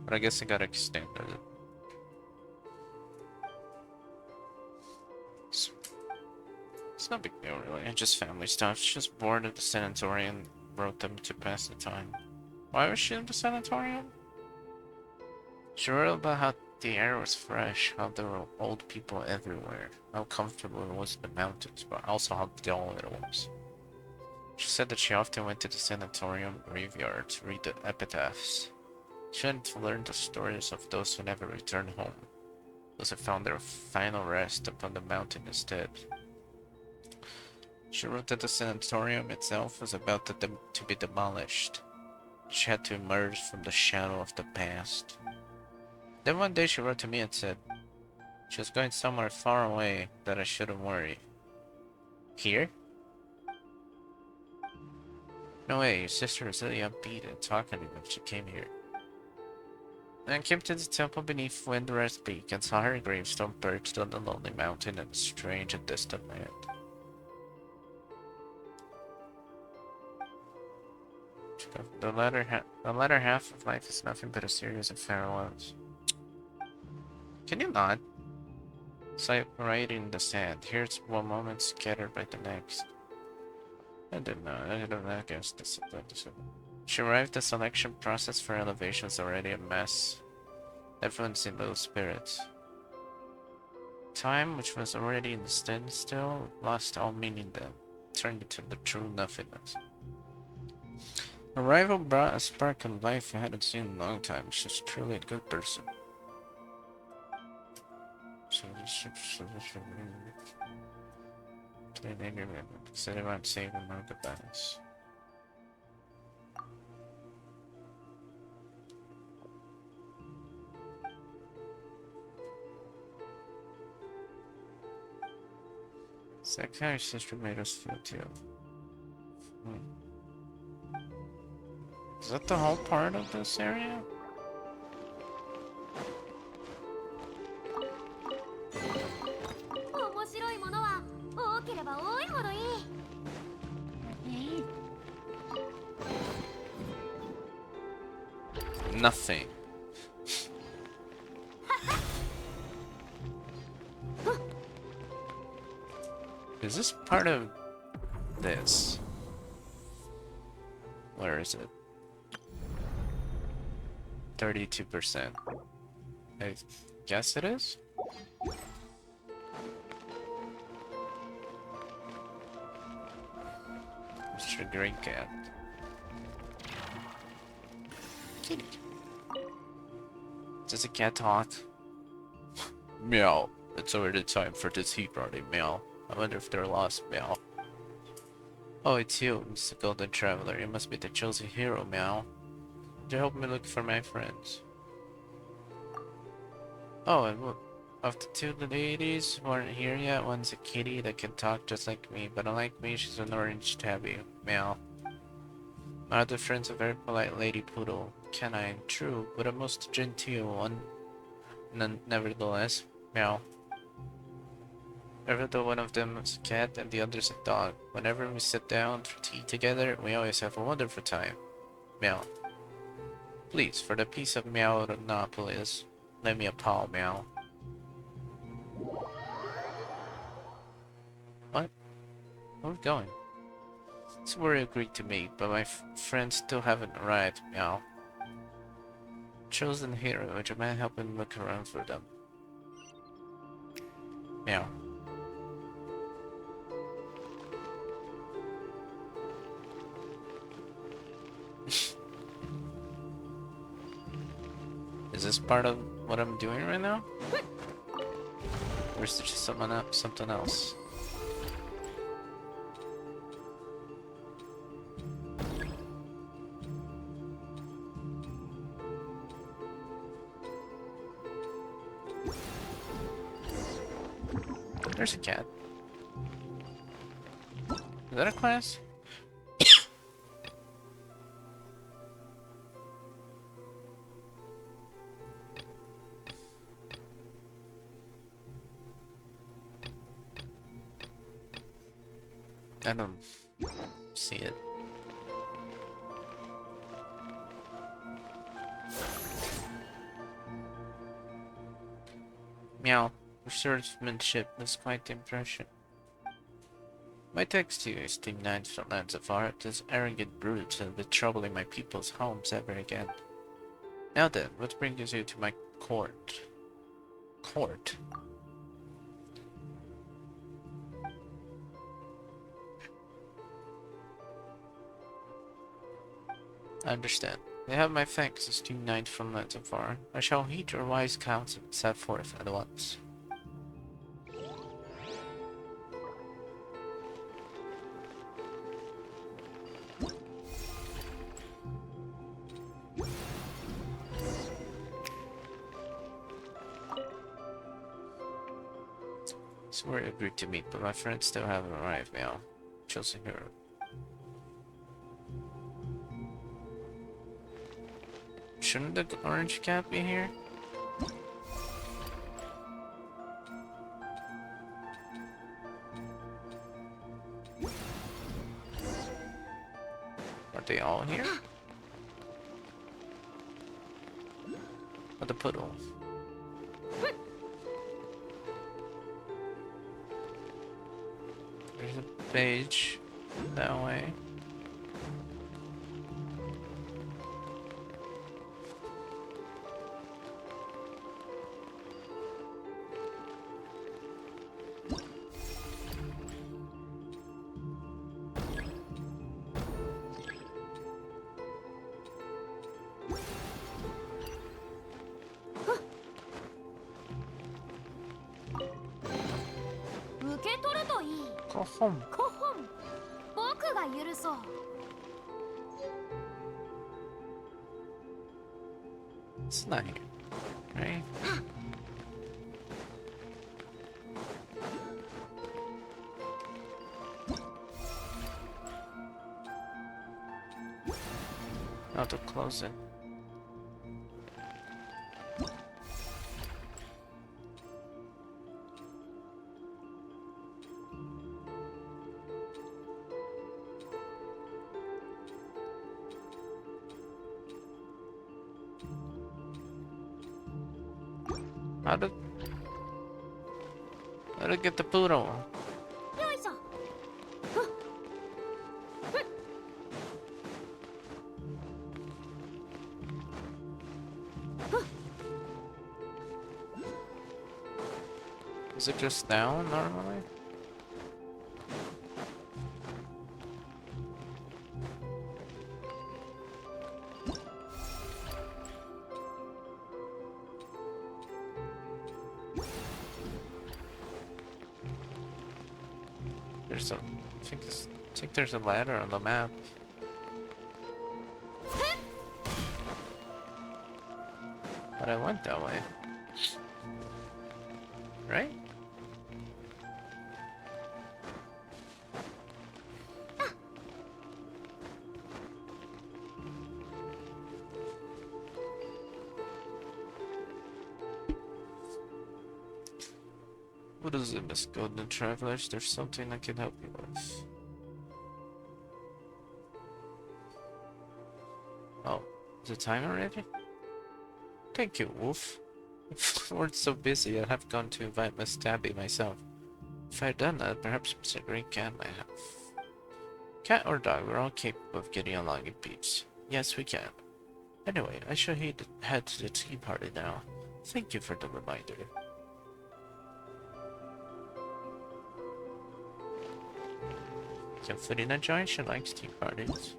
But I guess I gotta extend it. It's no big deal, really. Just family stuff. She's just bored of the sanatorium and wrote them to pass the time. Why was she in the sanatorium? She wrote about how the air was fresh, how there were old people everywhere, how comfortable it was in the mountains, but also how dull it was. She said that she often went to the sanatorium graveyard to read the epitaphs. She wanted to learn the stories of those who never returned home, those who found their final rest upon the mountain instead. She wrote that the sanatorium itself was about to be demolished. She had to emerge from the shadow of the past. Then one day she wrote to me and said she was going somewhere far away, that I shouldn't worry. Here? No way, your sister was really upbeat and talkative when she came here. I came to the temple beneath Windrest Peak and saw her gravestone perched on the lonely mountain in a strange and distant land. The latter half of life is nothing but a series of farewells. Can you not? It's like writing in the sand. Here's one moment scattered by the next. I didn't know. I don't know. I guess this. She arrived. The selection process for elevation is already a mess. Everyone's in low spirits. Time, which was already in standstill, lost all meaning then, turned into the true nothingness. Arrival brought a spark of life I hadn't seen in a long time. She's truly a good person. Said about saving no goodbyes. It's like how your sister made us feel too. Is that the whole part of this area? Nothing. Is this part of this? Where is it? 32%. I guess it is? Mr. Green Cat. Kitty. Does a cat talk? Meow. It's already time for the tea party, meow. I wonder if they're lost, meow. Oh, it's you, Mr. Golden Traveler. You must be the chosen hero, meow. Could you help me look for my friends? Oh, and of the two ladies who aren't here yet, one's a kitty that can talk just like me, but unlike me, she's an orange tabby, meow. My other friend's a very polite lady poodle, canine, true, but a most genteel one, nevertheless, meow. Even though one of them is a cat and the other's a dog, whenever we sit down for tea together, we always have a wonderful time, meow. Please, for the peace of Meownopolis, lend me a paw, meow. What? Where are we going? It's where we agreed to meet, but my friends still haven't arrived, meow. Chosen hero, would you mind helping look around for them? Meow. Is this part of what I'm doing right now? Or is there just something else? There's a cat. Is that a class? I don't see it. Meow. Your swordsmanship is quite the impression. My text to you, esteemed knights from lands of art, this arrogant brute will be troubling my people's homes ever again. Now then, what brings you to my court? Court? I understand. You have my thanks, esteemed knight from lands of art. I shall heed your wise counsel and set forth at once. So we agreed to meet, but my friends still haven't arrived now. Chosen her. Shouldn't the orange cat be here? Are they all here? Or the poodle? There's a page that way. Go home. It's not here, right? Now to close it. How to get the poodle? Is it just down normally? There's a, I think there's a ladder on the map. But I went that way. Right? What is it, Miss Golden Travelers? There's something I can help you with. Oh, is it time already? Thank you, Wolf. If I weren't so busy, I'd have gone to invite Miss Tabby myself. If I'd done that, perhaps Mr. Green Cat might have. Cat or dog, we're all capable of getting along in peace. Yes, we can. Anyway, I shall head to the tea party now. Thank you for the reminder. So Felina joins, she likes tea parties.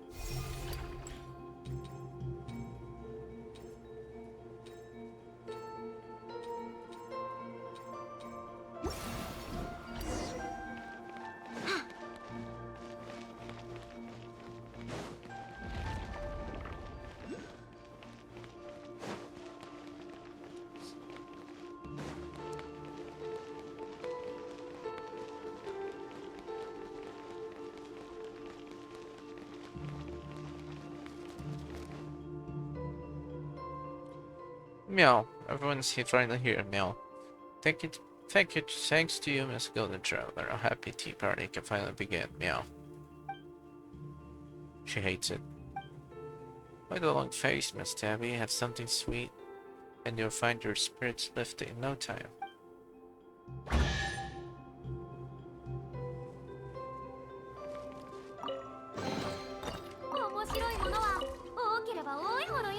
Meow. Everyone's finally here, meow. Thank you, thanks to you, Miss Golden Traveler. A happy tea party can finally begin, meow. She hates it. Why the long face, Miss Tabby? Have something sweet, and you'll find your spirits lifted in no time. 面白いものは多ければ多いほどいい。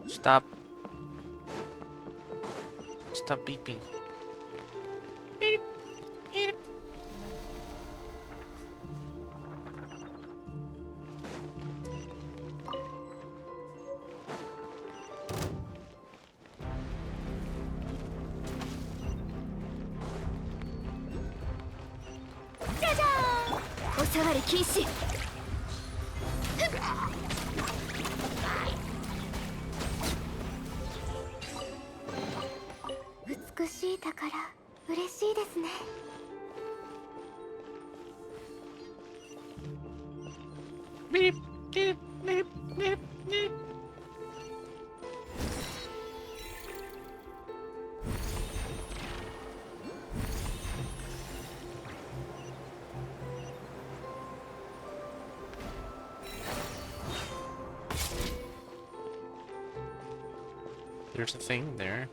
Stop. Stop beeping. Beep, beep. Jaja! おさわり禁止。美しい宝、嬉しいですね。Beep, beep, beep, beep, beep. There's a thing there.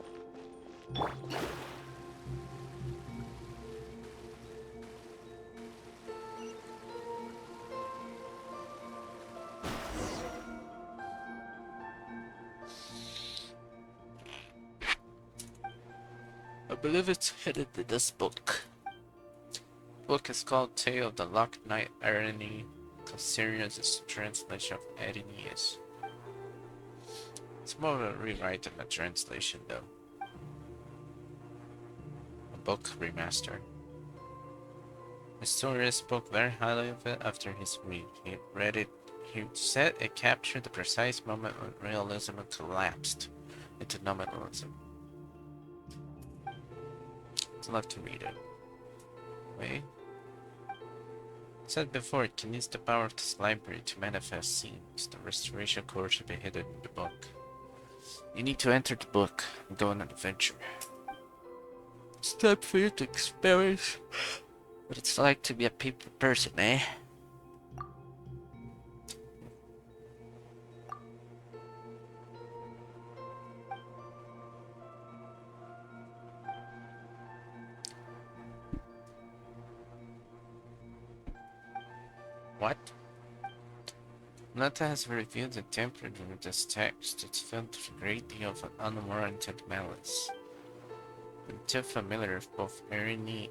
I believe it's hidden in this book. The book is called Tale of the Locked Knight Irony, considering as its translation of Aeneas. It's more of a rewrite than a translation, though. A book remastered. Historians spoke very highly of it after his read. He read it. He said it captured the precise moment when realism collapsed into nominalism. I'd love to read it. Wait. I said before, it can use the power of this library to manifest scenes. The restoration core should be hidden in the book. You need to enter the book and go on an adventure. It's time for you to experience what it's like to be a people person, eh? What? Nata has revealed and tampered with this text. It's filled with a great deal of unwarranted malice. I'm too familiar with both Irene,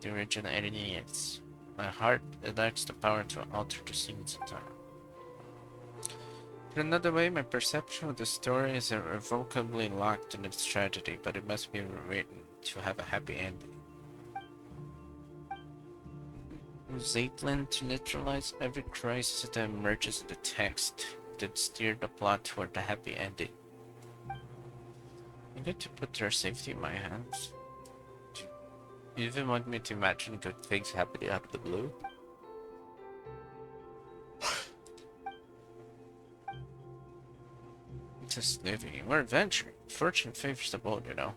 the original Aeneas. My heart lacks the power to alter the scenes of time. Put another way, my perception of the story is irrevocably locked in its tragedy, but it must be rewritten to have a happy ending. Zaitlin to neutralize every crisis that emerges in the text, then steer the plot toward the happy ending. You need to put their safety in my hands. Do you even want me to imagine good things happening out of the blue? Just living. We're adventuring. Fortune favors the bold, you know.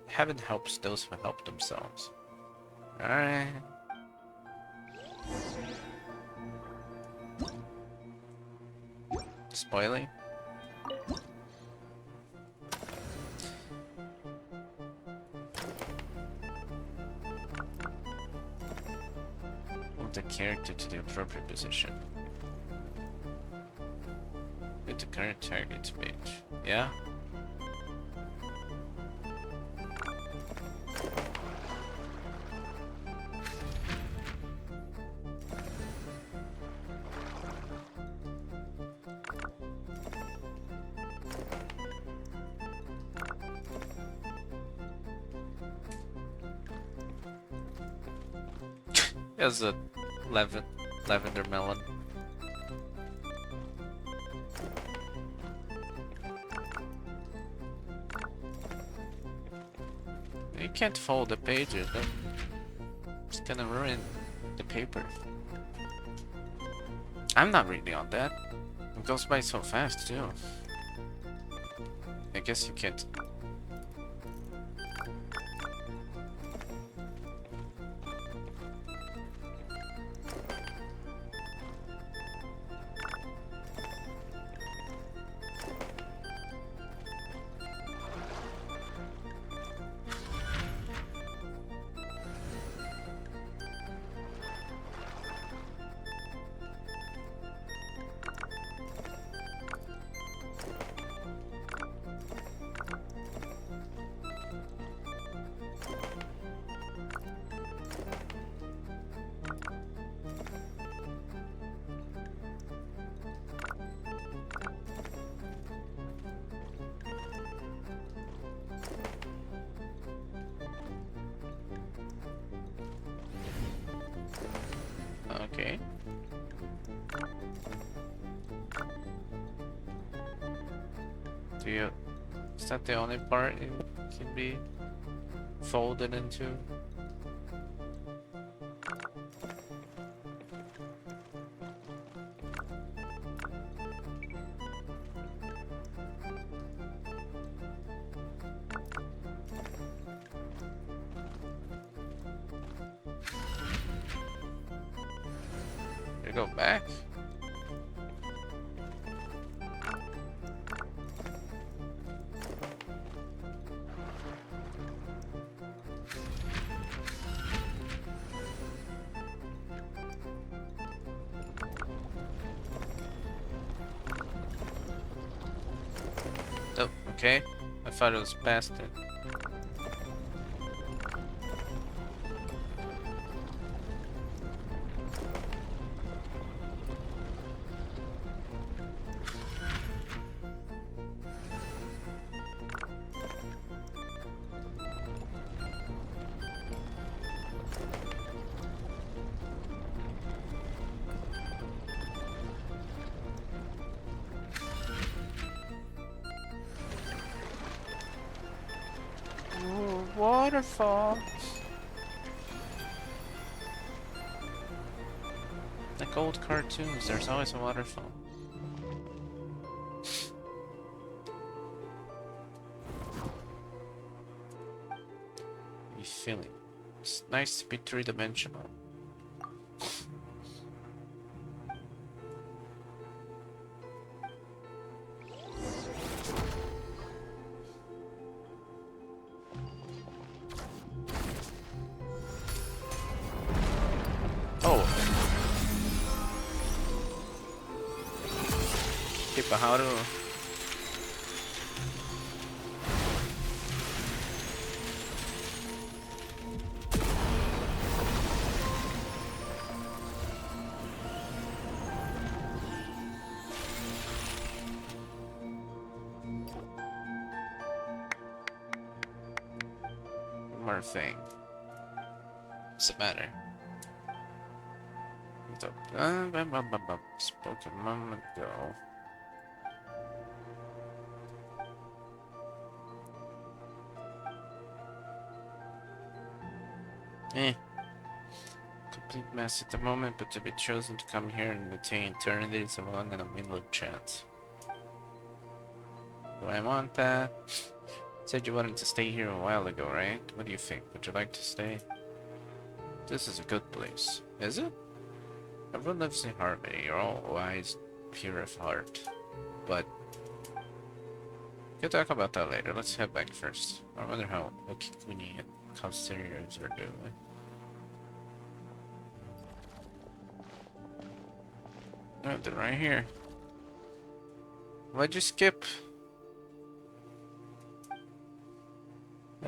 Heaven helps those who help themselves. Alright. Spoiling? Move the character to the appropriate position. Hit the current target's page. Yeah? Has a lavender melon. You can't fold the pages, though. It's gonna ruin the paper. I'm not reading on that. It goes by so fast, too. I guess you can't. Okay. Do you... Is that the only part it can be folded into? You go back? Oh, okay. I thought it was past it. Ooh, waterfall. Like old cartoons, there's always a waterfall. You feeling? It's nice to be three-dimensional. Oh! Okay, but how do... One more thing. What's the matter? Spoke a moment ago. Complete mess at the moment, but to be chosen to come here and attain eternity is a long and a meaningless chance. Do I want that? Said you wanted to stay here a while ago, right? What do you think? Would you like to stay? This is a good place. Is it? Everyone lives in harmony. You're all wise, pure of heart. But we'll talk about that later. Let's head back first. I wonder how Okikuni and Constelliers are doing. No, they're right here. Why'd you skip?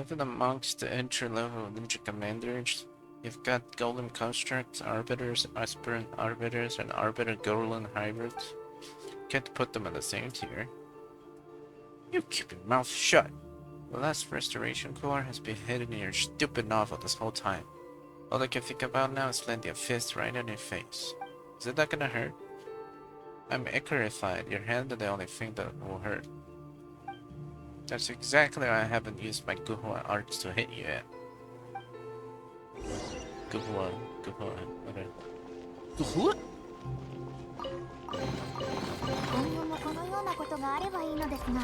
Even amongst the entry-level ninja commanders, you've got Golem Constructs, Arbiters, Aspirant Arbiters, and Arbiter Golem Hybrids. Can't put them in the same tier. You keep your mouth shut. The last Restoration Core has been hidden in your stupid novel this whole time. All I can think about now is landing a fist right on your face. Is it not gonna hurt? I'm echerified. Your hand is the only thing that will hurt. That's exactly why I haven't used my Guhua arts to hit you yet. Guhua, whatever. Guhua? 今後もこのようなことがあればいいのですが。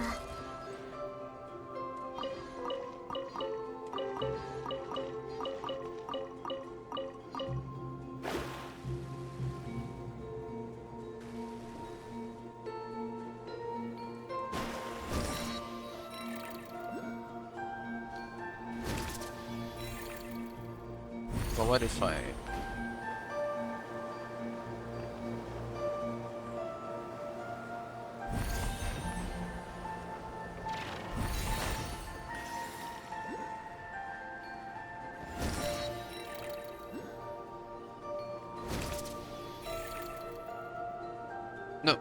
But what if I... No.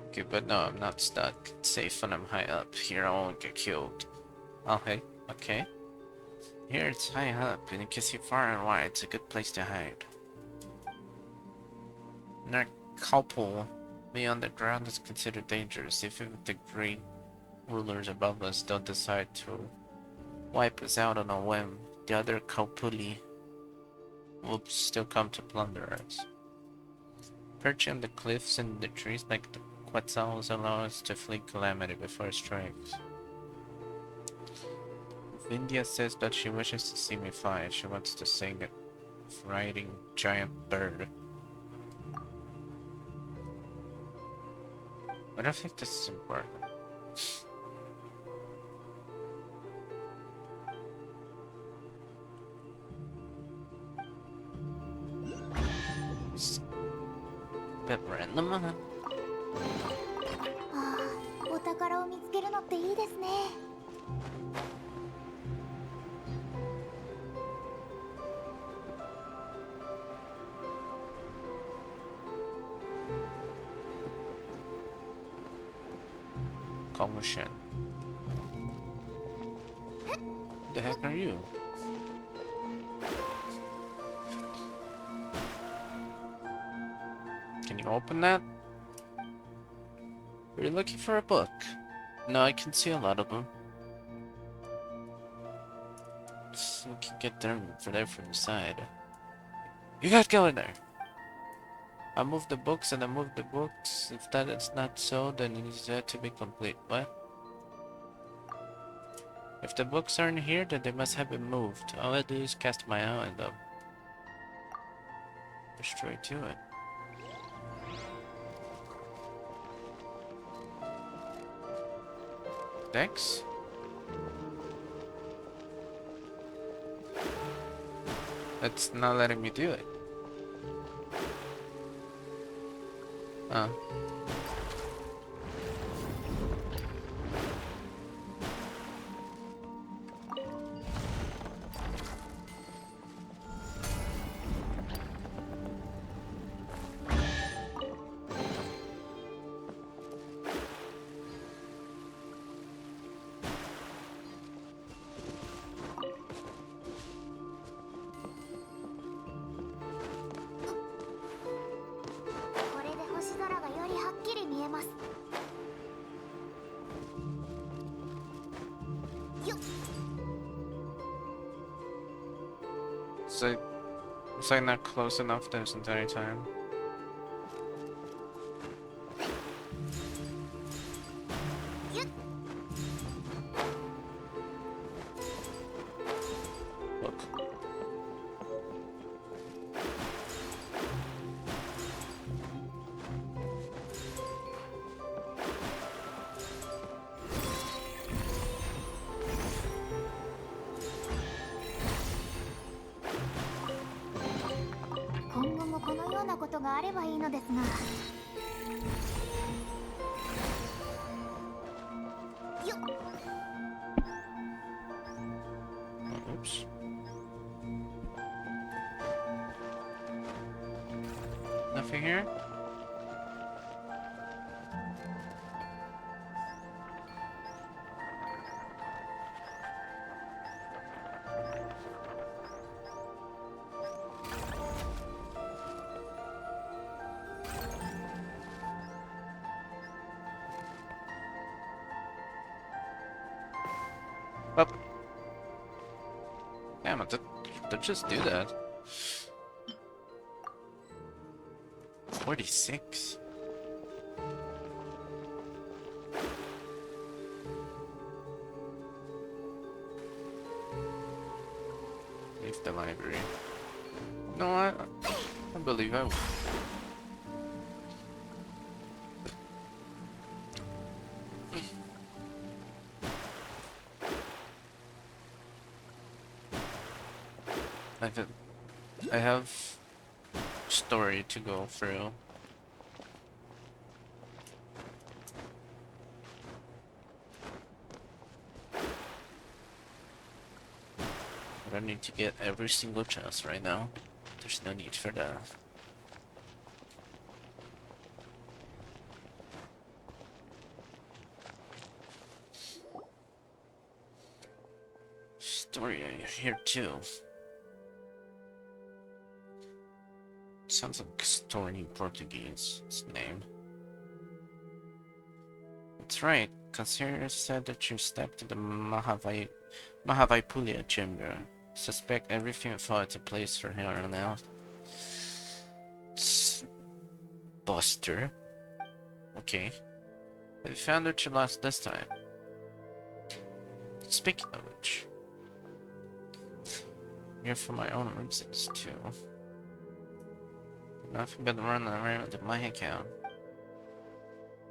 Okay, but no, I'm not stuck. It's safe when I'm high up. Here I won't get killed. Oh, hey, okay. Here it's high up, and you can see far and wide. It's a good place to hide. Near couple, being on the ground is considered dangerous. Even if the great rulers above us don't decide to wipe us out on a whim, the other Kaupuli will still come to plunder us. Perching on the cliffs and the trees like the Quetzals allow us to flee calamity before it strikes. India says that she wishes to see me fly. She wants to sing a riding giant bird. I don't think this is important. It's a bit random, huh? ああ、お宝を見つけるのっていいですね。Commotion. The heck are you? Can you open that? Are you looking for a book? No, I can see a lot of them. So we can get them from the side. You guys go in there. I moved the books and I moved the books. If that is not so, then it is yet to be complete. What? If the books aren't here, then they must have been moved. All I do is cast my eye on them. Go straight to it. Thanks. It's not letting me do it. Huh. Was I not close enough this entire time? Look. Oops. Nothing here? Well, damn it, did just do that. 46. Leave the library. No, I believe I will. I have story to go through. I don't need to get every single chest right now. There's no need for that. Story here too. Sounds like story in Portuguese, its name. That's right, Consigliere said that you stepped to the Mahavaipulia chamber. Suspect everything fall into place for here on out. Buster. Okay. Have you found what you lost this time? Speaking of which, I'm here for my own reasons too. Nothing but running around with my account.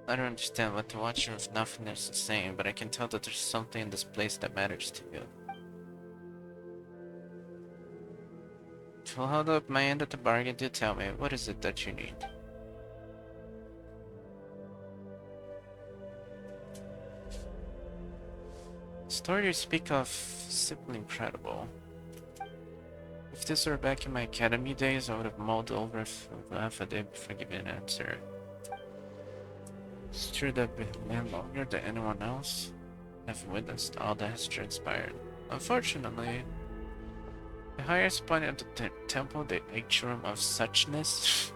I don't understand what the Watcher of Nothingness is saying, but I can tell that there's something in this place that matters to you. To hold up my end of the bargain, do tell me, what is it that you need? The story you speak of is simply incredible. If this were back in my academy days, I would have mulled over for half a day before giving an answer. It's true that I've been longer than anyone else. I've witnessed all that has transpired. Unfortunately, the highest point of the temple, the atrium of suchness,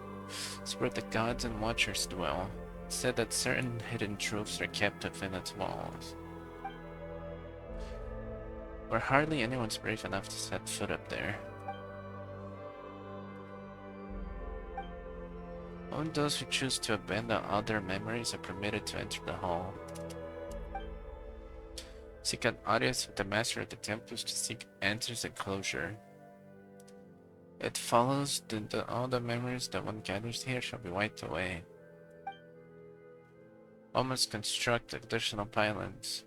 is where the gods and watchers dwell. It said that certain hidden truths are kept within its walls. Where hardly anyone's brave enough to set foot up there. Only those who choose to abandon all their memories are permitted to enter the hall. Seek an audience with the master of the temples to seek answers and closure. It follows that all the memories that one gathers here shall be wiped away. One must construct additional pylons,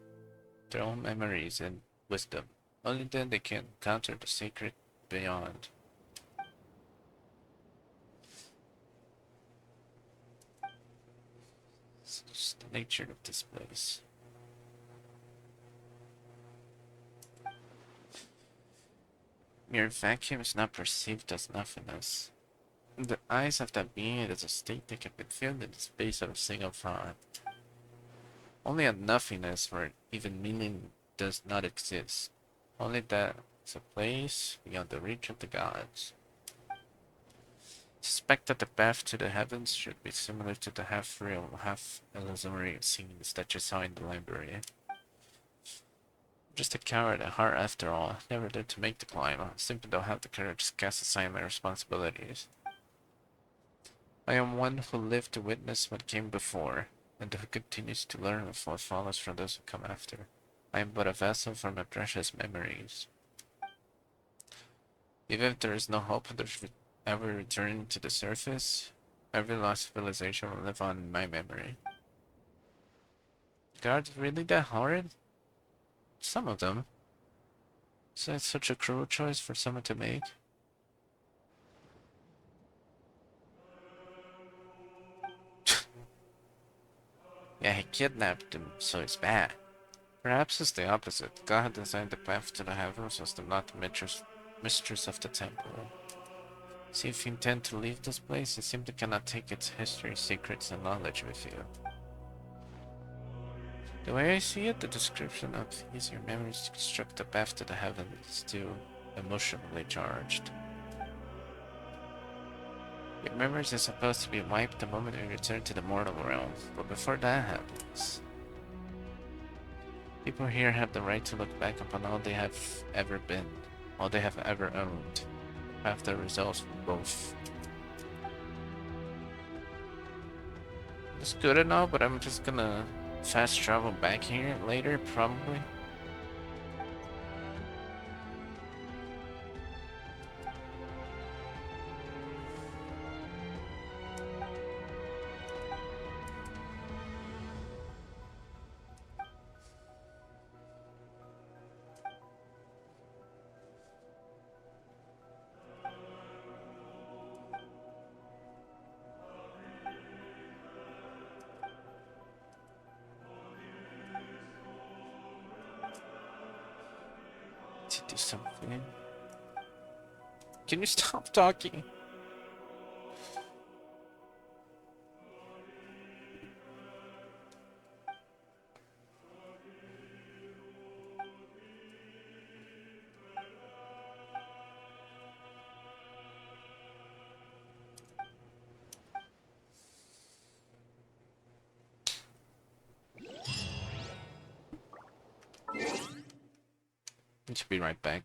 their own memories and wisdom. Only then they can encounter the sacred beyond. It's just the nature of this place. Mere vacuum is not perceived as nothingness. In the eyes of that being, it is a state that can be filled in the space of a single thought. Only a nothingness where even meaning does not exist. Only that is a place beyond the reach of the gods. Suspect that the path to the heavens should be similar to the half-real, half-illusory scenes that you saw in the library. I'm just a coward at heart after all, never dared to make the climb. I simply don't have the courage to cast aside my responsibilities. I am one who lived to witness what came before, and who continues to learn of what follows from those who come after. I am but a vessel for my precious memories. Even if there is no hope of ever returning to the surface, every lost civilization will live on in my memory. Gods really that hard? Some of them. Is that such a cruel choice for someone to make? Yeah, he kidnapped him, so it's bad. Perhaps it's the opposite. God had designed the path to the heavens as the not mistress of the temple. See, if you intend to leave this place, you simply cannot take its history, secrets, and knowledge with you. The way I see it, the description of use your memories to construct a path to the heavens is too emotionally charged. Your memories are supposed to be wiped the moment you return to the mortal realm, but before that happens, people here have the right to look back upon all they have ever been, all they have ever owned, have the results from both. It's good and all, but I'm just gonna fast travel back here later, probably. To do something. Can you stop talking? I should be right back.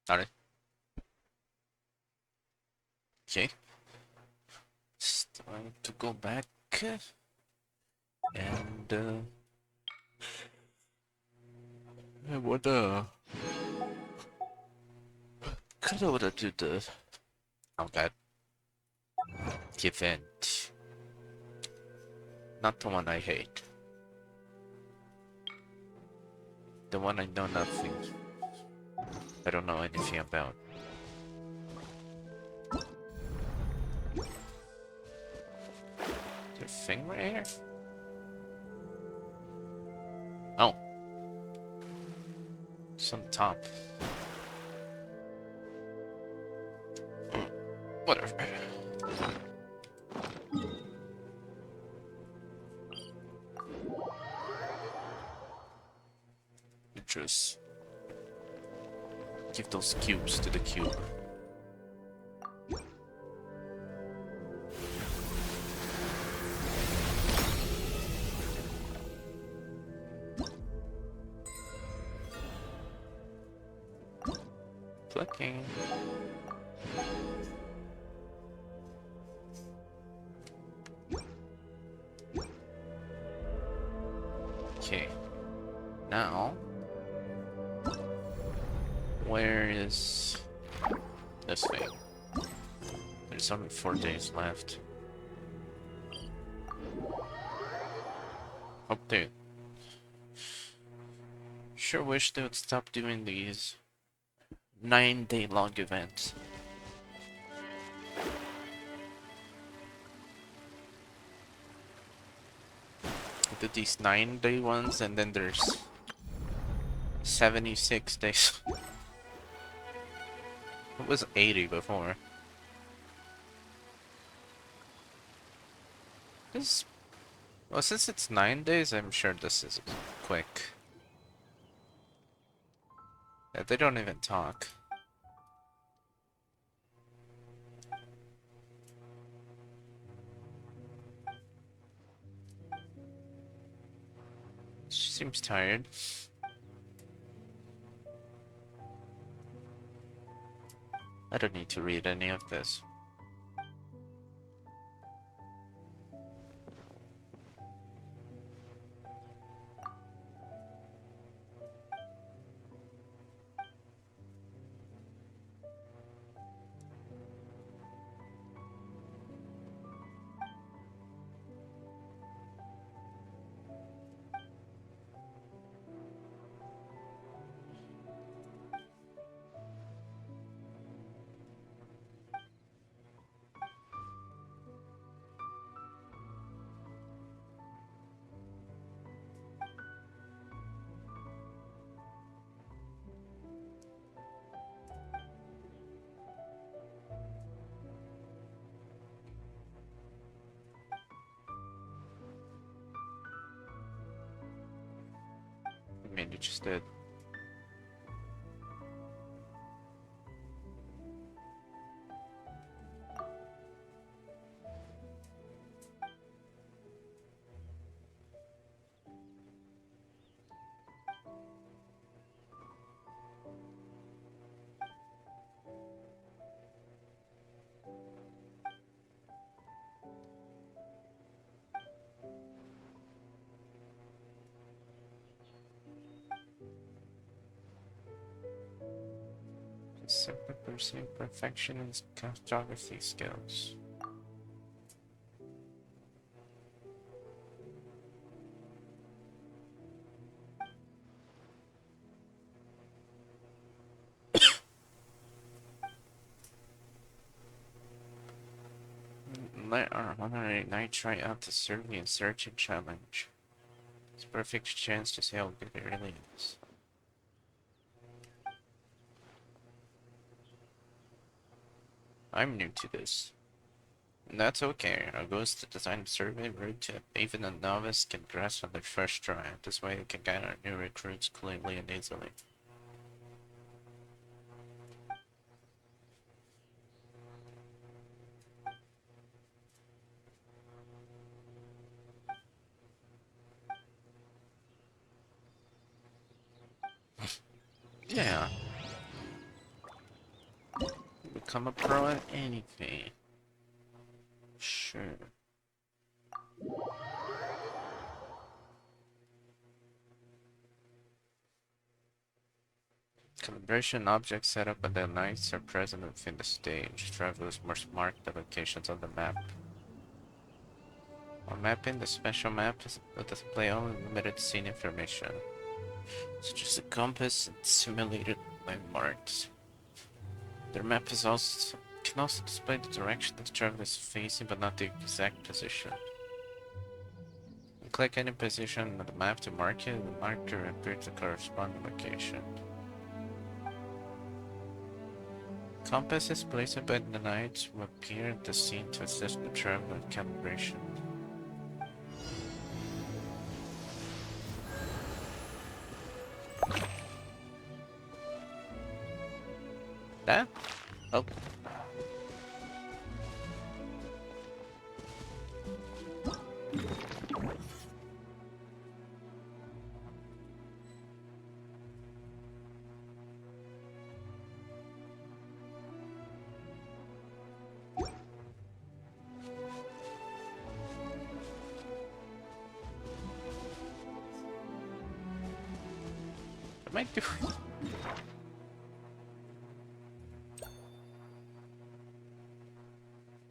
Alright. Okay. It's time to go back and what kind of wanna do the that event. Not the one I hate. The one I know nothing. I don't know anything about. Is there a thing right here? Oh. It's on top. Whatever. Just give those cubes to the cube. Clicking. Okay. Now, where is this thing? There's only 4 days left. Hope they sure wish they would stop doing these 9-day long events. I did these 9-day ones and then there's 76 days. It was 80 before. This, well, since it's 9 days, I'm sure this is quick. Yeah, they don't even talk. She seems tired. I don't need to read any of this. I mean, you just did. Just simply pursuing perfection in cartography skills. Let our honorary knight try out the Serbian searching challenge. It's a perfect chance to see how good it really is. I'm new to this. And that's okay. Our goal is to design a survey route that even a novice can grasp on their first try. This way we can guide our new recruits cleanly and easily. Yeah. become a pro at anything. Sure. Calibration objects set up by the knights are present within the stage. Travelers must mark the locations on the map. On mapping, the special map will display only limited scene information, such as the compass and simulated landmarks. Their map can also display the direction the traveler is facing, but not the exact position. Click any position on the map to mark it, the marker appears the corresponding location. Compasses placed by the knights will appear at the scene to assist the traveler in calibration. That? Oh. What am I doing?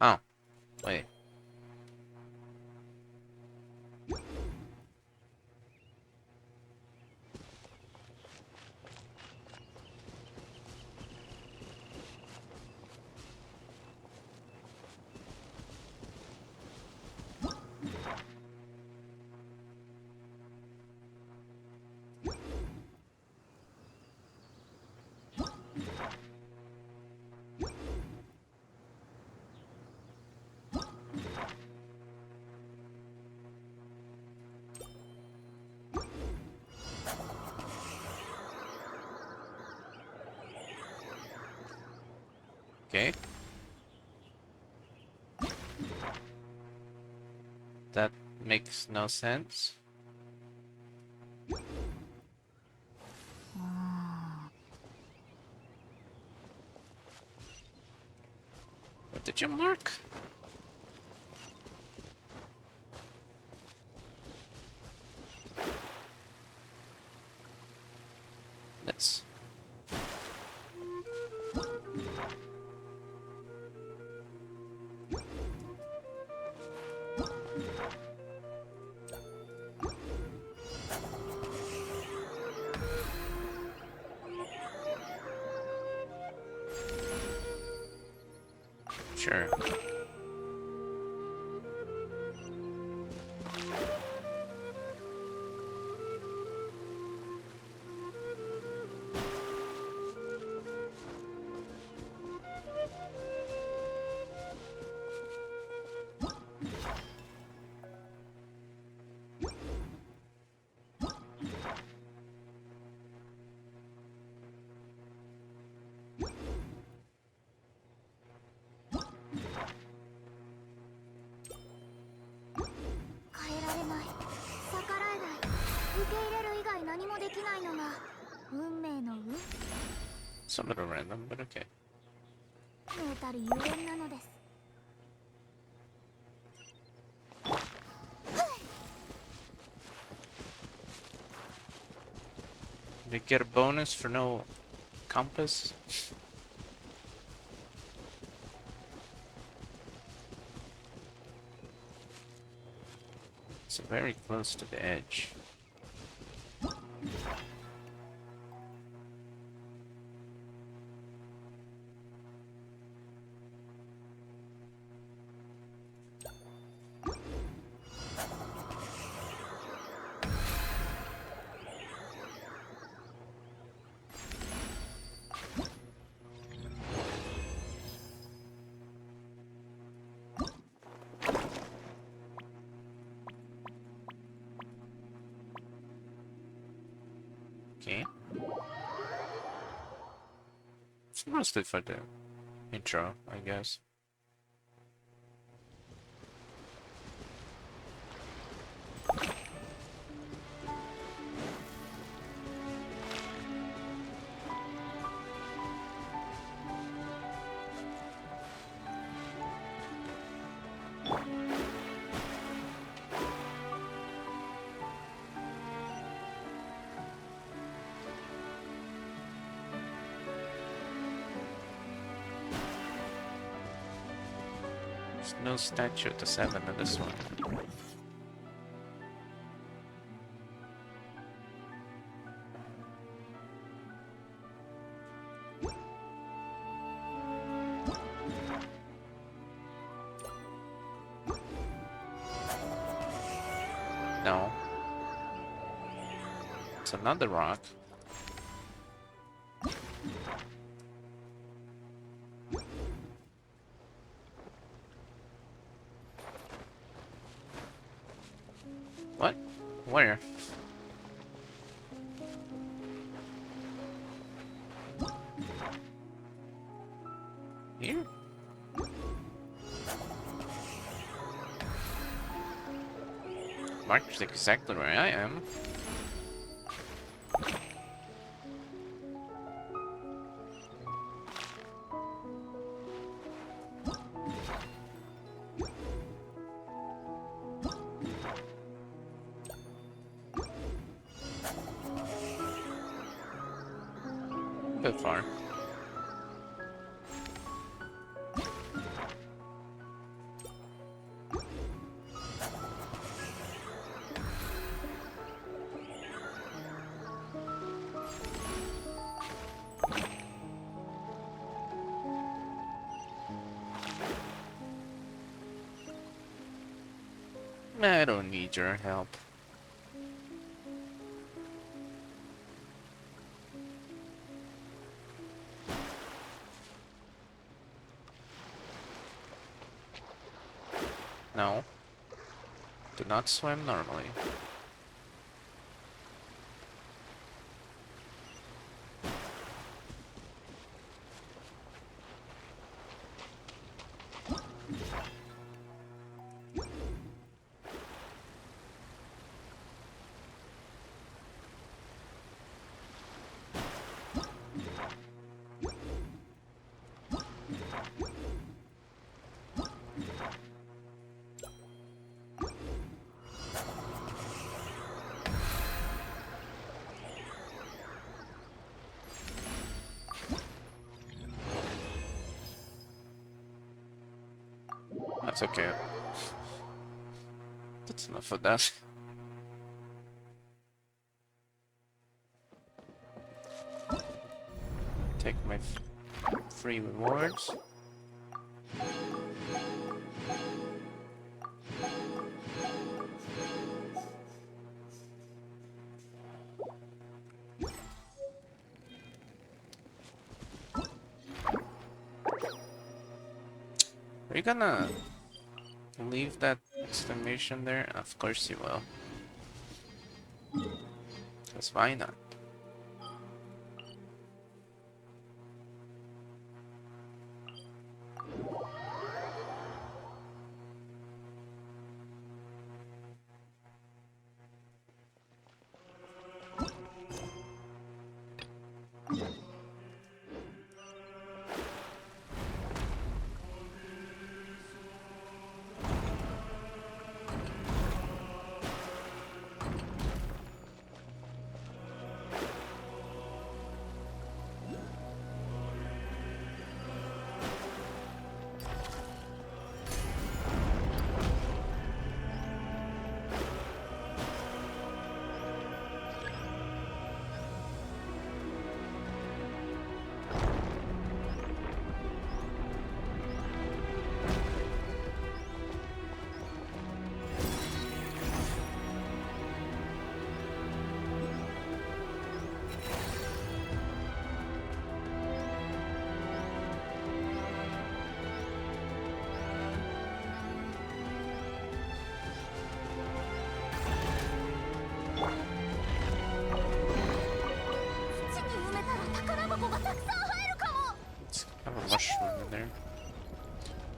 Oh, wait. Okay. That makes no sense. What did you mark? Let's. Sure. It's a little random, but okay. They get a bonus for no compass? It's very close to the edge. Okay. It's mostly for the intro, I guess. There's no statue at the 7 in this one. No. It's another rock. What? Where? Here? Marked exactly where I am. A bit far. I don't need your help. No. Do not swim normally. That's okay. That's enough of that. Take my free rewards. Are you gonna leave that exclamation there? Of course you will. Because why not? Let's have a mushroom in there.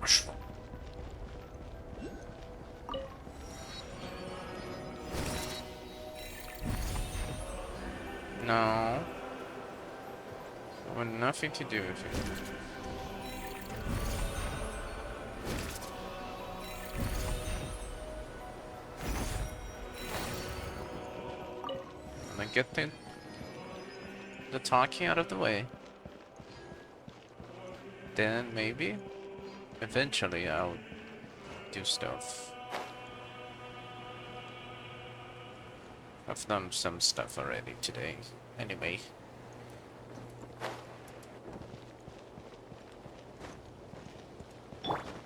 Mushroom. No. I want nothing to do with it. I'm gonna get the talking out of the way. Then maybe, eventually I'll do stuff. I've done some stuff already today. Anyway.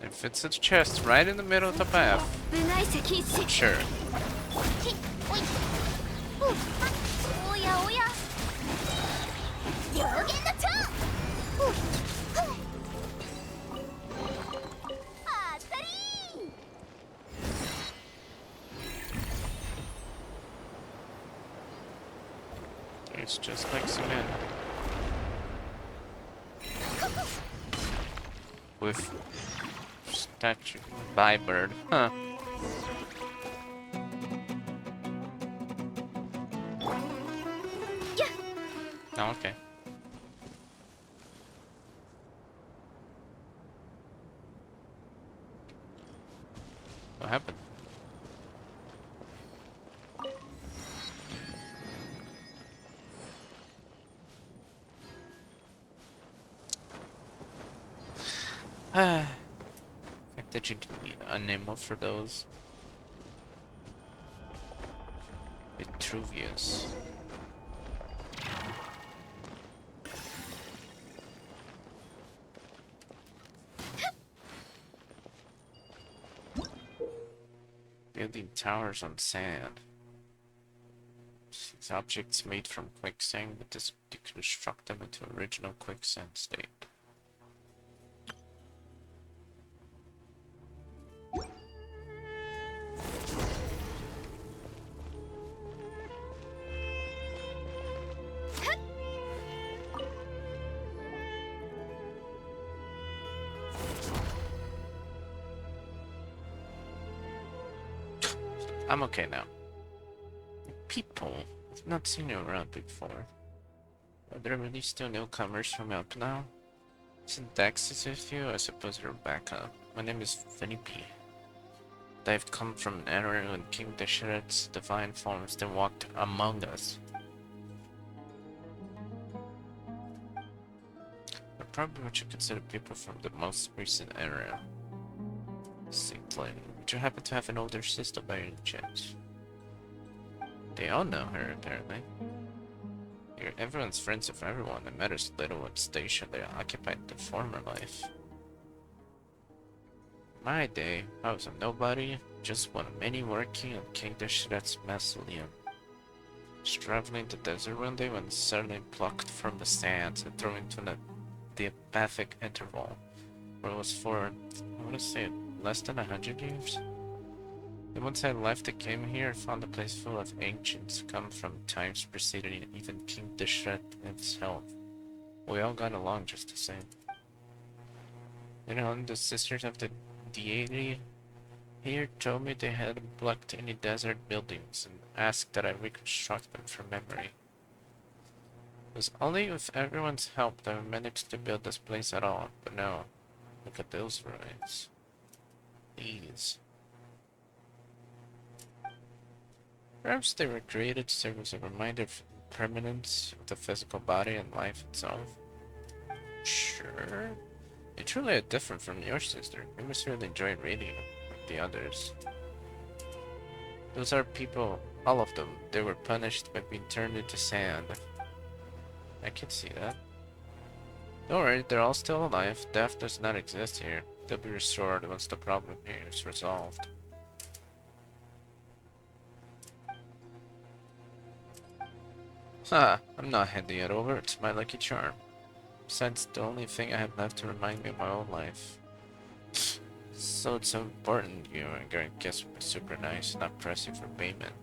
If it's a chest right in the middle of the path, sure. おいおやおや両弦の蝶あったり It's just like cement. With statue by bird, huh? Oh, okay. What happened? I think that you need an ammo for those. Vitruvius. Building towers on sand. These objects made from quicksand, but this deconstruct them into original quicksand state. I'm okay now. People, I've not seen you around before. Are there really still newcomers from up now? Since Dex is with you, I suppose you're back up. My name is Felipe. I've come from an era when King Desheret's divine forms still walked among us. We're probably what you consider people from the most recent era. Simply. Would you happen to have an older sister by any chance? They all know her, apparently. Everyone's friends with everyone. It matters little what station they occupied in the former life. My day, I was a nobody, just one of many working on King Desheret's mausoleum. Was traveling the desert one day when suddenly plucked from the sands and thrown into the apathic interval, where it was for, I want to say, less than 100 years. And once I left, I came here and found a place full of ancients come from times preceding even King Deshret himself. We all got along just the same. You know, the sisters of the deity here told me they hadn't blocked any desert buildings and asked that I reconstruct them from memory. It was only with everyone's help that we managed to build this place at all, but now, look at those ruins. These. Perhaps they were created to serve as a reminder of the permanence of the physical body and life itself. Sure. You truly are different from your sister. You must really enjoy reading like the others. Those are people, all of them. They were punished by being turned into sand. I can see that. Don't worry, they're all still alive. Death does not exist here. They'll be restored once the problem here is resolved. Ha! I'm not handing it over. It's my lucky charm. Besides, the only thing I have left to remind me of my own life. So it's so important you are going to guess me super nice, not press you for payment.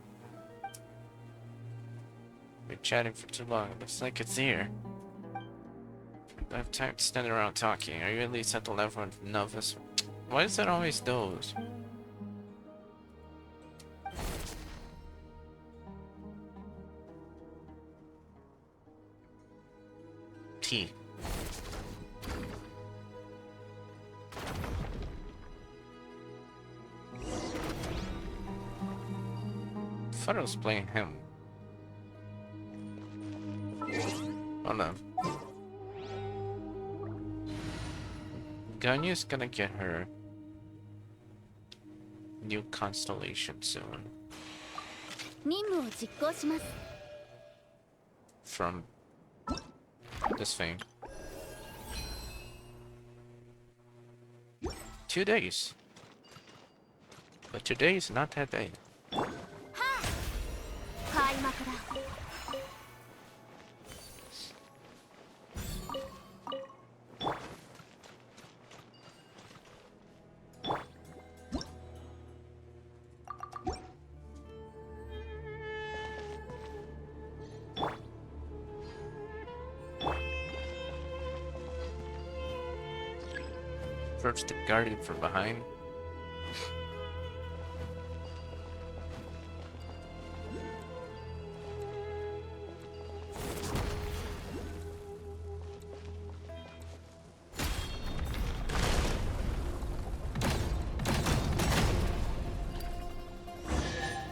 Been chatting for too long. It looks like it's here. I have time to stand around talking. Are you at least at the level of novice? Why is that always those? T. I thought I was playing him. Oh no. Ganya's gonna get her new constellation soon. 任務を実行します。 From this thing. 2 days. But today is not that day. 開幕だ。 Approach the guardian from behind.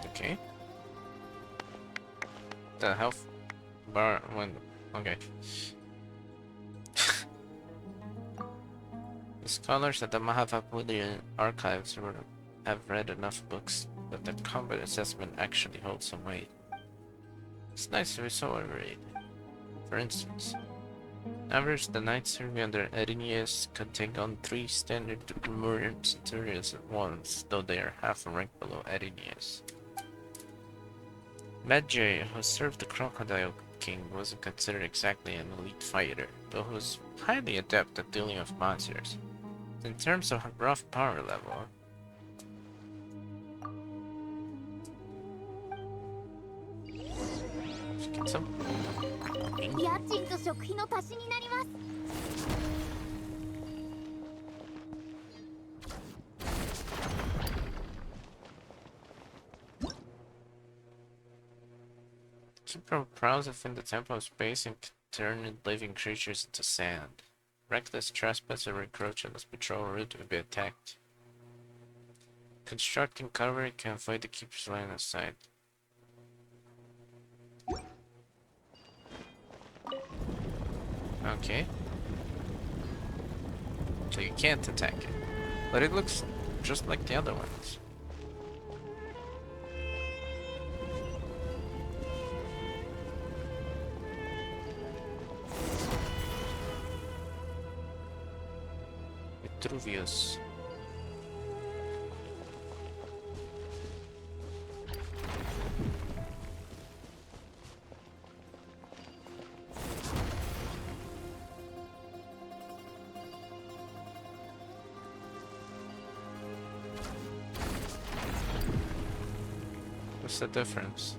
Okay. The health bar when okay. The scholars at the Mahavapudyan archives have read enough books that the combat assessment actually holds some weight. It's nice to be so overrated. For instance, average the knights serving under Edenius can take on 3 standard Lemurian centurions at once, though they are half a rank below Edenius. Medjay, who served the Crocodile King, wasn't considered exactly an elite fighter, though he was highly adept at dealing with monsters. In terms of rough power level, let's get some. 家賃と食費の足しになります。 Keep your prowess within the temple of space and turn living creatures into sand. Reckless trespass or encroach on this patrol route will be attacked. Constructing cover can avoid the keeper's line of sight. Okay. So you can't attack it. But it looks just like the other ones. Vitruvius. What's the difference?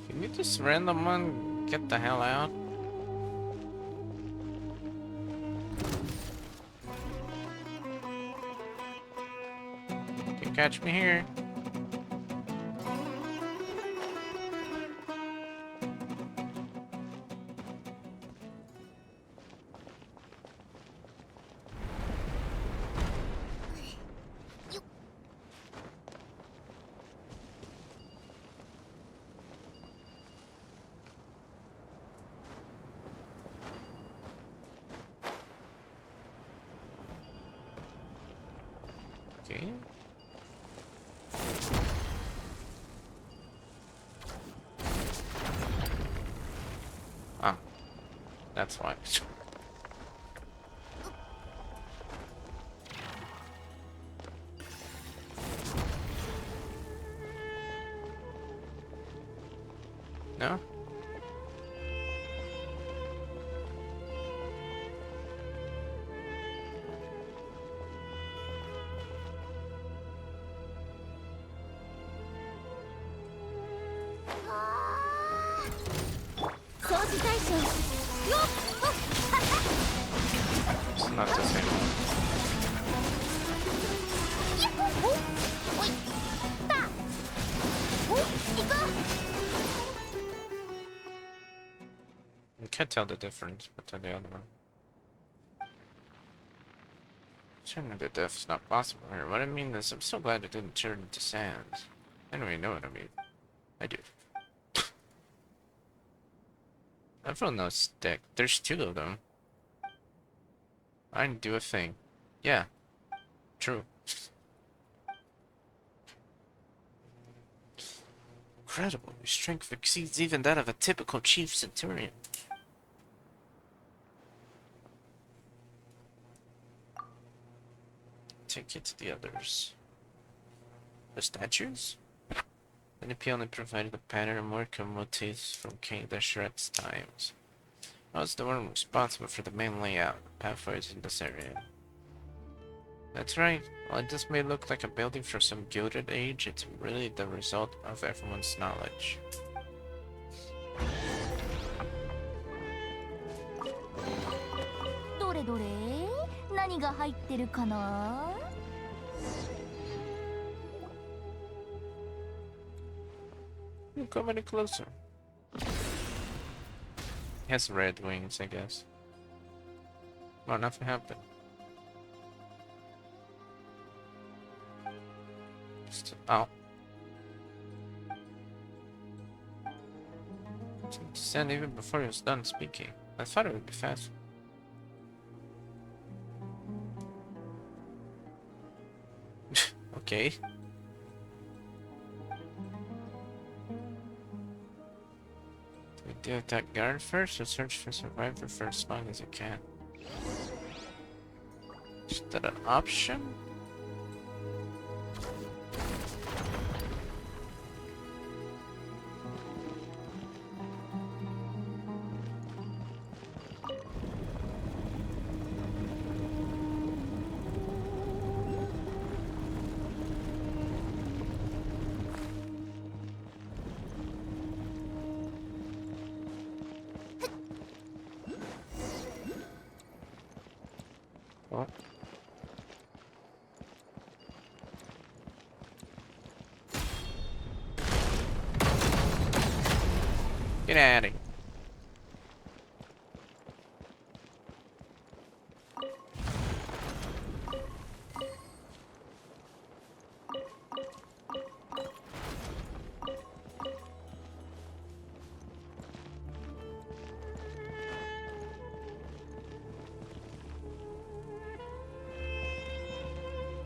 Can you just random one get the hell out? Can catch me here. Okay. Ah, that's why. No? Not the same one. おおいたお行こ You can't tell the difference between the other one. Turning to death is not possible here. What I mean is, I'm so glad it didn't turn into sand. Anyway, you know what I mean. I do. Everyone knows stick. There's two of them. I didn't do a thing. Yeah. True. Incredible. Your strength exceeds even that of a typical chief centurion. Take it to the others. The statues? The NP only provided the pattern and more motifs from King Dashret's times. I was the one responsible for the main layout, pathways in this area. That's right. While this may look like a building from some gilded age, it's really the result of everyone's knowledge. どれどれ何が入ってるかな You come any closer. He has red wings, I guess. Oh, nothing happened. Oh. Stand even before he was done speaking. I thought it would be fast. Okay. Do we deal with that guard first or search for survivor for as long as you can? Is that an option? Oh. Get out of here.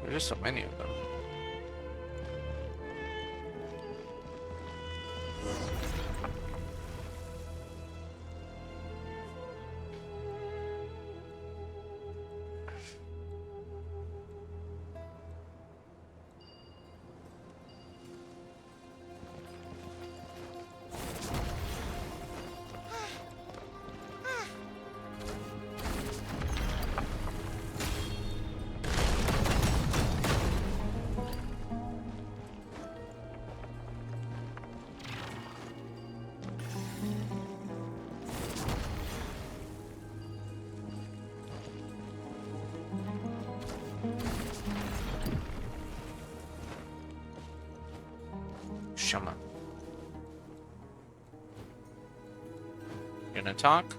There's so many of them. Shama. Gonna talk?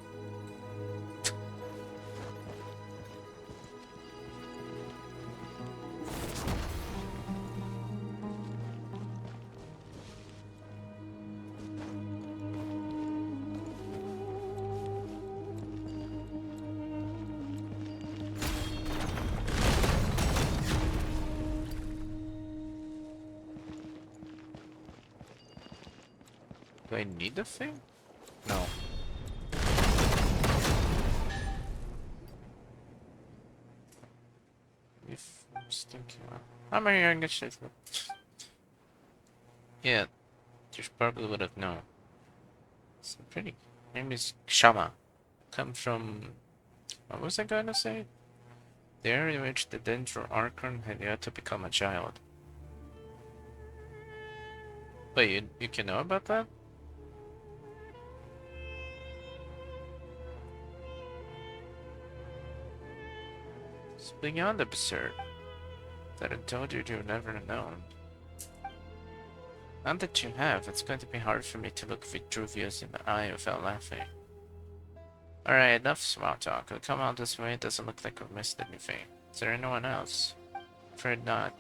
Do I need the thing? No. If I'm thinking, I'm here and get shit. Yeah, you probably would have known. It's pretty. Name is Shama. Come from. What was I gonna say? The area in which the Dendro Archon had yet to become a child. Wait, you can know about that? It's beyond absurd. That I told you you'd never known. Now that you have, it's going to be hard for me to look Vitruvius in the eye without laughing. Alright, enough small talk. We'll come out this way. It doesn't look like we've missed anything. Is there anyone else? Afraid not.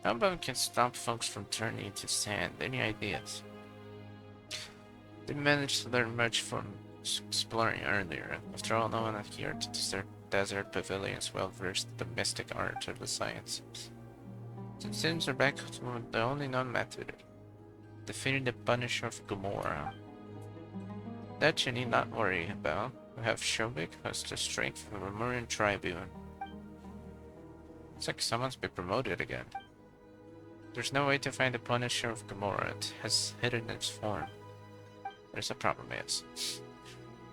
How about we can stop folks from turning into sand? Any ideas? Didn't manage to learn much from exploring earlier. After all, no one here at the desert pavilion is well versed in the mystic art or the sciences. It seems we're back to the only known method. Defeating the Punisher of Gomorrah. That you need not worry about. We have Shobik, who has the strength of a Lemurian Tribune. Looks like someone's been promoted again. There's no way to find the Punisher of Gomorrah. It has hidden its form. There's a problem, yes.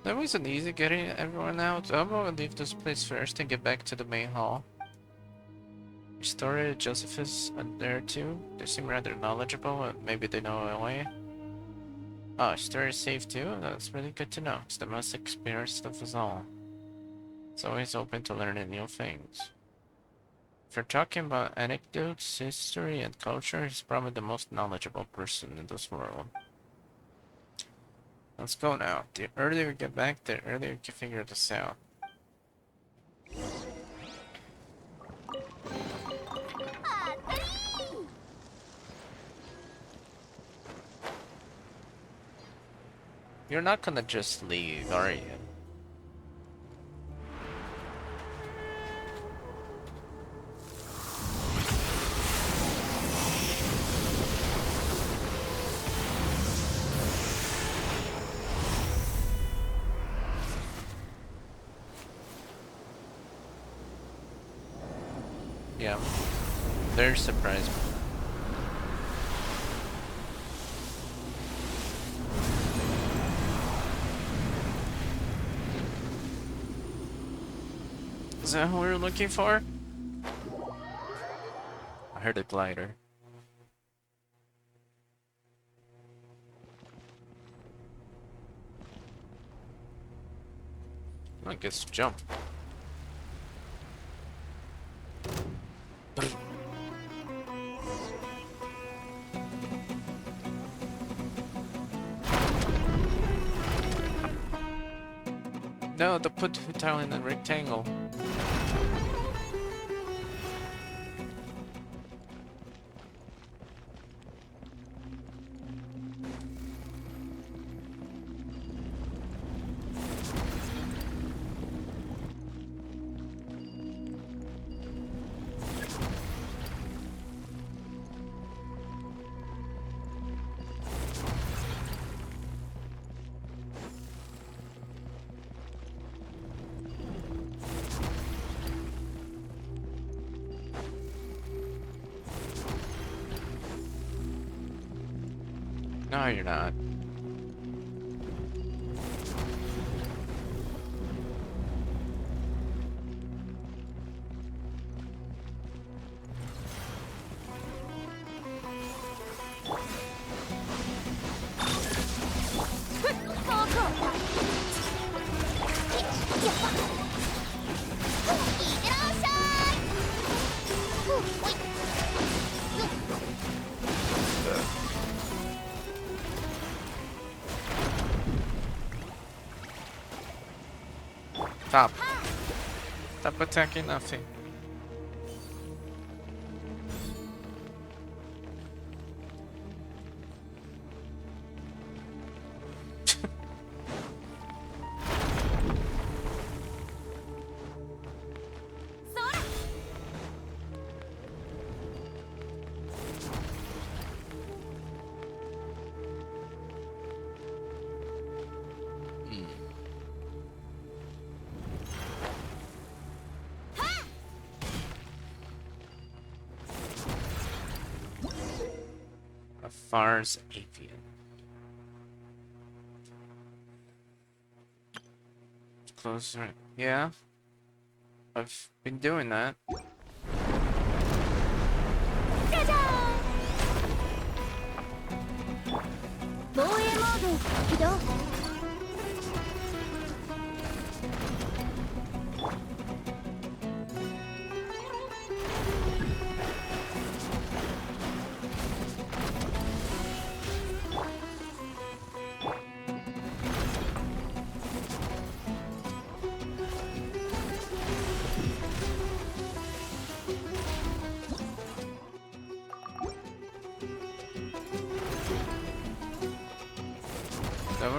That wasn't easy getting everyone out. I'm gonna leave this place first and get back to the main hall. Story Josephus there too. They seem rather knowledgeable. Maybe they know a way. Oh, Story is safe too? That's really good to know. It's the most experienced of us all. It's always open to learning new things. If you're talking about anecdotes, history, and culture, he's probably the most knowledgeable person in this world. Let's go now. The earlier we get back, the earlier we can figure this out. You're not gonna just leave, are you? Yeah, they're surprised. Is that who we were looking for? I heard a glider. I guess jump. No, the put tile in a rectangle. No, you're not. Stop. Stop attacking nothing. Far's avian. Closer. Yeah. I've been doing that.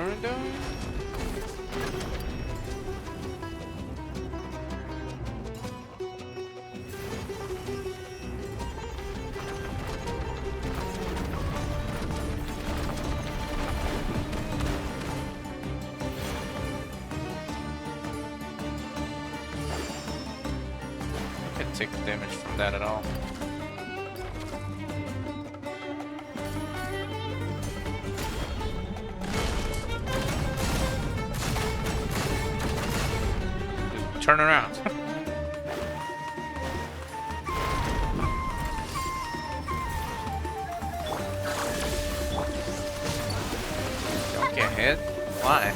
are we doing? Can't take damage from that at all. Turn around. Don't get hit? Why?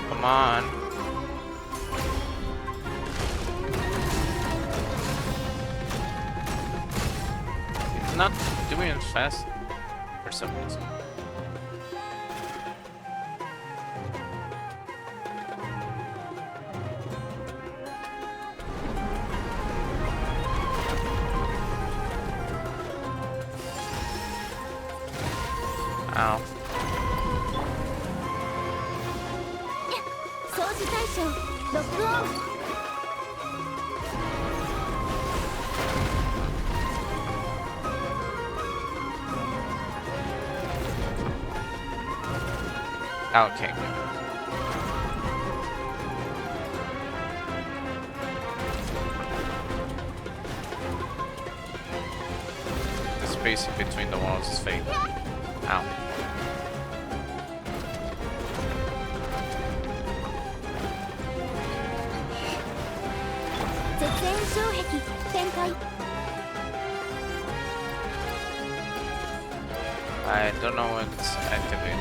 Come on. It's not doing it fast for some reason. Ow. Okay. The space in between the walls is fake. Ow. I don't know when it's activated.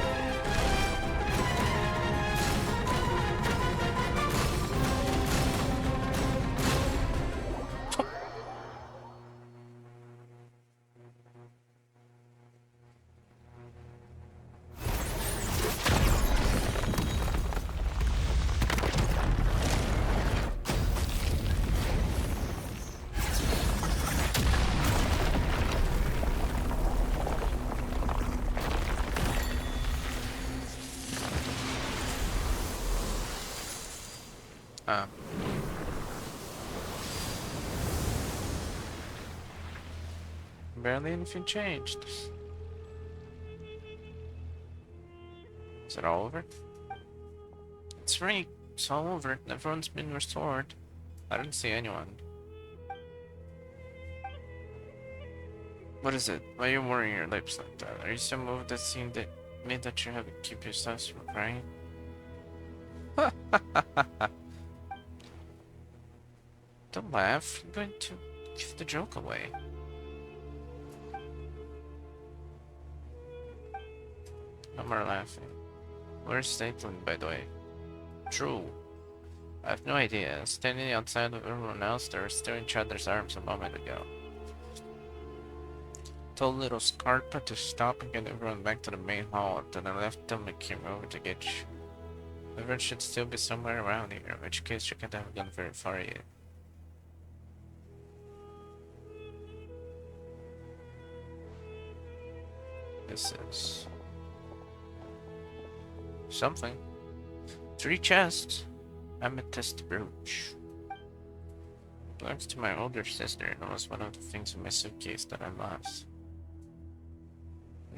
Barely anything changed. Is it all over? It's right. It's all over. Everyone's been restored. I didn't see anyone. What is it? Why are you worrying your lips like that? Are you so moved that seeing that made that you have to keep yourself from crying? Don't laugh. I'm going to give the joke away. No more laughing. Where's Statelin, by the way? True. I have no idea. Standing outside with everyone else, they were still in each other's arms a moment ago. Told little Scarpa to stop and get everyone back to the main hall, then I left them and came over to get you. Everyone should still be somewhere around here, in which case you can't have gone very far yet. This is something. 3 chests. Amethyst brooch. Belongs to my older sister and was one of the things in my suitcase that I lost.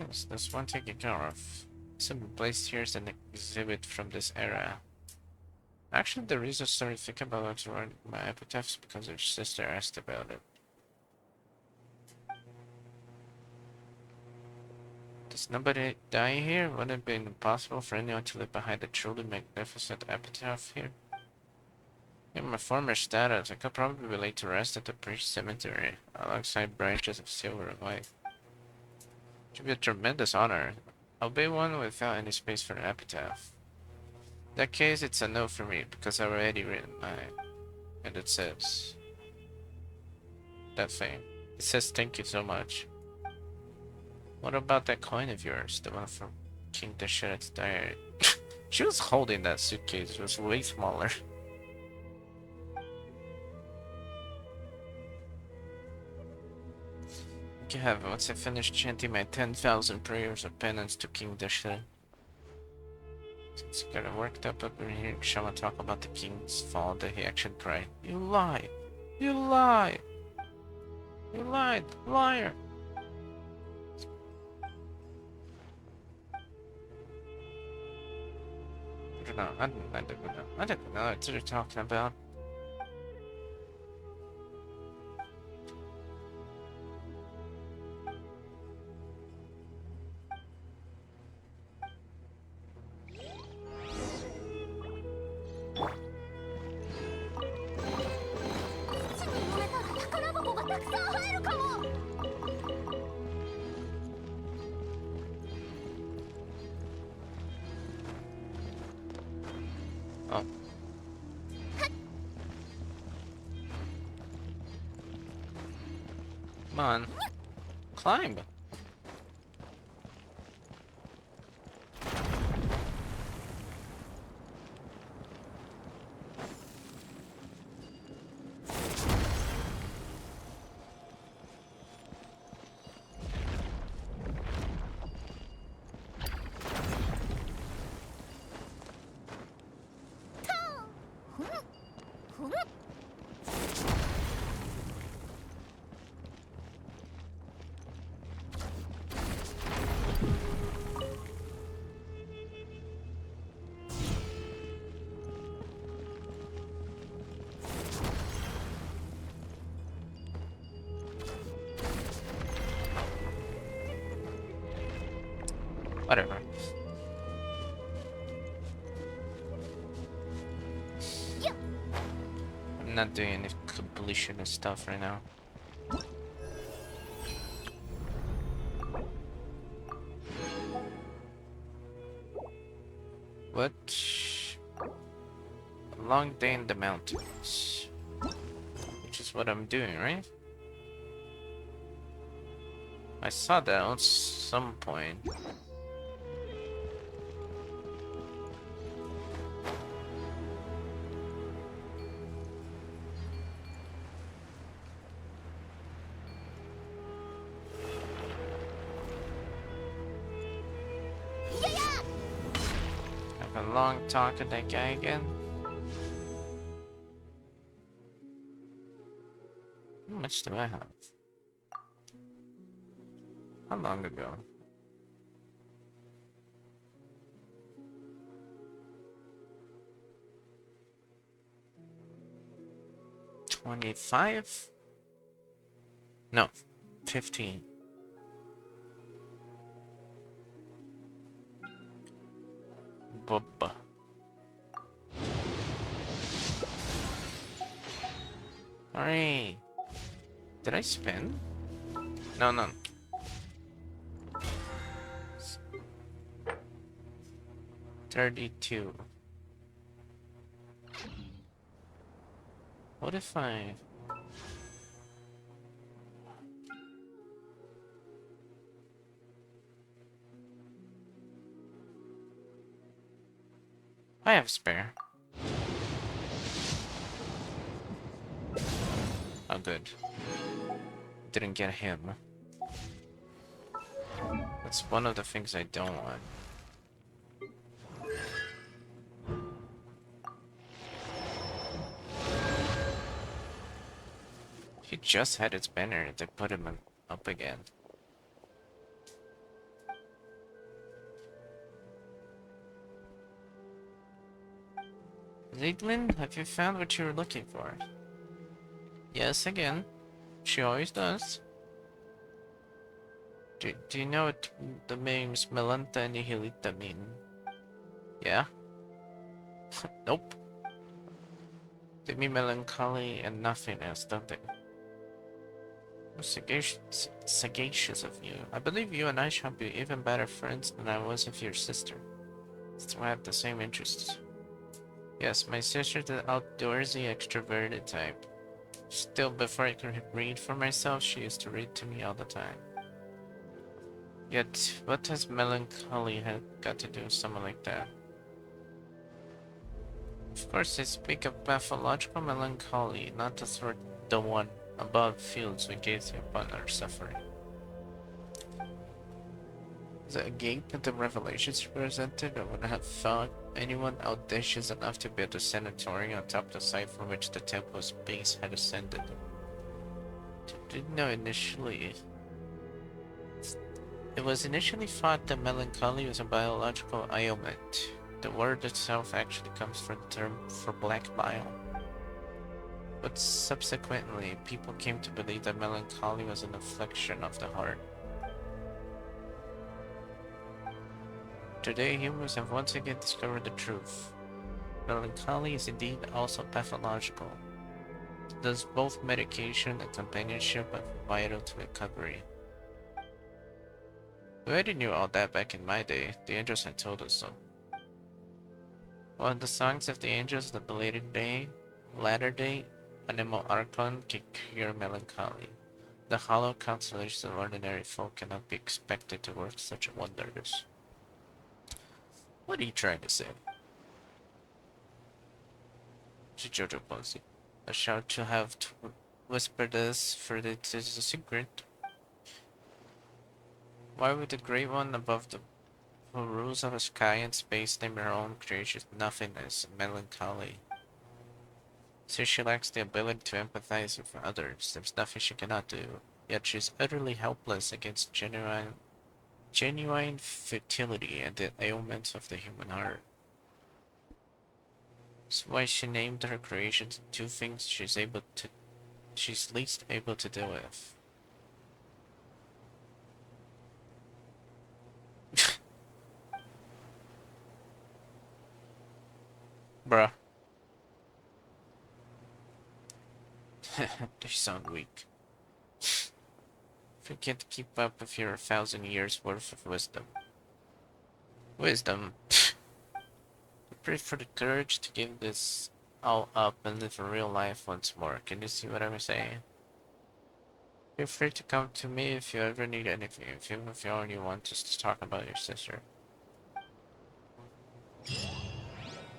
Yes, there's one taken care of. Some placed here is an exhibit from this era. Actually, the reason I started thinking about writing my epitaphs because her sister asked about it. Does nobody die here? Would it have been impossible for anyone to live behind a truly magnificent epitaph here? In my former status, I could probably be laid to rest at the priest cemetery, alongside branches of silver and white. It would be a tremendous honor. I'll be one without any space for an epitaph. In that case, it's a no for me, because I've already written mine. And it says... that thing. It says thank you so much. What about that coin of yours? The one from King Dasharat's diary? She was holding that suitcase. It was way smaller. You have once I finished chanting my 10,000 prayers of penance to King Dasharat. It's getting worked up over here. Shama talk about the king's fall that he actually cried. You lie! You lie! You lied! Liar! I don't know what you're talking about. Oh. Come on. Climb. Whatever. I'm not doing any completionist stuff right now. What? A long day in the mountains. Which is what I'm doing, right? I saw that at some point. Have a long talk with that guy again. How much do I have? How long ago? $25? No, 15. Bubba. Alright. Did I spin? No, no. $32. What if I... I have spare. Oh, good. Didn't get him. That's one of the things I don't want. He just had its banner to put him up again. Caitlin, have you found what you were looking for? Yes, again. She always does. Do you know what the names Melanta and Nihilita mean? Yeah? Nope. They mean melancholy and nothingness, don't they? Sagacious of you. I believe you and I shall be even better friends than I was with your sister. So we have the same interests. Yes, my sister's the outdoorsy, extroverted type. Still, before I could read for myself, she used to read to me all the time. Yet, what has melancholy got to do with someone like that? Of course, I speak of pathological melancholy, not the sort the one above feels when gazing upon our suffering. The agape at the revelations presented, I would have thought anyone audacious enough to build a sanatorium on top of the site from which the temple's base had ascended. Didn't know initially. It was initially thought that melancholy was a biological ailment. The word itself actually comes from the term for black bile. But subsequently, people came to believe that melancholy was an affliction of the heart. Today, humans have once again discovered the truth. Melancholy is indeed also pathological. Thus, both medication and companionship are vital to recovery. We already knew all that back in my day. The angels had told us so. While the songs of the angels of the latter day animal archon can cure melancholy, the hollow consolations of ordinary folk cannot be expected to work such wonders. What are you trying to say? Jojo Posey. I shall to have to whisper this, for it is a secret. Why would the Great One above the who rules of the sky and space name her own creation nothingness and melancholy? Since she lacks the ability to empathize with others, there's nothing she cannot do, yet she is utterly helpless against genuine futility and the ailments of the human heart. That's why she named her creations two things she's least able to deal with. Bruh. They sound weak. If you can't keep up with your 1,000 years worth of wisdom. Wisdom? Pray for the courage to give this all up and live a real life once more. Can you see what I'm saying? Feel free to come to me if you ever need anything, even if you only want just to talk about your sister.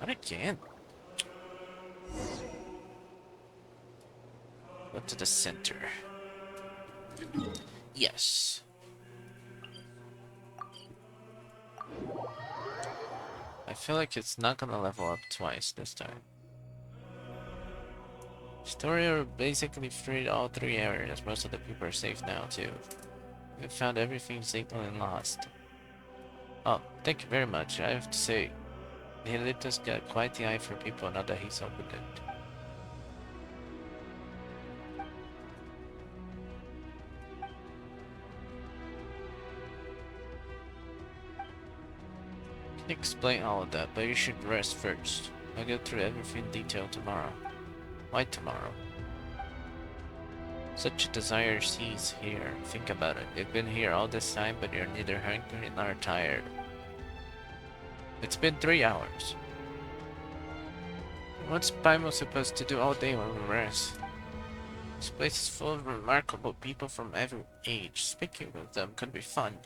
Not again. Go to the center. Yes. I feel like it's not gonna level up twice this time. Story basically freed all three areas. Most of the people are safe now too. We found everything Zaitlin lost. Oh, thank you very much. I have to say, Hilita's got quite the eye for people now that he's opened it. I can explain all of that, but you should rest first. I'll go through everything in detail tomorrow. Why tomorrow? Such a desire sees here. Think about it. You've been here all this time, but you're neither hungry nor tired. It's been 3 hours. What's Paimon supposed to do all day when we rest? This place is full of remarkable people from every age. Speaking with them could be fun.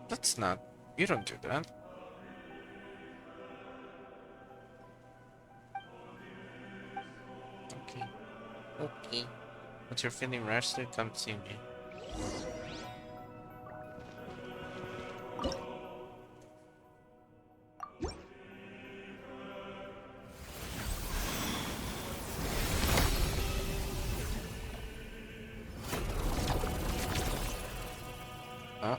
That's not... You don't do that. Okay. Okay. Once you're feeling rested, come see me. Huh?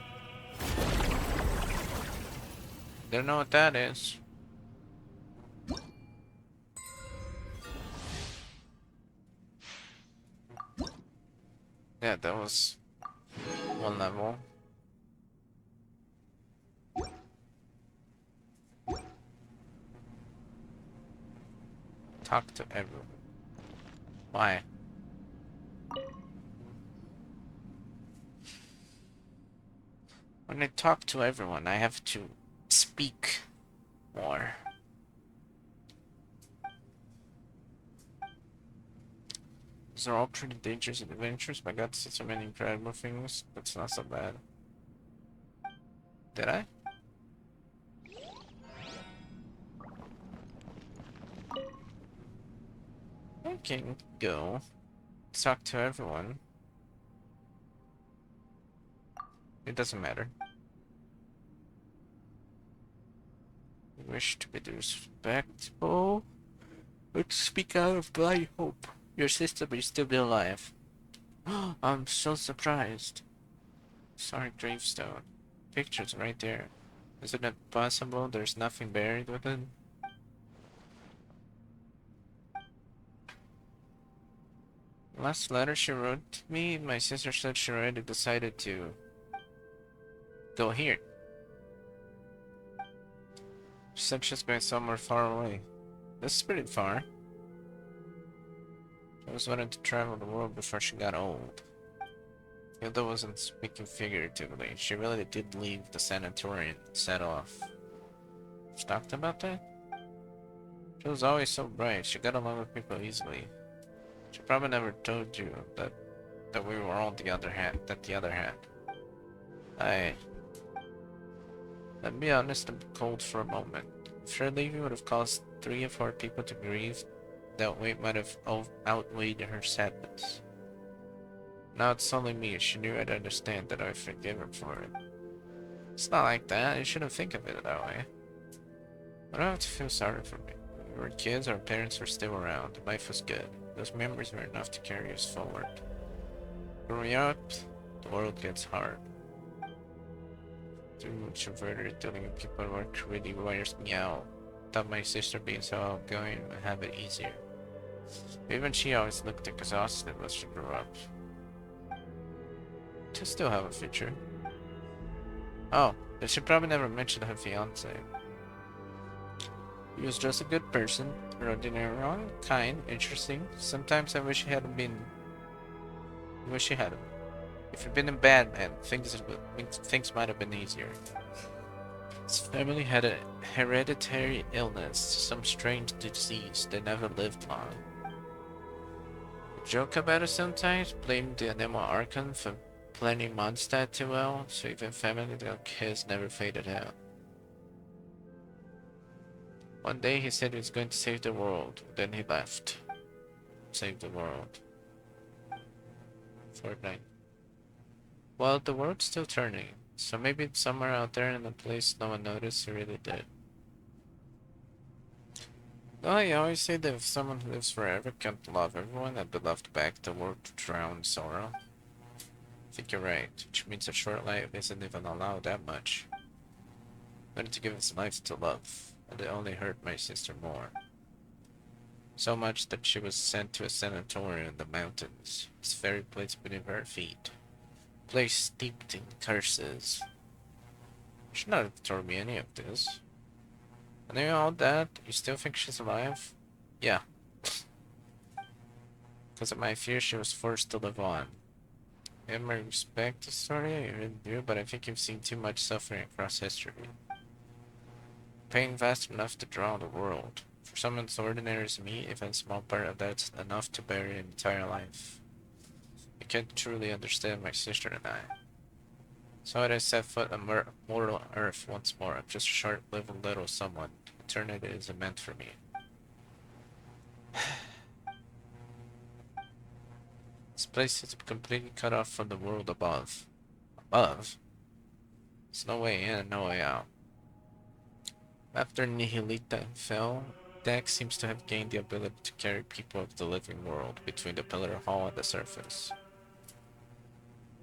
Don't know what that is. Yeah, that was one level. Talk to everyone. Why? When I talk to everyone, I have to speak more. These are all pretty dangerous adventures, but I got to see so many incredible things. That's not so bad. Did I? I can go talk to everyone. It doesn't matter. I wish to be respectful, but speak out of blind hope. Your sister may still be alive. I'm so surprised. Sorry, gravestone. Pictures right there. Isn't it possible there's nothing buried within? Last letter she wrote to me, my sister said she already decided to go here. She said she's going somewhere far away. This is pretty far. She always wanted to travel the world before she got old. Hilda wasn't speaking figuratively. She really did leave the sanatorium and set off. She talked about that? She was always so bright. She got along with people easily. She probably never told you that we were on the other hand. Let me be honest and cold for a moment. If her leaving would have caused 3 or 4 people to grieve, that weight might have outweighed her sadness. Now it's only me. She knew I'd understand that I forgive her for it. It's not like that. You shouldn't think of it that way. I don't have to feel sorry for me. When we were kids, our parents were still around. Life was good. Those memories were enough to carry us forward. Growing up, the world gets hard. Too much introverted, dealing with people at work really wires me out. Thought my sister being so outgoing would have it easier. Even she always looked exhausted as she grew up. To still have a future. Oh, but she probably never mentioned her fiance. He was just a good person, ordinary, kind, interesting. Sometimes I wish he hadn't been. I wish he hadn't. If he'd been a bad man, things might have been easier. His family had a hereditary illness, some strange disease. They never lived long. We joke about it sometimes, blame the Anemo Archon for planning Mondstadt too well, so even family like his never faded out. One day he said he was going to save the world, then he left. Save the world. Fortnite. Well, the world's still turning, so maybe it's somewhere out there in a place no one noticed he really did. No, I always say that if someone who lives forever can't love everyone, I'd be left back to world to drown in sorrow. I think you're right, which means a short life isn't even allowed that much. Learned to give his life to love, and it only hurt my sister more. So much that she was sent to a sanatorium in the mountains, its very place beneath her feet. A place steeped in curses. You should not have told me any of this. And knowing all that, you still think she's alive? Yeah. Because of my fear, she was forced to live on. In my respect the story, I really do, but I think you've seen too much suffering across history. Pain vast enough to drown the world. For someone as ordinary as me, even a small part of that's enough to bury an entire life. I can't truly understand my sister and I. So I set foot on mortal earth once more. I'm just a short-lived little someone. Eternity isn't meant for me. This place is completely cut off from the world above. Above? There's no way in and no way out. After Nihilita fell, Dex seems to have gained the ability to carry people of the living world between the pillar hall and the surface.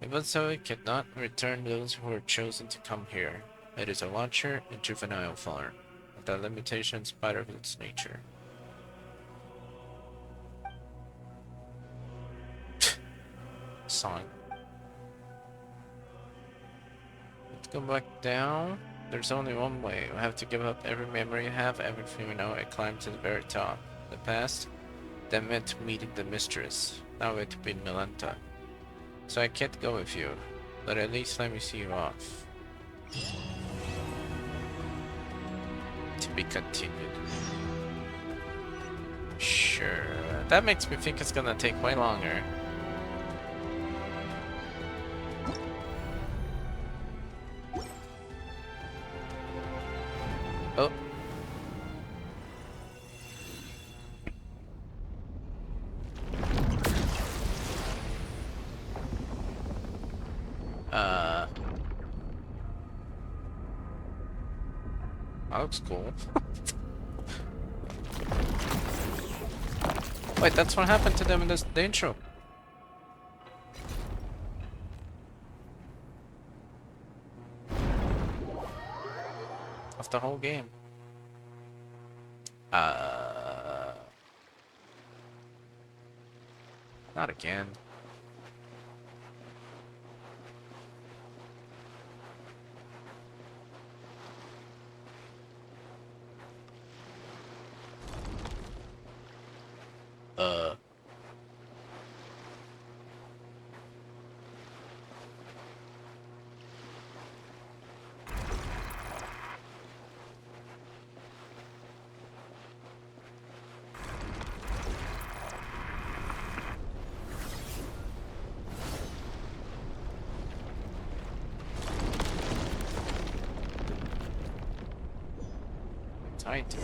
Even so, it could not return those who were chosen to come here. It is a launcher in juvenile form, with a limitation in spite of its nature. Song. Let's go back down. There's only one way. You have to give up every memory you have, everything you know, and climb to the very top. The past, that meant meeting the mistress. Now we have to beat Milanta. So I can't go with you, but at least let me see you off. To be continued. Sure. That makes me think it's gonna take way longer. Oh. That looks cool. Wait, that's what happened to them in the intro. Of the whole game. Not again. Tied to it.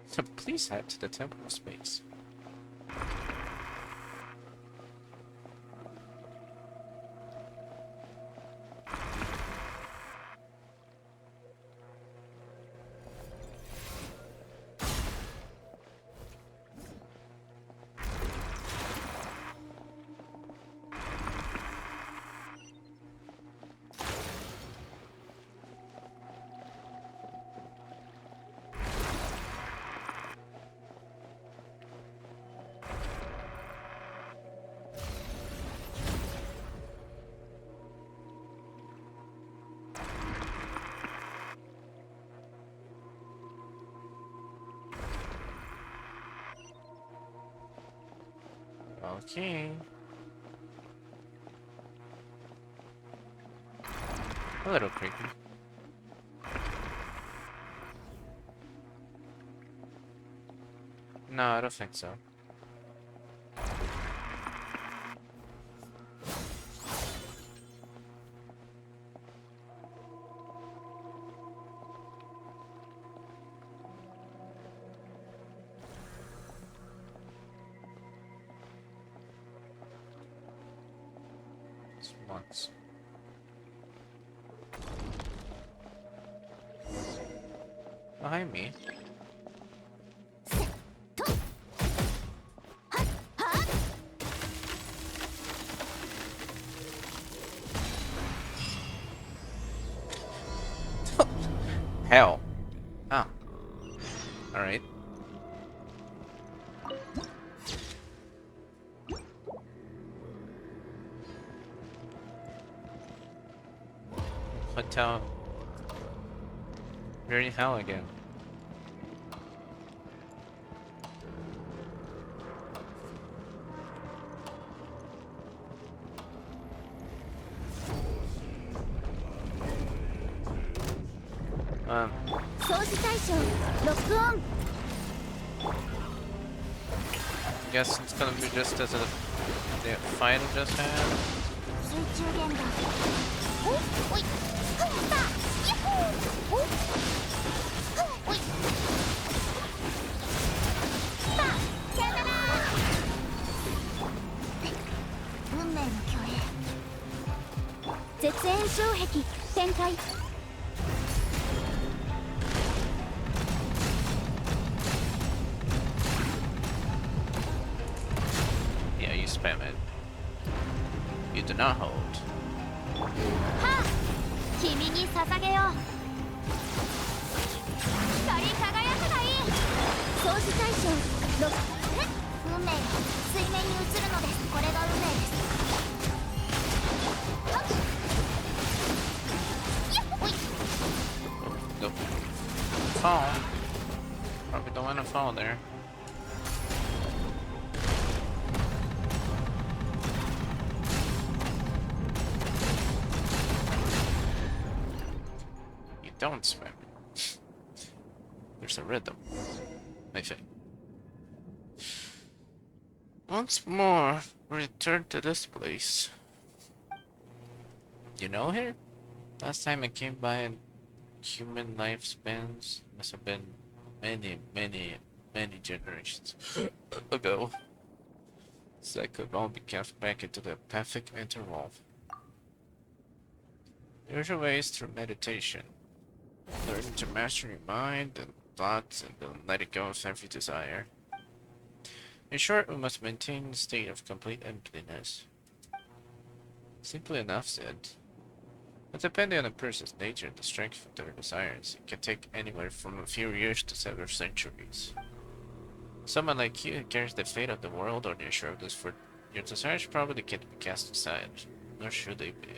So please head to the Temple of Space. Okay. A little creepy. No, I don't think so. Once. Behind me. Hell. Oh. Alright. Hotel. We're in hell again. Guess it's gonna be just as a the fight I just had. 炎障壁展開 Yeah, you spam it. You do not hold. はあ君に捧げよう光り輝くがいい掃除対象6運命が水面に映るのですこれが運命ですはっやっほい Go. Fall. Probably don't want to fall there. You don't swim. There's a rhythm, I think. Once more, return to this place. You know her? Last time I came by in human lifespans must have been many generations ago. So I could all be cast back into the perfect interval. The usual way is through meditation. Learn to master your mind and thoughts and then let it go of every desire. In short, we must maintain a state of complete emptiness. Simply enough said. But depending on a person's nature and the strength of their desires, it can take anywhere from a few years to several centuries. Someone like you who carries the fate of the world on your shoulders, for your desires probably can't be cast aside, nor should they be.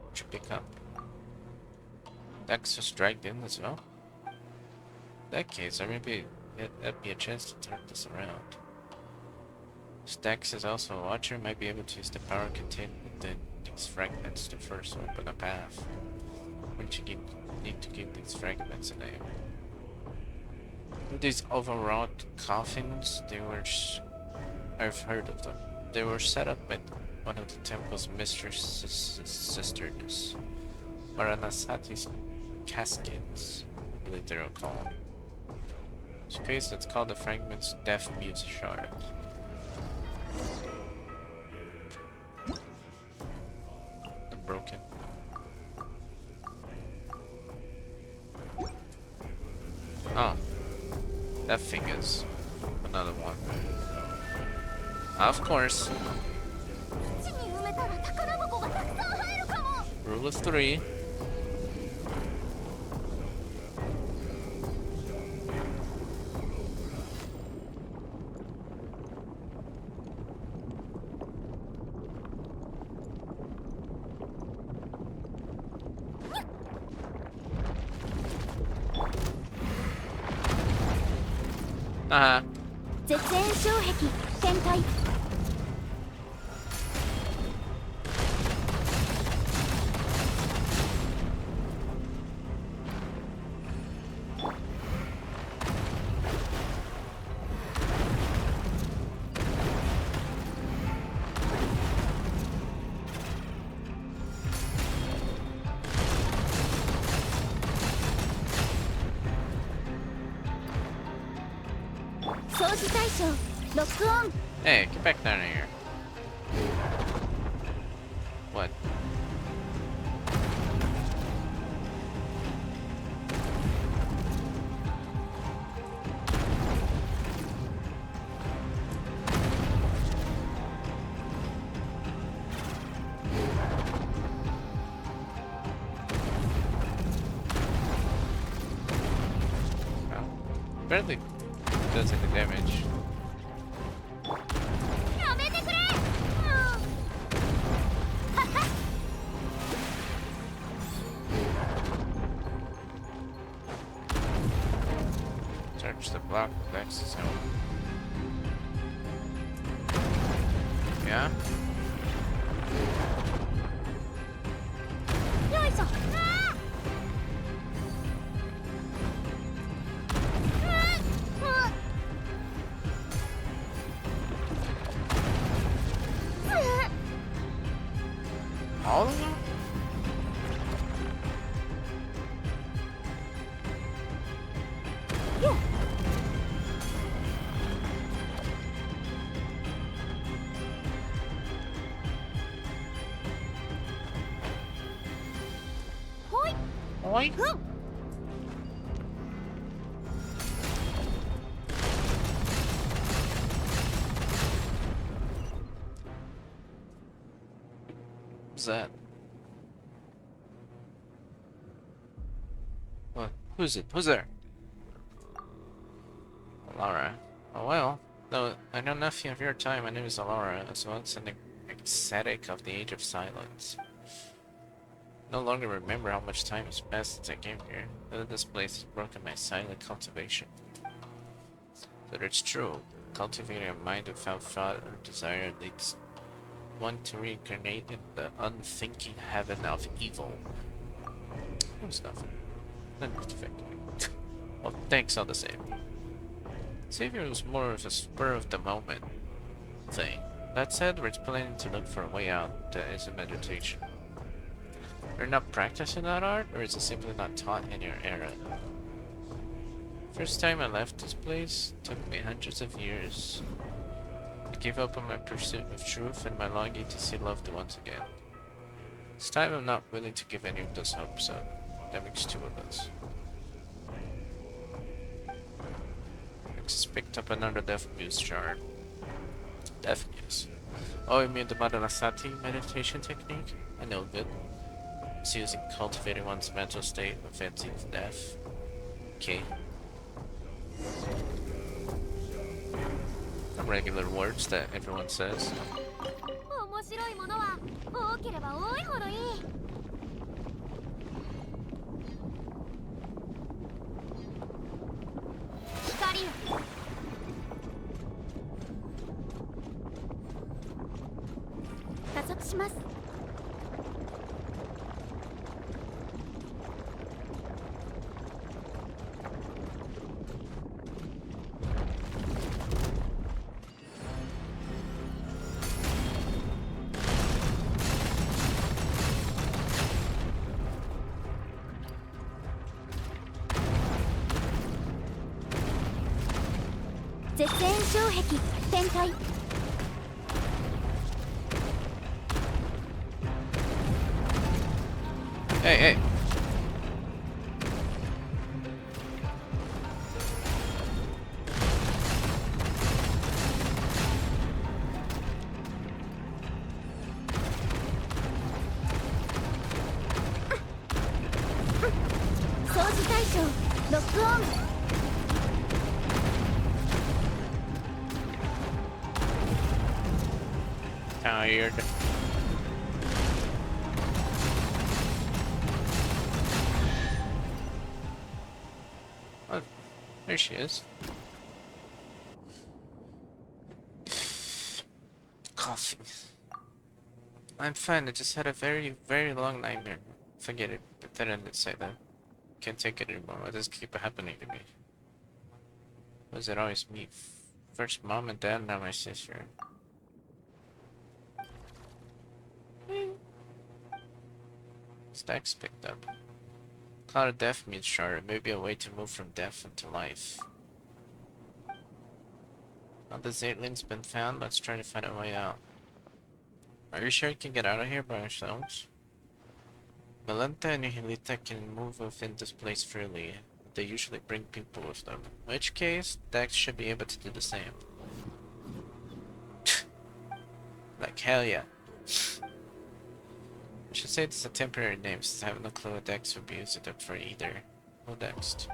What you pick up? Dex was dragged in as well? In that case, that'd be a chance to turn this around. Stax is also a watcher, might be able to use the power contained within these fragments to first open a path. Wouldn't you need to give these fragments a name? These overwrought coffins, I've heard of them. They were set up by one of the temple's sisters, Varanasati's caskets, I believe they were called. Space that's called the fragment's Deaf Mute Shard. Broken. Oh, that thing is another one. Of course. Rule of 3. Uh-huh. 絶縁障壁展開 掃除対象ロックオン Hey, get back down here. What? Well, barely does any damage. やめてくれ Charge the block, that's his own. Yeah? よいしょ All of them? Yeah. あ Oi! What's that? What? Who's it? Who's there? Laura. Oh well. No, I know nothing of your time. My name is Alara, as well as an ascetic of the Age of Silence. No longer remember how much time has passed since I came here. Whether this place has broken my silent cultivation. But it's true. Cultivating a mind without thought or desire leads one to reincarnate in the unthinking heaven of evil. It was nothing. Nothing to affect me. Well, thanks all the same. Savior was more of a spur of the moment thing. That said, we're planning to look for a way out that isn't meditation. You're not practicing that art, or is it simply not taught in your era? First time I left this place took me hundreds of years. I gave up on my pursuit of truth and my longing to see loved ones again. This time I'm not willing to give any of those hopes up. That makes two of us. I just picked up another Death Muse shard. Death Muse. Oh, you mean the Madarasati meditation technique? I know of it. It's used in cultivating one's mental state of fancying death. Okay. Regular words that everyone says. 面白いものは多ければ多いほどいい。光よ。加速します。絶縁障壁展開。Hey, hey. Tired. Oh, there she is. Coffee. I'm fine. I just had a very, very long nightmare. Forget it. Put that in the side though. Can't take it anymore. Why does it keep happening to me? Was it always me? First mom and dad, now my sister. Stacks picked up. Cloud of Death means shard. Maybe a way to move from death into life. Now the Zaitling's been found, let's try to find a way out. Are you sure you can get out of here by ourselves? Melenta and Nihilita can move within this place freely. They usually bring people with them. In which case, Dex should be able to do the same. Like hell yeah. I should say this is a temporary name since I have no clue what Dex would be used it for either. Who next?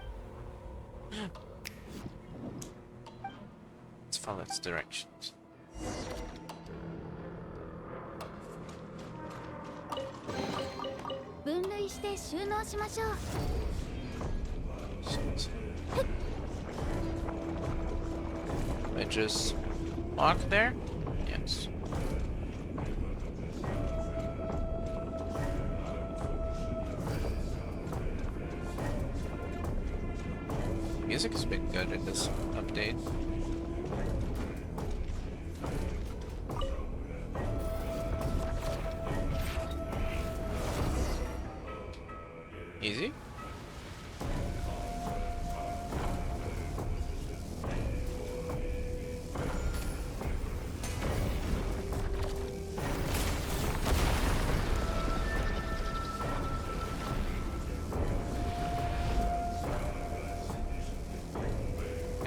Let's follow its directions. I just walk there? Yes. Music has been good in this update. Easy?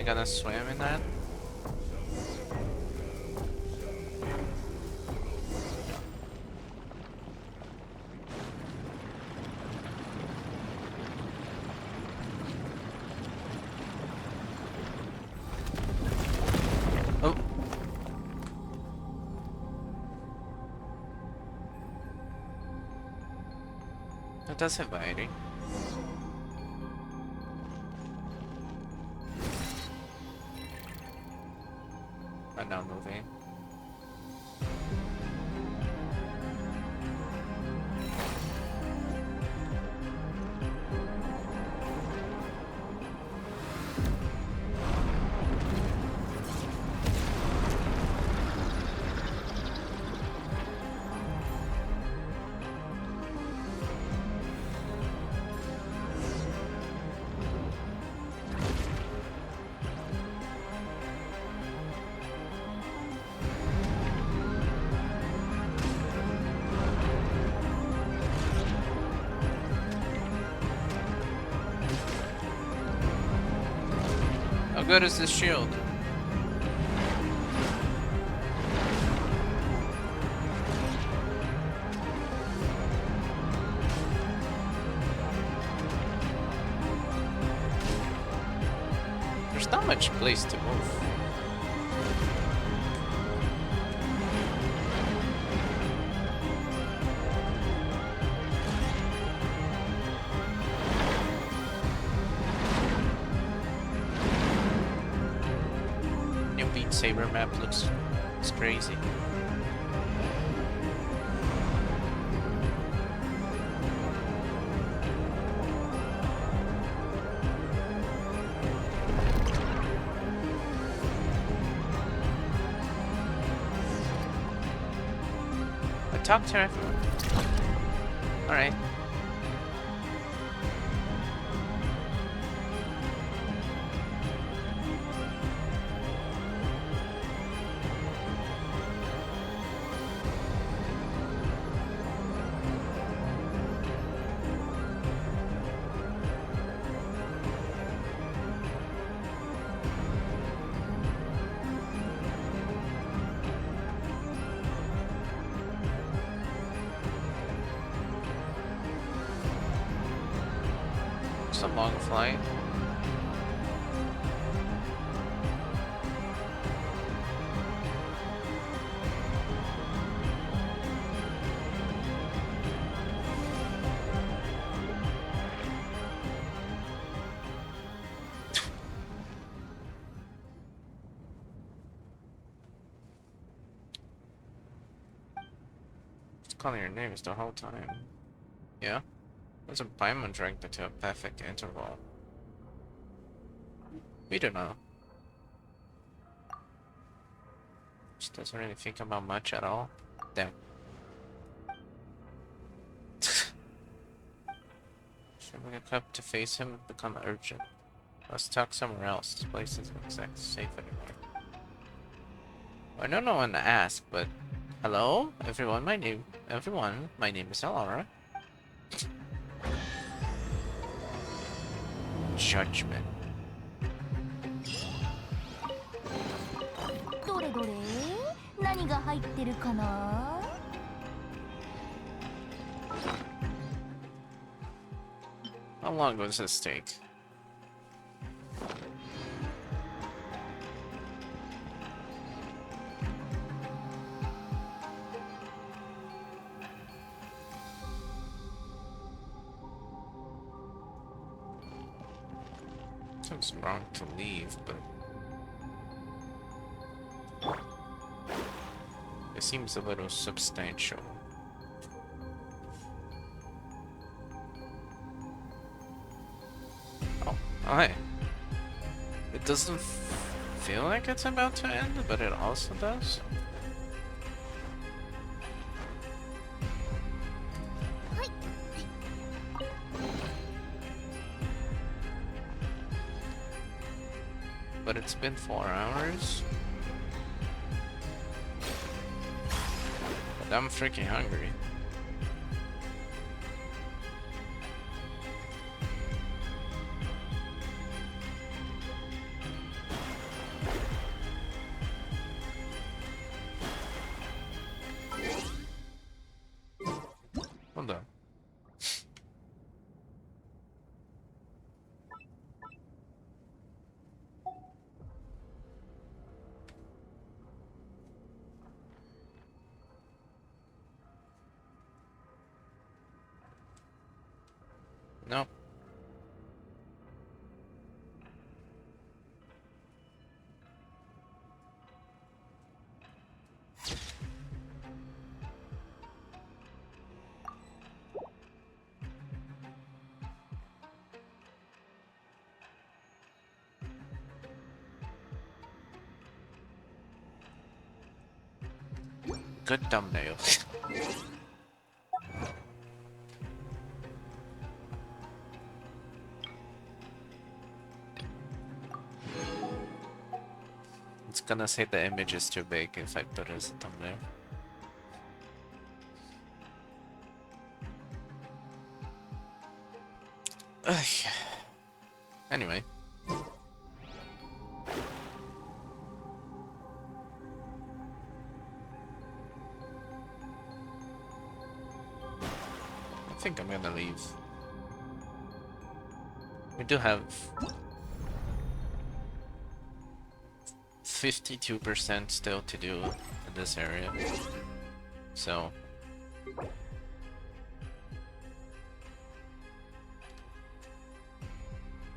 We gonna swim in that? Oh. That does have biting. I'm not moving. How good is this shield? There's not much place to move. New Beat Saber map looks crazy. Talk to everyone. Alright. It's a long flight. It's calling your names the whole time. Yeah? There's a Paimon dragged into a perfect interval. We don't know. She doesn't really think about much at all. Damn. Should we look up to face him become urgent? Let's talk somewhere else. This place isn't exactly safe anymore. I know no one to ask, but hello? Everyone, my name is Alara. Judgment. どれどれ何が入ってるかな How long does this take? Seems wrong to leave, but it seems a little substantial. Oh, hi. It doesn't feel like it's about to end, but it also does. But it's been 4 hours. But I'm freaking hungry. Nope. Good thumbnail. It's gonna say the image is too big if I put it as a thumbnail. Ugh. Anyway. I think I'm gonna leave. We do have 52% still to do in this area. So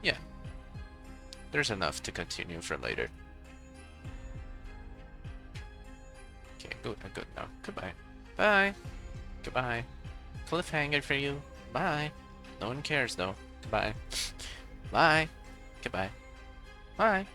yeah, there's enough to continue for later. Okay, good now. Goodbye. Bye. Goodbye. Cliffhanger for you. Bye. No one cares though. Goodbye. Bye. Goodbye. Bye.